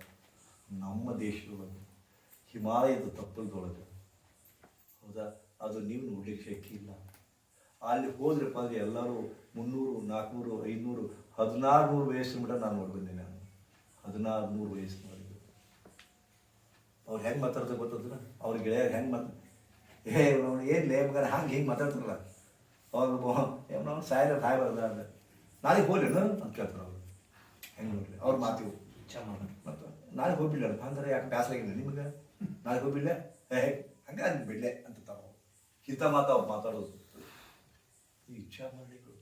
ನಮ್ಮ ದೇಶದೊಳಗೆ, ಹಿಮಾಲಯದ ತಪ್ಪಲದೊಳಗೆ. ಹೌದಾ? ಅದು ನೀವು ನೋಡ್ಲಿಕ್ಕೆ ಶಕ್ತಿ ಇಲ್ಲ. ಅಲ್ಲಿ ಹೋದ್ರಪ್ಪ ಅಂದ್ರೆ ಎಲ್ಲರೂ 300, 400, 500, 1600 ವಯಸ್ಸು ಮಟ್ಟ ನಾನು ನೋಡ್ಬಂದೆ. ನಾನು 1600 ವಯಸ್ಸಿನವರೆಗೂ ಅವ್ರು ಹೆಂಗೆ ಮಾತಾಡ್ತಾರೆ ಗೊತ್ತದ್ರ? ಅವ್ರ ಗೆಳೆಯರು ಹೆಂಗೆ ಏನು ಲೇಮಗಾರ ಹಿಂಗೆ ಮಾತಾಡ್ತಾರಲ್ಲ. ಅವಾಗ ನಾವು ಸಾಯಲ್ಲ ಸಾಯ ಬರಲ್ಲ ಅಂದ್ರೆ ನಾಳೆಗೆ ಹೋಗ್ಲಿಲ್ಲ ಅಂತ ಕೇಳ್ತಾರೆ ಅವರು. ಹೆಂಗೆ ನೋಡ್ರಿ ಅವ್ರ ಮಾತಿವು ಮತ್ತು ನಾಳೆ ಹೋಗ್ಬಿಡ್ಲ ಅಂದ್ರೆ ಯಾಕೆ ಬ್ಯಾಸರಾಗಿಲ್ಲ ನಿಮ್ಗೆ? ನಾಳೆ ಹೋಗ್ಬಿಡ್ಲೆ ಹಂಗೆ ಹಂಗೆ ಬಿಡ್ಲೆ ಅಂತ ತಾವು ಹಿತ ಅವ್ರು ಮಾತಾಡೋದು. ಈ ಇಚ್ಛಾ ಮಾಡಲಿಗಳು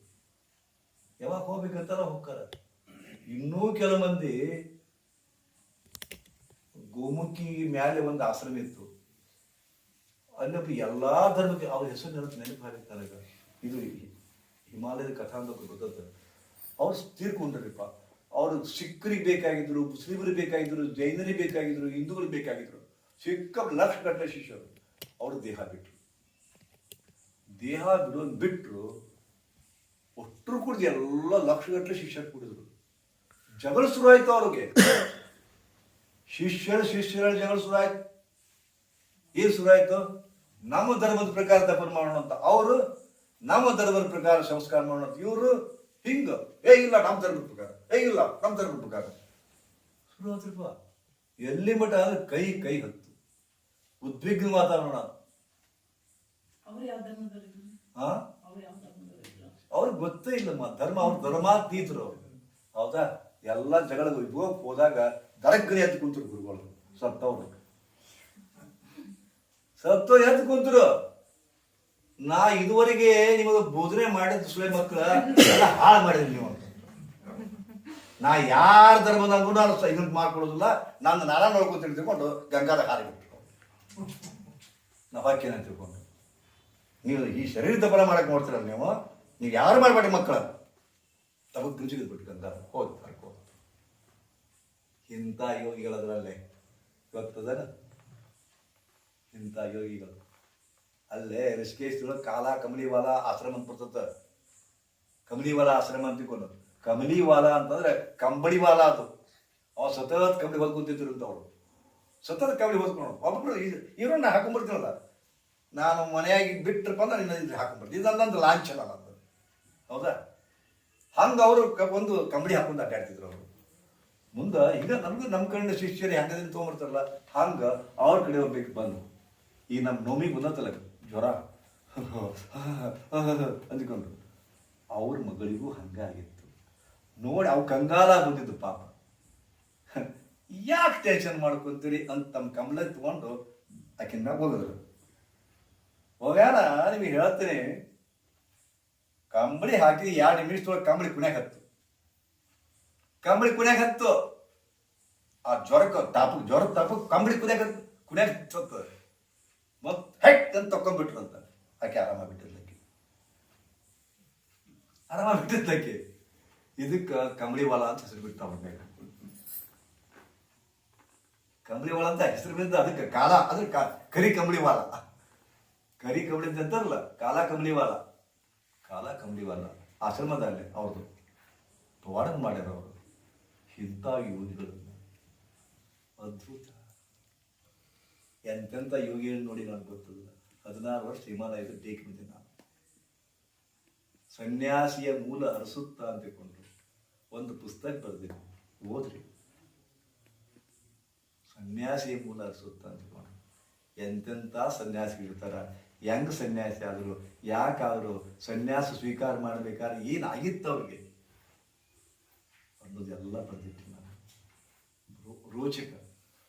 ಯಾವಾಗ ಹೋಗ್ಬೇಕಂತಾರ ಹೋಗ್ತಾರ. ಇನ್ನೂ ಕೆಲವು ಮಂದಿ ಗೋಮುಖಿ ಮ್ಯಾಲೆ ಒಂದು ಆಶ್ರಮ ಇತ್ತು. ಅಲ್ಲೊಬ್ಬ ಎಲ್ಲಾ ಧರ್ಮಕ್ಕೆ ಅವ್ರ ಹೆಸರು ನೆನಪು ಹಾಕಿರ್ತಾರೆ. ಇದು ಹಿಮಾಲಯದ ಕಥಾ ಅಂತ ಗೊತ್ತದ. ಅವ್ರು ತೀರ್ಕೊಂಡ್ರಿಪ್ಪ. ಅವರು ಸಿಖ್ಖರಿಗೆ ಬೇಕಾಗಿದ್ರು, ಮುಸ್ಲಿಮರಿಗೆ ಬೇಕಾಗಿದ್ರು, ಜೈನರಿಗೆ ಬೇಕಾಗಿದ್ರು, ಹಿಂದೂಗಳಿಗೆ ಬೇಕಾಗಿದ್ರು. ಸಿಕ್ಕ ಲಕ್ಷಗಟ್ಟಲೆ ಶಿಷ್ಯರು ಅವರು ದೇಹ ಬಿಟ್ಟರು. ದೇಹ ಬಿಡೋದು ಬಿಟ್ಟರು. ಒಟ್ಟರು ಕುಡಿದು ಎಲ್ಲ ಲಕ್ಷಗಟ್ಟಲೆ ಶಿಷ್ಯರು ಕುಡಿದ್ರು. ಜಗಳ ಶುರು ಆಯ್ತು ಅವ್ರಿಗೆ. ಶಿಷ್ಯರ ಜಗಳ ಶುರು ಆಯ್ತು. ಏನ್ ಶುರು ಆಯ್ತು? ನಮ್ಮ ಧರ್ಮದ ಪ್ರಕಾರ ದಫನ ಮಾಡೋಣ ಅಂತ ಅವರು, ನಮ್ಮ ಧರ್ಮದ ಪ್ರಕಾರ ಸಂಸ್ಕಾರ ಮಾಡೋಣ ಅಂತ ಇವರು. ಹಿಂಗ ಇಲ್ಲ ನಮ್ಮ ಧರ್ಮದ ಪ್ರಕಾರ, ಇಲ್ಲ ನಮ್ಮ ಧರ್ಮದ ಪ್ರಕಾರ ಶುರು ಆದ್ರಪ್ಪ. ಎಲ್ಲಿ ಮಠ ಅಂದ್ರೆ ಕೈ ಹತ್ತು ಉದ್ವಿಗ್ನ ವಾತಾವರಣ. ಹಾ, ಅವ್ರಿಗೆ ಗೊತ್ತೇ ಇಲ್ಲಮ್ಮ ಧರ್ಮ. ಅವ್ರ ಧರ್ಮಾತೀತರು ಅವ್ರು. ಹೌದಾ? ಎಲ್ಲ ಜಗಳ ಹೋದಾಗ ದರಗ್ಗರಿ ಎದ್ದು ಕುಂತರು ಗುರುಗಳು. ಸತ್ತೋ ಎದ್ದು ಕುಂತರು. ನಾ ಇದುವರೆಗೆ ನಿಮಗೆ ಬೋಧನೆ ಮಾಡಿದ ಸುಳೆ ಮಕ್ಕಳ ಎಲ್ಲ ಹಾಳು ಮಾಡಿದ್ರಿ ನೀವು ಅಂತ. ನಾ ಯಾರ ಧರ್ಮದಾಗೂ ನಾನು ಇದನ್ನ ಮಾಡ್ಕೊಳ್ಳೋದಿಲ್ಲ, ನಾನು ನಾನಾ ನೋಡ್ಕೊಂತ ತಿಳ್ಕೊಂಡು ಗಂಗಾದ ಹಾರಿಬಿಟ್ರು. ನಾವು ಹಾಕೇನ ತಿಳ್ಕೊಂಡು ನೀವು ಈ ಶರೀರ ದಫನ ಮಾಡಕ್ ನೋಡ್ತೀರಲ್ಲ ನೀವು ಯಾರು ಮಾಡಬೇಡಿ ಮಕ್ಕಳ ತಮಗೆ ಗುಂಜಿಗಿದ್ಬಿಟ್ಟು ಗಂಗಾದ ಹೋಗಿ ಹಾಕೋ. ಇಂಥ ಯೋಗಿಗಳದ್ರಲ್ಲೇ ಗೊತ್ತದ. ಇಂಥ ಯೋಗಿಗಳು ಅಲ್ಲೇ ಋಷಿಕೇಶ್ವರ ಕಾಲ ಕಮಲಿವಾಲ ಆಶ್ರಮ ಅಂತ ಬರ್ತದ. ಕಮಲಿವಾಲ ಆಶ್ರಮ ಅಂತ ತಿಳ್ಕೊಂಡು, ಕಮಲಿವಾಲ ಅಂತಂದ್ರೆ ಕಂಬಳಿವಾಲ. ಅದು ಅವ ಸತತ್ ಕಂಬಳಿ ಹೊದ್ಕೊಂತಿದ್ರು ಅಂತ ಅವಳು. ಸತತ್ ಕಂಬಳಿ ಹೊದ್ಕೊಂಡು ಒಬ್ಬೊಬ್ರು ಇವ್ರನ್ನ ಹಾಕೊಂಡ್ಬರ್ತೀನಲ್ಲ, ನಾನು ಮನೆಯಾಗಿ ಬಿಟ್ಟರಪ್ಪ ಅಂದ್ರೆ ನಿನ್ನ ಹಾಕೊಂಡ್ಬರ್ತೀನಿ. ಇದಂದ್ರೆ ಲಾಂಛನ ನಂದು. ಹೌದಾ? ಹಂಗ ಅವರು ಒಂದು ಕಂಬಳಿ ಹಾಕೊಂಡು ಅಡ್ಡಾಡ್ತಿದ್ರು ಅವರು. ಮುಂದೆ ಈಗ ನಮ್ಗೆ ನಮ್ಮ ಕಡೆ ಶಿಷ್ಯರು ಹೆಂಗದಿಂದ ತೊಗೊಂಬರ್ತಾರಲ್ಲ, ಹಂಗ ಅವ್ರ ಕಡೆ ಹೋಗ್ಬೇಕು ಬಂದು ಈ ನಮ್ಮ ನೋಮಿಗೆ ಬಂದತ್ತಲ್ಲ ಜ್ವರ ಅಂದ್ಕೊಂಡು ಅವ್ರ ಮಗಳಿಗೂ ಹಂಗಾಗಿತ್ತು ನೋಡಿ. ಅವು ಕಂಗಾಲ ಬಂದಿದ್ದು ಪಾಪ. ಯಾಕೆ ಟೆನ್ಷನ್ ಮಾಡ್ಕೊಂತೀರಿ ಅಂತ ತಮ್ಮ ಕಮಲ ತಗೊಂಡು ಆಕಿನ ಮ್ಯಾಗ ಹೋಗಿದ್ರು. ಹೋಗ್ಯಾನ ನಿಮಗೆ ಹೇಳ್ತೀನಿ, ಕಂಬಳಿ ಹಾಕಿ 2 ನಿಮಿಷದೊಳಗೆ ಕಂಬಳಿ ಕುಣ್ಯಾಗ ಹತ್ತು. ಆ ಜ್ವರ ತಾಪಕ್ಕೆ ಕಂಬಳಿ ಕುಣ್ಯಾಗ ಹತ್ತದ. ಮತ್ ಹೆಟ್ ಅಂತ ತಕೊಂಡ್ಬಿಟ್ರಂತ. ಆಕೆ ಆರಾಮ ಬಿಟ್ಟಿದ್ಲಕ್ಕೆ. ಇದಕ್ಕೆ ಕಂಬಳಿವಾಲ ಅಂತ ಹೆಸರು ಬಿಡ್ತಾ ಬರ್ಬೇಕು. ಕಂಬಳಿವಾಲ ಅಂತ ಹೆಸರು ಬಿದ್ದ ಅದಕ್ಕೆ ಕಾಲ, ಅದ್ರ ಕರಿ ಕಂಬಳಿವಾಲ. ಕರಿ ಕಂಬಳಿ ಅಂತಾರಲ್ಲ, ಕಾಲ ಕಂಬಳಿವಾಲ ಆಶ್ರಮದಲ್ಲಿ ಅವ್ರದ್ದು ಪವಾಡ ಮಾಡ್ಯಾರ ಅವರು. ಇಂಥ ಯೋಗಿಗಳನ್ನು ಅದ್ಭುತ. ಎಂತೆಂಥ ಯೋಗಿಯನ್ನು ನೋಡಿ ನನಗೆ ಗೊತ್ತಿಲ್ಲ. 16 ವರ್ಷ ಹಿಮಾಲಯದ ಟೇಕ್ ಬಿದ್ದೆ ನಾನು. ಸನ್ಯಾಸಿಯ ಮೂಲ ಅರಸುತ್ತಾ ಅಂತ ತಿಳ್ಕೊಂಡ್ರು. ಒಂದು ಪುಸ್ತಕ ಬರೆದಿದ್ದು, ಓದ್ರಿ. ಸನ್ಯಾಸಿಯ ಮೂಲ ಅರಸುತ್ತಾ ಅಂತ ತಿಳ್ಕೊಂಡ್ರು. ಎಂತೆಂಥ ಸನ್ಯಾಸಿಗಳಿರ್ತಾರ, ಹೆಂಗ್ ಸನ್ಯಾಸಿ ಆದರು, ಯಾಕಾದ್ರು, ಸನ್ಯಾಸ ಸ್ವೀಕಾರ ಮಾಡ್ಬೇಕಾದ್ರೆ ಏನಾಗಿತ್ತು ಅವ್ರಿಗೆ ಅನ್ನೋದೆಲ್ಲ ಬರೆದಿಟ್ಟು ನಾನು. ರೋಚಕ.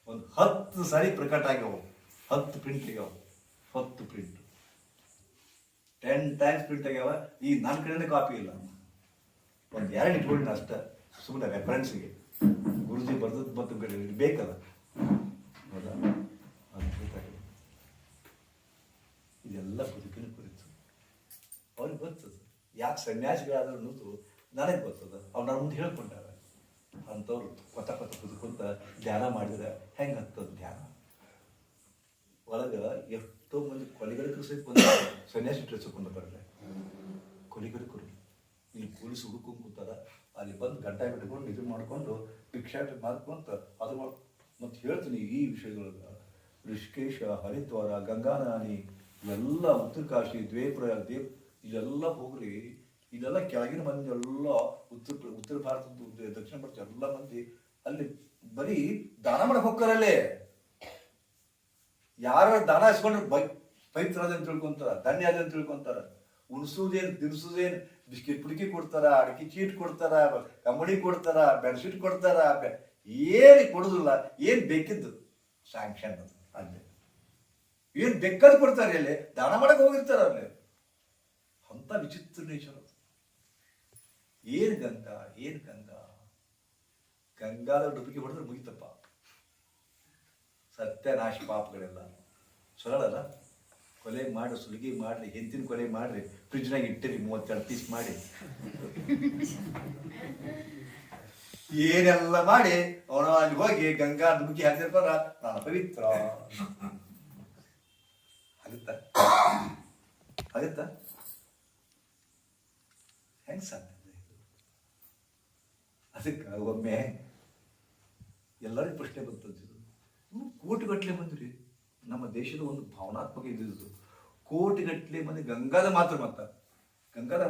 ಒಂದು 10 ಸಾರಿ ಪ್ರಕಟ ಆಗ್ಯಾವ. 10 ಪ್ರಿಂಟ್ ಆಗ್ಯಾವ. 10 ಪ್ರಿಂಟ್ 10 ಟೈಮ್ಸ್ ಪ್ರಿಂಟ್ ಆಗ್ಯಾವ. ಈ ನನ್ನ ಕಡೆನೇ ಕಾಪಿ ಇಲ್ಲ. ಒಂದು 2 ಇಟ್ಕೊಂಡಿನ ಅಷ್ಟ, ಸುಮ್ಮನೆ ರೆಫರೆನ್ಸ್ಗೆ. ಗುರುಜಿ ಬರ್ದದ್ದು ಮತ್ತು ಬೇಕಲ್ಲ. ಹೌದಾ? ಅದ್ಭುತ. ಇದೆಲ್ಲ ಬದುಕಿನ ಕುರಿತು ಅವ್ರಿಗೆ ಗೊತ್ತದ. ಯಾಕೆ ಸನ್ಯಾಸಿಗಳಾದ್ರೂ ಅನ್ನೋದು ನನಗೆ ಗೊತ್ತದ. ಅವ್ರು ನನ್ನ ಮುಂದೆ ಹೇಳ್ಕೊಂಡಾರ. ಅಂಥವ್ರು ಕೊತ್ತ ಬದುಕೊಂತ ಧ್ಯಾನ ಮಾಡಿದ್ರೆ ಹೆಂಗೆ ಹತ್ತದ ಧ್ಯಾನ. ಒಳಗೆ ಎಷ್ಟೋ ಮಂದಿ ಕೊಲೆಗಡಕರು ಸಹಿತ ಬಂದ ಸನ್ಯಾಸಿ ಡ್ರೆಸ್ಕೊಂಡು ಬರಲ್ಲ. ಕೊಲೆಗಡಕರು ಇಲ್ಲಿ ಪೊಲೀಸ್ ಹುಡುಕೊಂಡು ಕೂತಾರ. ಅಲ್ಲಿ ಬಂದು ಗಂಟೆ ಬಿಟ್ಕೊಂಡು ಇದು ಮಾಡ್ಕೊಂಡು ಭಿಕ್ಷಾಟ ಮಾಡ್ಕೊಂತ ಅದು ಮತ್ತು ಹೇಳ್ತೀನಿ ಈ ವಿಷಯದೊಳಗೆ. ಋಷಿಕೇಶ, ಹರಿದ್ವಾರ, ಗಂಗಾನಾನಿ, ಇವೆಲ್ಲ ಉತ್ತರಕಾಶಿ, ದ್ವೇಪ್ರಯಾಗ್, ಇದೆಲ್ಲ ಹೋಗ್ರಿ. ಇದೆಲ್ಲ ಕೆಳಗಿನ ಮಂದಿ ಎಲ್ಲ ಉತ್ತರ ಭಾರತದ, ದಕ್ಷಿಣ ಭಾರತ ಎಲ್ಲ ಮಂದಿ ಅಲ್ಲಿ ಬರೀ ದಾನ ಮಾಡಕ್ ಹೋಗ್ತಾರಲ್ಲೇ. ಯಾರ ದಾನ ಇಸ್ಕೊಂಡ್ರೆ ಪವಿತ್ರ ಅದಂತ ತಿಳ್ಕೊಂತಾರ, ಧನ್ಯ ಅದಂತ ತಿಳ್ಕೊಂತಾರ. ಉಣ್ಸುದೇನ್ ತಿನ್ಸುದೇನ್, ಬಿಸ್ಕಿಟ್ ಪುಡಿಕಿ ಕೊಡ್ತಾರ, ಅಡಿಕೆ ಚೀಟ್ ಕೊಡ್ತಾರ, ಕಂಬಳಿ ಕೊಡ್ತಾರ, ಬೆಡ್ಶೀಟ್ ಕೊಡ್ತಾರ. ಏನ್ ಕೊಡುದಿಲ್ಲ. ಏನ್ ಬೇಕಿದ್ದು ಸ್ಯಾಂಕ್ಷನ್ ಅದು ಅಲ್ಲಿ. ಏನ್ ಬೇಕಾದ್ ಕೊಡ್ತಾರೆ. ಅಲ್ಲಿ ದಾನ ಮಾಡಕ್ ಹೋಗಿರ್ತಾರ ಅಲ್ಲಿ. ಅಂತ ವಿಚಿತ್ರ ನೇಚರ್. ಏನ್ ಗಂಗಾ ಗಂಗಾದ ಡುಬಿಗೆ ಹೊಡೆದ್ರೆ ಮುಗಿತಪ್ಪ. ಸತ್ಯನಾಶ ಪಾಪಗಳೆಲ್ಲ ಸರಳಲ್ಲ. ಕೊಲೆ ಮಾಡಿ ಸುಲಿಗೆ ಮಾಡ್ರಿ, ಹೆಂತಿನ ಕೊಲೆ ಮಾಡ್ರಿ, ಫ್ರಿಜ್ನಾಗ ಇಟ್ಟಿರಿ 32 ಪೀಸ್ ಮಾಡಿ, ಏನೆಲ್ಲ ಮಾಡಿ ಅವನು ಅಲ್ಲಿ ಹೋಗಿ ಗಂಗಾ ಡುಮುಕಿ ಹಾಕಿರ್ತಾರ, ನಾನು ಪವಿತ್ರ ಆಗುತ್ತಾ ಹೆಂಗ್ ಸಾಧ್ಯ? ಅದಕ್ಕೆ ಒಮ್ಮೆ ಎಲ್ಲರಿಗೂ ಪ್ರಶ್ನೆ ಬಂತದ್ದು, ಕೋಟಿಗಟ್ಟಲೆ ಬಂದ್ರಿ, ನಮ್ಮ ದೇಶದ ಒಂದು ಭಾವನಾತ್ಮಕ ಇದ್ದಿದ್ದು, ಕೋಟಿಗಟ್ಟಲೆ ಮಂದಿ ಗಂಗಾದ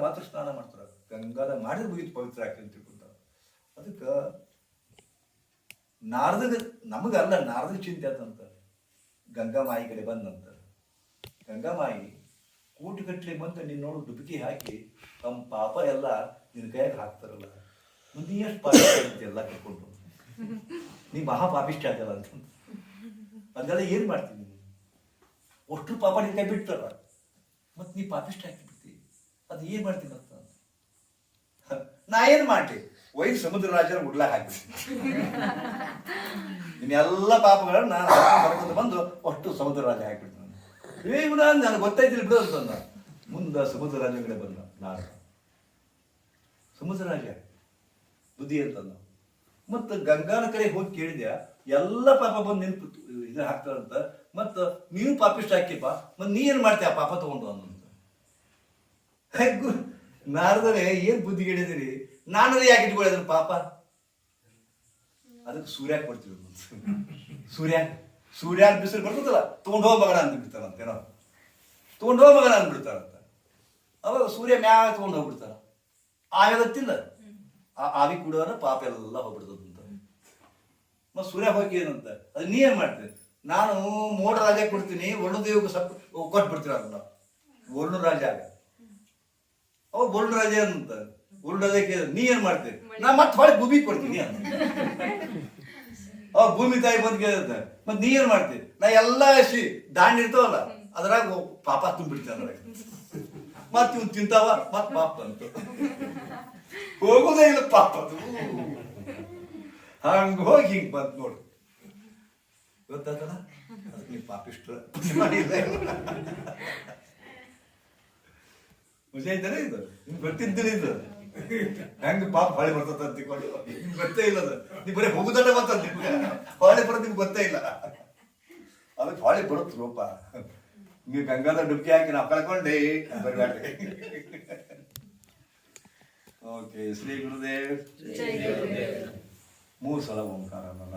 ಮಾತ್ರ ಸ್ನಾನ ಮಾಡ್ತಾರೆ, ಗಂಗಾದ ಮಾಡಿದ್ರೆ ಮುಗಿದು ಪವಿತ್ರ ಆಗ್ತದೆ ಅಂತ ತಿಳ್ಕೊಂತಾರೆ. ಅದಕ್ಕೆ ನಮಗಲ್ಲ ನಾರದಗ ಚಿಂತೆ ಆತಂತ, ಗಂಗಾಮಾಯಿ ಕಡೆ ಬಂದಂತ. ಗಂಗಾಮಾಯಿ ಕೋಟಿಗಟ್ಟಲೆ ಬಂತ ನೀನು ನೋಡು ಡುಬುಕಿ ಹಾಕಿ ತಮ್ಮ ಪಾಪ ಎಲ್ಲ ನಿನ್ನ ಕೈಯಾಗ ಹಾಕ್ತಾರಲ್ಲ, ನೀ ಎಷ್ಟು ಪಾಪಿಷ್ಟ ಎಲ್ಲ ಕರ್ಕೊಂಡು, ನೀ ಮಹಾ ಪಾಪಿಷ್ಟ ಆಗಲ್ಲ ಅಂತ. ಅದೆಲ್ಲ ಏನು ಮಾಡ್ತೀನಿ ನೀನು? ಅಷ್ಟು ಪಾಪ ನಿನ್ನ ಕೈ ಬಿಡ್ತಾರ, ಮತ್ತು ನೀ ಪಾಪಿಷ್ಟ ಹಾಕಿಬಿಡ್ತಿ, ಅದು ಏನು ಮಾಡ್ತೀನಿ ಅಂತ. ನಾ ಏನು ಮಾಡ್ಲಿ, ವೈದ್ ಸಮುದ್ರ ರಾಜರ ಉಡ್ಲಾ ಹಾಕ್ಬಿಡ್ತೀನಿ, ನಿನ್ನೆಲ್ಲ ಪಾಪಗಳನ್ನ ನಾನು ಕರ್ಕೊಂಡು ಬಂದು ಅಷ್ಟು ಸಮುದ್ರ ರಾಜ ಹಾಕ್ಬಿಡ್ತೀನಿ. ಇವನ ನನಗೆ ಗೊತ್ತಾಯ್ತಿಲ್ಲ ಬಿಡು ಅಂತಂದ. ಮುಂದೆ ಸಮುದ್ರ ರಾಜ ಕಡೆ ಬಂದ, ನಾನು ಸಮುದ್ರ ರಾಜ ಬುದ್ಧಿ ಅಂತಂದ. ಮತ್ತು ಗಂಗಾನ ಕಡೆ ಹೋಗಿ ಕೇಳಿದ್ಯಾ, ಎಲ್ಲ ಪಾಪ ಬಂದು ನಿನ್ ಇದು ಹಾಕ್ತಾರಂತ, ಮತ್ತು ನೀವು ಪಾಪಿಷ್ಟ ಹಾಕಿಪ್ಪ, ಮತ್ತು ನೀ ಏನು ಮಾಡ್ತೀಯ ಆ ಪಾಪ ತಗೊಂಡು ಅನ್ನೋದು. ನಾರದರೆ ಏನು ಬುದ್ಧಿ ಹೇಳಿದಿರಿ, ನಾನದೇ ಯಾಕೆ ಇಟ್ಕೊಳ್ಳೋದ್ರ ಪಾಪ? ಅದಕ್ಕೆ ಸೂರ್ಯ ಕೊಡ್ತೀವಿ, ಸೂರ್ಯ ಬಿಸಿಲು ಬರ್ತದಲ್ಲ, ತೊಗೊಂಡು ಹೋಗ ಮಗನ ಅಂದ್ಬಿಡ್ತಾರಂತೇನೋ, ತೊಗೊಂಡು ಹೋಗ ಮಗನ ಅಂದ್ಬಿಡ್ತಾರಂತ. ಅವಾಗ ಸೂರ್ಯ ಮ್ಯಾಗ ತೊಗೊಂಡು ಹೋಗ್ಬಿಡ್ತಾರ, ಆಯೋದತ್ತಿಲ್ಲ, ಆ ಆವಿ ಕುಡಿಯೋನ ಪಾಪ ಎಲ್ಲ ಹೋಗ್ಬಿಡ್ತದಂತ. ಮತ್ತು ಸೂರ್ಯ ಹೋಗಿ ಏನಂತ, ಅದು ನೀ ಏನು ಮಾಡ್ತೀನಿ, ನಾನು ಮೋಡ ರಾಜ ಕೊಡ್ತೀನಿ, ವರ್ಣ ದೇವಕ್ಕೆ ಸ್ವಲ್ಪ ಕೊಟ್ಬಿಡ್ತೀನಿ ಅದನ್ನ, ವರ್ಣ ರಾಜ. ಅವಾಗ ವರ್ಣ ರಾಜ ಅಂತ, ವರ್ಣ ರಾಜಕ್ಕೆ ನೀ ಏನು ಮಾಡ್ತೀನಿ, ನಾ ಮತ್ತೆ ಹೊಳೆ ಭೂಮಿ ಕೊಡ್ತೀನಿ ಅಂತ. ಅವಾಗ ಭೂಮಿ ತಾಯಿ ಬಂದು ಕೇಳುತ್ತೆ, ಮತ್ತೆ ನೀ ಏನು ಮಾಡ್ತೀನಿ, ನಾ ಎಲ್ಲ ದಾಂಡ್ ಇರ್ತಾವಲ್ಲ ಅದ್ರಾಗ ಪಾಪ ತುಂಬಿಡ್ತೀನಿ ಅದ್ರಾಗ, ಮತ್ತೆ ಇವ್ನು ತಿಂತಾವ ಮತ್ತೆ ಪಾಪ ಅಂತ ಹೋಗೋದೇ ಇಲ್ಲ ಪಾಪ. ಅದು ಹಂಗ ಹೋಗಿ ಹಿಂಗ್ ಬಂತ ನೋಡು, ಗೊತ್ತಾತಲ್ಲ, ಅದಕ್ಕೆ ನೀವು ಪಾಪಿಷ್ಟ ಮಾಡಿಲ್ಲ. ಖುಷಿ ಆಯ್ತಾನೆ ಇದು, ನಿಮ್ಗೆ ಗೊತ್ತಿದ್ದಿಲ್ಲ ಇದು ಹೆಂಗ ಪಾಪ ಹೊಳೆ ಬರ್ತದ ಅಂತ ತಿಳ್ಕೊಂಡು, ನಿಮ್ಗೆ ಗೊತ್ತೇ ಇಲ್ಲ ಅದು. ನೀವು ಬರೀ ಹೋಗುದಲ್ಲ ಬರ್ತದ, ನಿಮ್ಗೆ ಹೊಳೆ ಬರೋದು ನಿಮ್ಗೆ ಗೊತ್ತೇ ಇಲ್ಲ. ಅದಕ್ಕೆ ಹೊಳೆ ಬರುತ್ತೆ ರೂಪ. ನೀವು ಗಂಗಾದ ಡುಬ್ಕಿ ಹಾಕಿ ನಾವು ಕಳ್ಕೊಂಡೆ ಬರಬೇಡ್ರಿ. ಓಕೆ, ಶ್ರೀ ಗುರುದೇವ್ 3 ಸಲ ಓಂಕಾರ ಅನ್ನಲ್ಲ.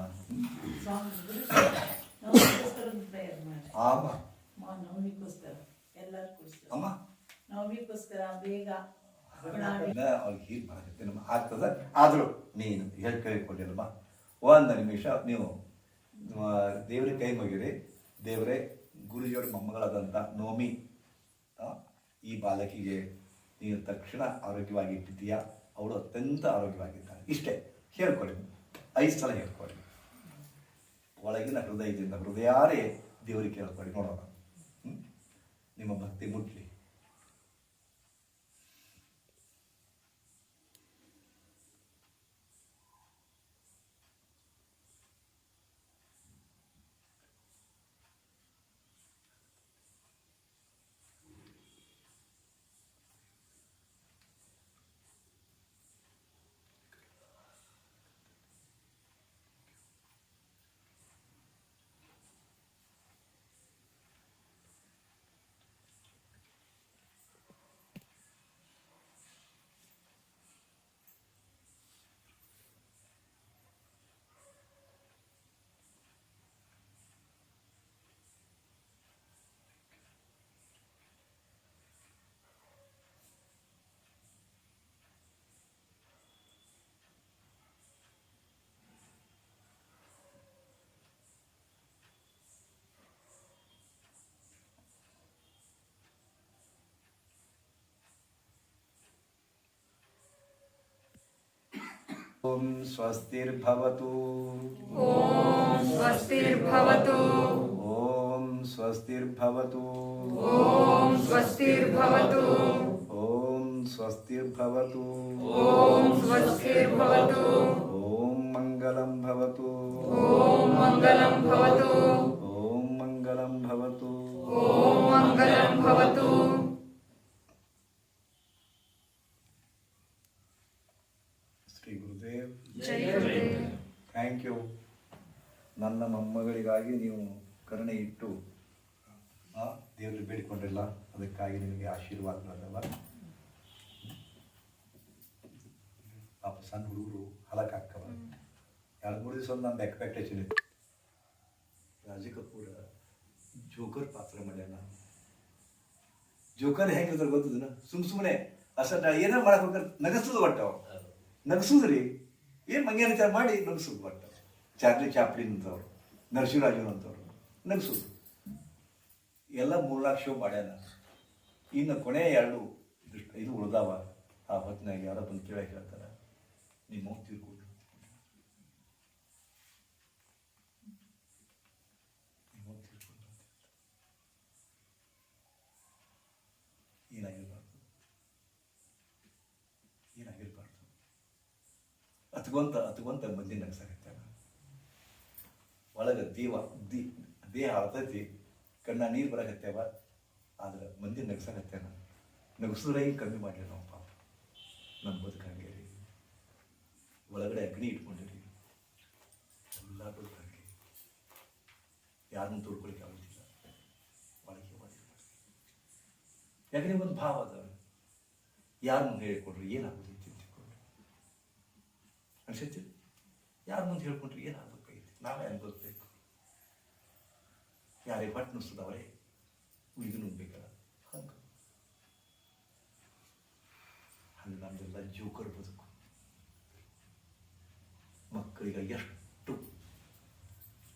ಅಮ್ಮ ಅವ್ರಿಗೆ ಹೀಗೆ ಮಾಡಕತ್ತೆ ನಮ್ಮ ಆಗ್ತದ. ಆದರೂ ನೀನು ಹೇಳಿ ಕೇಳಿಕೊಂಡಿಲ್ಲಮ್ಮ, 1 ನಿಮಿಷ ನೀವು ದೇವ್ರಿಗೆ ಕೈ ಮುಗಿರಿ. ದೇವರೇ, ಗುರುಜಿಯವರ ಮೊಮ್ಮಗಳಾದಂಥ ನೋಮಿ ಈ ಬಾಲಕಿಗೆ ನೀನು ತಕ್ಷಣ ಆರೋಗ್ಯವಾಗಿ ಇಟ್ಟಿದ್ದೀಯಾ, ಅವಳು ಅತ್ಯಂತ ಆರೋಗ್ಯವಾಗಿದ್ದಾಳೆ. ಇಷ್ಟೇ ಹೇಳ್ಕೊಳ್ಳಿ, 5 ಸಲ ಹೇಳ್ಕೊಳ್ಳಿ, ಒಳಗಿನ ಹೃದಯದಿಂದ ಹೃದಯಾರೇ ದೇವರಿಗೆ ಕೇಳ್ಕೊಳ್ಳಿ, ನೋಡೋಣ ನಿಮ್ಮ ಭಕ್ತಿ ಮುಟ್ಲಿ. ಓಂ ಸ್ವಸ್ತಿರ್ಭವತು. ಓಂ ಸ್ವಸ್ತಿರ್ಭವತು. ಓಂ ಸ್ವಸ್ತಿರ್ಭವತು. ಓಂ ಸ್ವಸ್ತಿರ್ಭವತು. ಓಂ ಸ್ವಸ್ತಿರ್ಭವತು. ಓಂ ಸ್ವಸ್ತಿರ್ಭವತು. ಓಂ ಮಂಗಲಂ ಭವತು. ಓಂ ಮಂಗಲಂ ಭವತು. ಓಂ ಮಂಗಲಂ ಭವತು. ಓಂ ಮಂಗಲಂ ನನ್ನ ಮೊಮ್ಮಗಳಿಗಾಗಿ ನೀವು ಕರುಣೆ ಇಟ್ಟು ದೇವರಲ್ಲಿ ಬೇಡಿಕೊಂಡಿಲ್ಲ, ಅದಕ್ಕಾಗಿ ನಿಮಗೆ ಆಶೀರ್ವಾದಗಳಲ್ಲ. ಪಾಪ ಸಣ್ಣ ಹುಡುಗರು ಹಲಕಾಗ್ತವ. 2-3 ದಿವಸ ನಮ್ದು ಎಕ್ಸ್ಪೆಕ್ಟೇಷನ್ ಇತ್ತು. ರಾಜ ಕಪೂರ್ ಜೋಕರ್ ಪಾತ್ರ ಮಾಡ್ಯಾನ. ಜೋಕರ್ ಹೆಂಗಿದ್ರೆ ಗೊತ್ತದನ, ಸುಮ್ಮನೆ ಅಸಟ ಏನೋ ಮಾಡಕ್ ಹೋಗ್ತಾರೆ, ನಗಸೋದು ಒಟ್ಟ ನಗಸುದ್ರಿ. ಏನು ಮಂಗ್ಯಾನ ವಿಚಾರ ಮಾಡಿ ನಗಸೋದು ಒಟ್ಟ. ಚಾರ್ಲಿ ಚಾಪ್ಲಿನ್ ಅಂತವ್ರು, ನರಸಿಂಹರಾಜು ಅಂತವ್ರು ನಗಸೋದು. ಎಲ್ಲ 3 ಶೋ ಮಾಡ್ಯಾನ. ಇನ್ನು ಕೊನೆ 2 ಇದು ಉಳ್ದಾವ. ಆ ಹೊತ್ತಿನಾಗ ಯಾರೋ ಬಂದು ಕೇಳಕ್ಕೆ ಹೇಳ್ತಾರೆ, ನಿಮ್ಮ ತೀರ್ಕೊಂಡು ಏನಾಗಿರ್ಬಾರ್ದು. ಅತ್ಕೊಂತ ಮಂದಿ ನಗ್ಸಾಕತ್ತೆ. ಒಳಗೆ ದೇಹ ಅಳ್ತೈತಿ, ಕಣ್ಣ ನೀರು ಬರಾಕತ್ತೇವ, ಆದ್ರೆ ಮಂದಿ ನಗ್ಸಾಕತ್ತೇನ. ನಗಸಿದ್ರೆ ಹಿಂಗೆ ಕಮ್ಮಿ ಮಾಡಲಿ ನಾವು. ಪಾಪ ನಮ್ಮ ಬದುಕಂಗೆ ರೀ. ಒಳಗಡೆ ಅಗ್ನಿ ಇಟ್ಕೊಂಡಿರಿ, ಎಲ್ಲ ಬದುಕಂಗೆ. ಯಾರನ್ನು ತೋಡ್ಕೊಳಿಕ್ಕೆ ಆಗೋದಿಲ್ಲ. ಒಳಗೆ ಮಾಡಿರ್ತಾರೆ. ಯಾಕಂದ್ರೆ ಒಂದು ಭಾವ ಅದ, ಯಾರ ಮುಂದೆ ಹೇಳಿಕೊಡ್ರಿ ಏನಾಗೋದೈತಿ ತಿಳ್ಕೊಂಡ್ರಿ ಅನ್ಸೈತಿ. ಯಾರ ಮುಂದೆ ಹೇಳ್ಕೊಂಡ್ರಿ ಏನಾಗಬೇಕೈತಿ, ನಾವೇ ಅನ್ಬೋದ್ಬೇಕು. ಯಾರೇ ಹೊಟ್ಟೆ ನುಸ್ತದವರೇ ಉಳಿದು ನುಗ್ಬೇಕಲ್ಲ. ಹಂಗೆ ನಮ್ದೆಲ್ಲ ಜೋಕರ್ ಬದುಕು. ಮಕ್ಕಳಿಗೆ ಎಷ್ಟು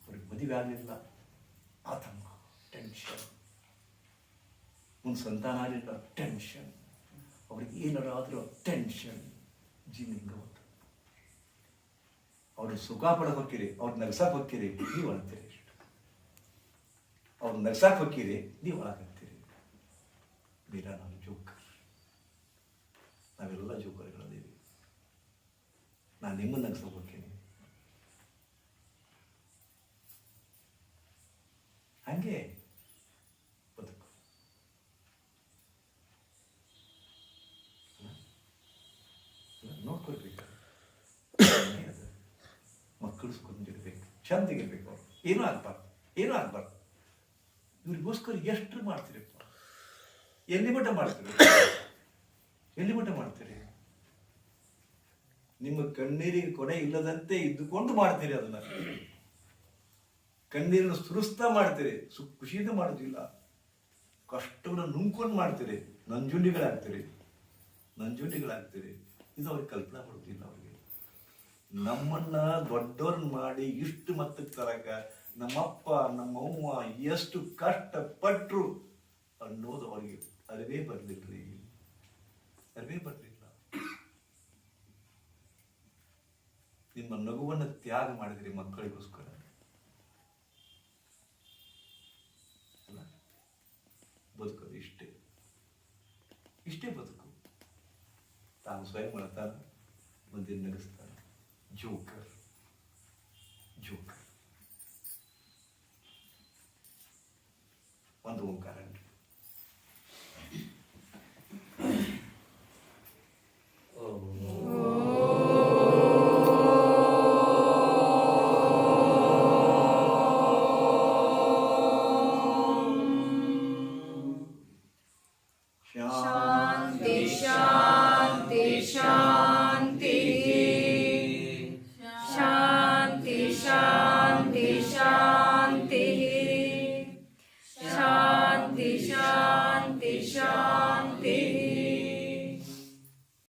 ಅವ್ರಿಗೆ ಮದುವೆ ಆಗಲಿಲ್ಲ, ಆತಂಕ, ಟೆನ್ಷನ್. ಮುಂದೆ ಸಂತಾನ ಆಗಲಿಲ್ಲ, ಟೆನ್ಷನ್. ಅವ್ರಿಗೆ ಏನಾರಾದರೂ ಟೆನ್ಷನ್. ಜೀವನ ಹಿಂಗೆ ಹೋಗ್ತದೆ. ಅವ್ರು ಸುಖ ಪಡಕ್ಕೆ ಹೋಗ್ತೀರಿ, ಅವ್ರು ನಗ್ಸಕ್ಕೆ ಹೋಗ್ತೀರಿ, ನೀವು ಅಳ್ತೀರಿ. ಇಷ್ಟು ಅವ್ರು ನಗ್ಸಕ್ಕೆ ಹೋಗ್ತೀರಿ, ನೀವು ಒಳಗತ್ತೀರಿ. ಬೇಡ, ನಾನು ಜೋಕರ್. ನಾವೆಲ್ಲ ಜೋಕರ್ಗಳದೇವಿ. ನಾನು ನಿಮ್ಮನ್ನು ನಗ್ಸಕ್ಕೆ ಹೋಗ್ತೀನಿ. ಹಂಗೆ ಬದುಕು. ನೋಡ್ಕೊಳ್ಬೇಕು. ಮಕ್ಕಳು ಸುಖಂದಿರ್ಬೇಕು, ಚಂದಿಗಿರ್ಬೇಕು. ಅವ್ರು ಏನೂ ಆಗ್ಬಾರ್ದು. ಇವ್ರಿಗೋಸ್ಕರ ಎಷ್ಟು ಮಾಡ್ತೀರಪ್ಪ? ಎಲ್ಲಿ ಮಟ್ಟ ಮಾಡ್ತೀರಿ? ನಿಮ್ಮ ಕಣ್ಣೀರಿಗೆ ಕೊನೆ ಇಲ್ಲದಂತೆ ಇದ್ದುಕೊಂಡು ಮಾಡ್ತೀರಿ. ಅದನ್ನ ಕಣ್ಣೀರನ್ನು ಸುರಿಸ್ತಾ ಮಾಡ್ತೀರಿ, ಖುಷಿಯಿಂದ ಮಾಡೋದಿಲ್ಲ. ಕಷ್ಟವನ್ನು ನುಂಗ್ಕೊಂಡು ಮಾಡ್ತೀರಿ, ನಂಜುಂಡಿಗಳಾಗ್ತೀರಿ. ಇದು ಅವ್ರಿಗೆ ಕಲ್ಪನಾ ಮಾಡೋದಿಲ್ಲ. ಅವ್ರಿಗೆ ನಮ್ಮನ್ನ ದೊಡ್ಡವ್ರನ್ನ ಮಾಡಿ ಇಷ್ಟು ಮಟ್ಟಕ್ಕೆ ತರಕ ನಮ್ಮಪ್ಪ ನಮ್ಮವ್ವ ಎಷ್ಟು ಕಷ್ಟಪಟ್ರು ಅನ್ನೋದು ಅವ್ರಿಗೆ ಅರಿವೇ ಬರಲಿಲ್ಲ. ನಿಮ್ಮ ನಗುವನ್ನು ತ್ಯಾಗ ಮಾಡಿದ್ರಿ ಮಕ್ಕಳಿಗೋಸ್ಕರ. ಬದುಕೋದು ಇಷ್ಟೇ ಬದುಕು. ತಾನು ಸ್ವಯಂ ಮಾಡ್ತಾನೆ, ಮಂದಿ ನಗಿಸ್ತಾನೆ. ಜೋಕರ್. ಒಂದು ಓಂಕಾರ. ಶಾಂತಿ ಶಾಂತಿ ಶಾಂತಿ ಶಾಂತಿ ಶಾಂತಿ ಶಾಂತಿ ಶಾಂತಿ ಶಾಂತಿ ಶಾಂತಿ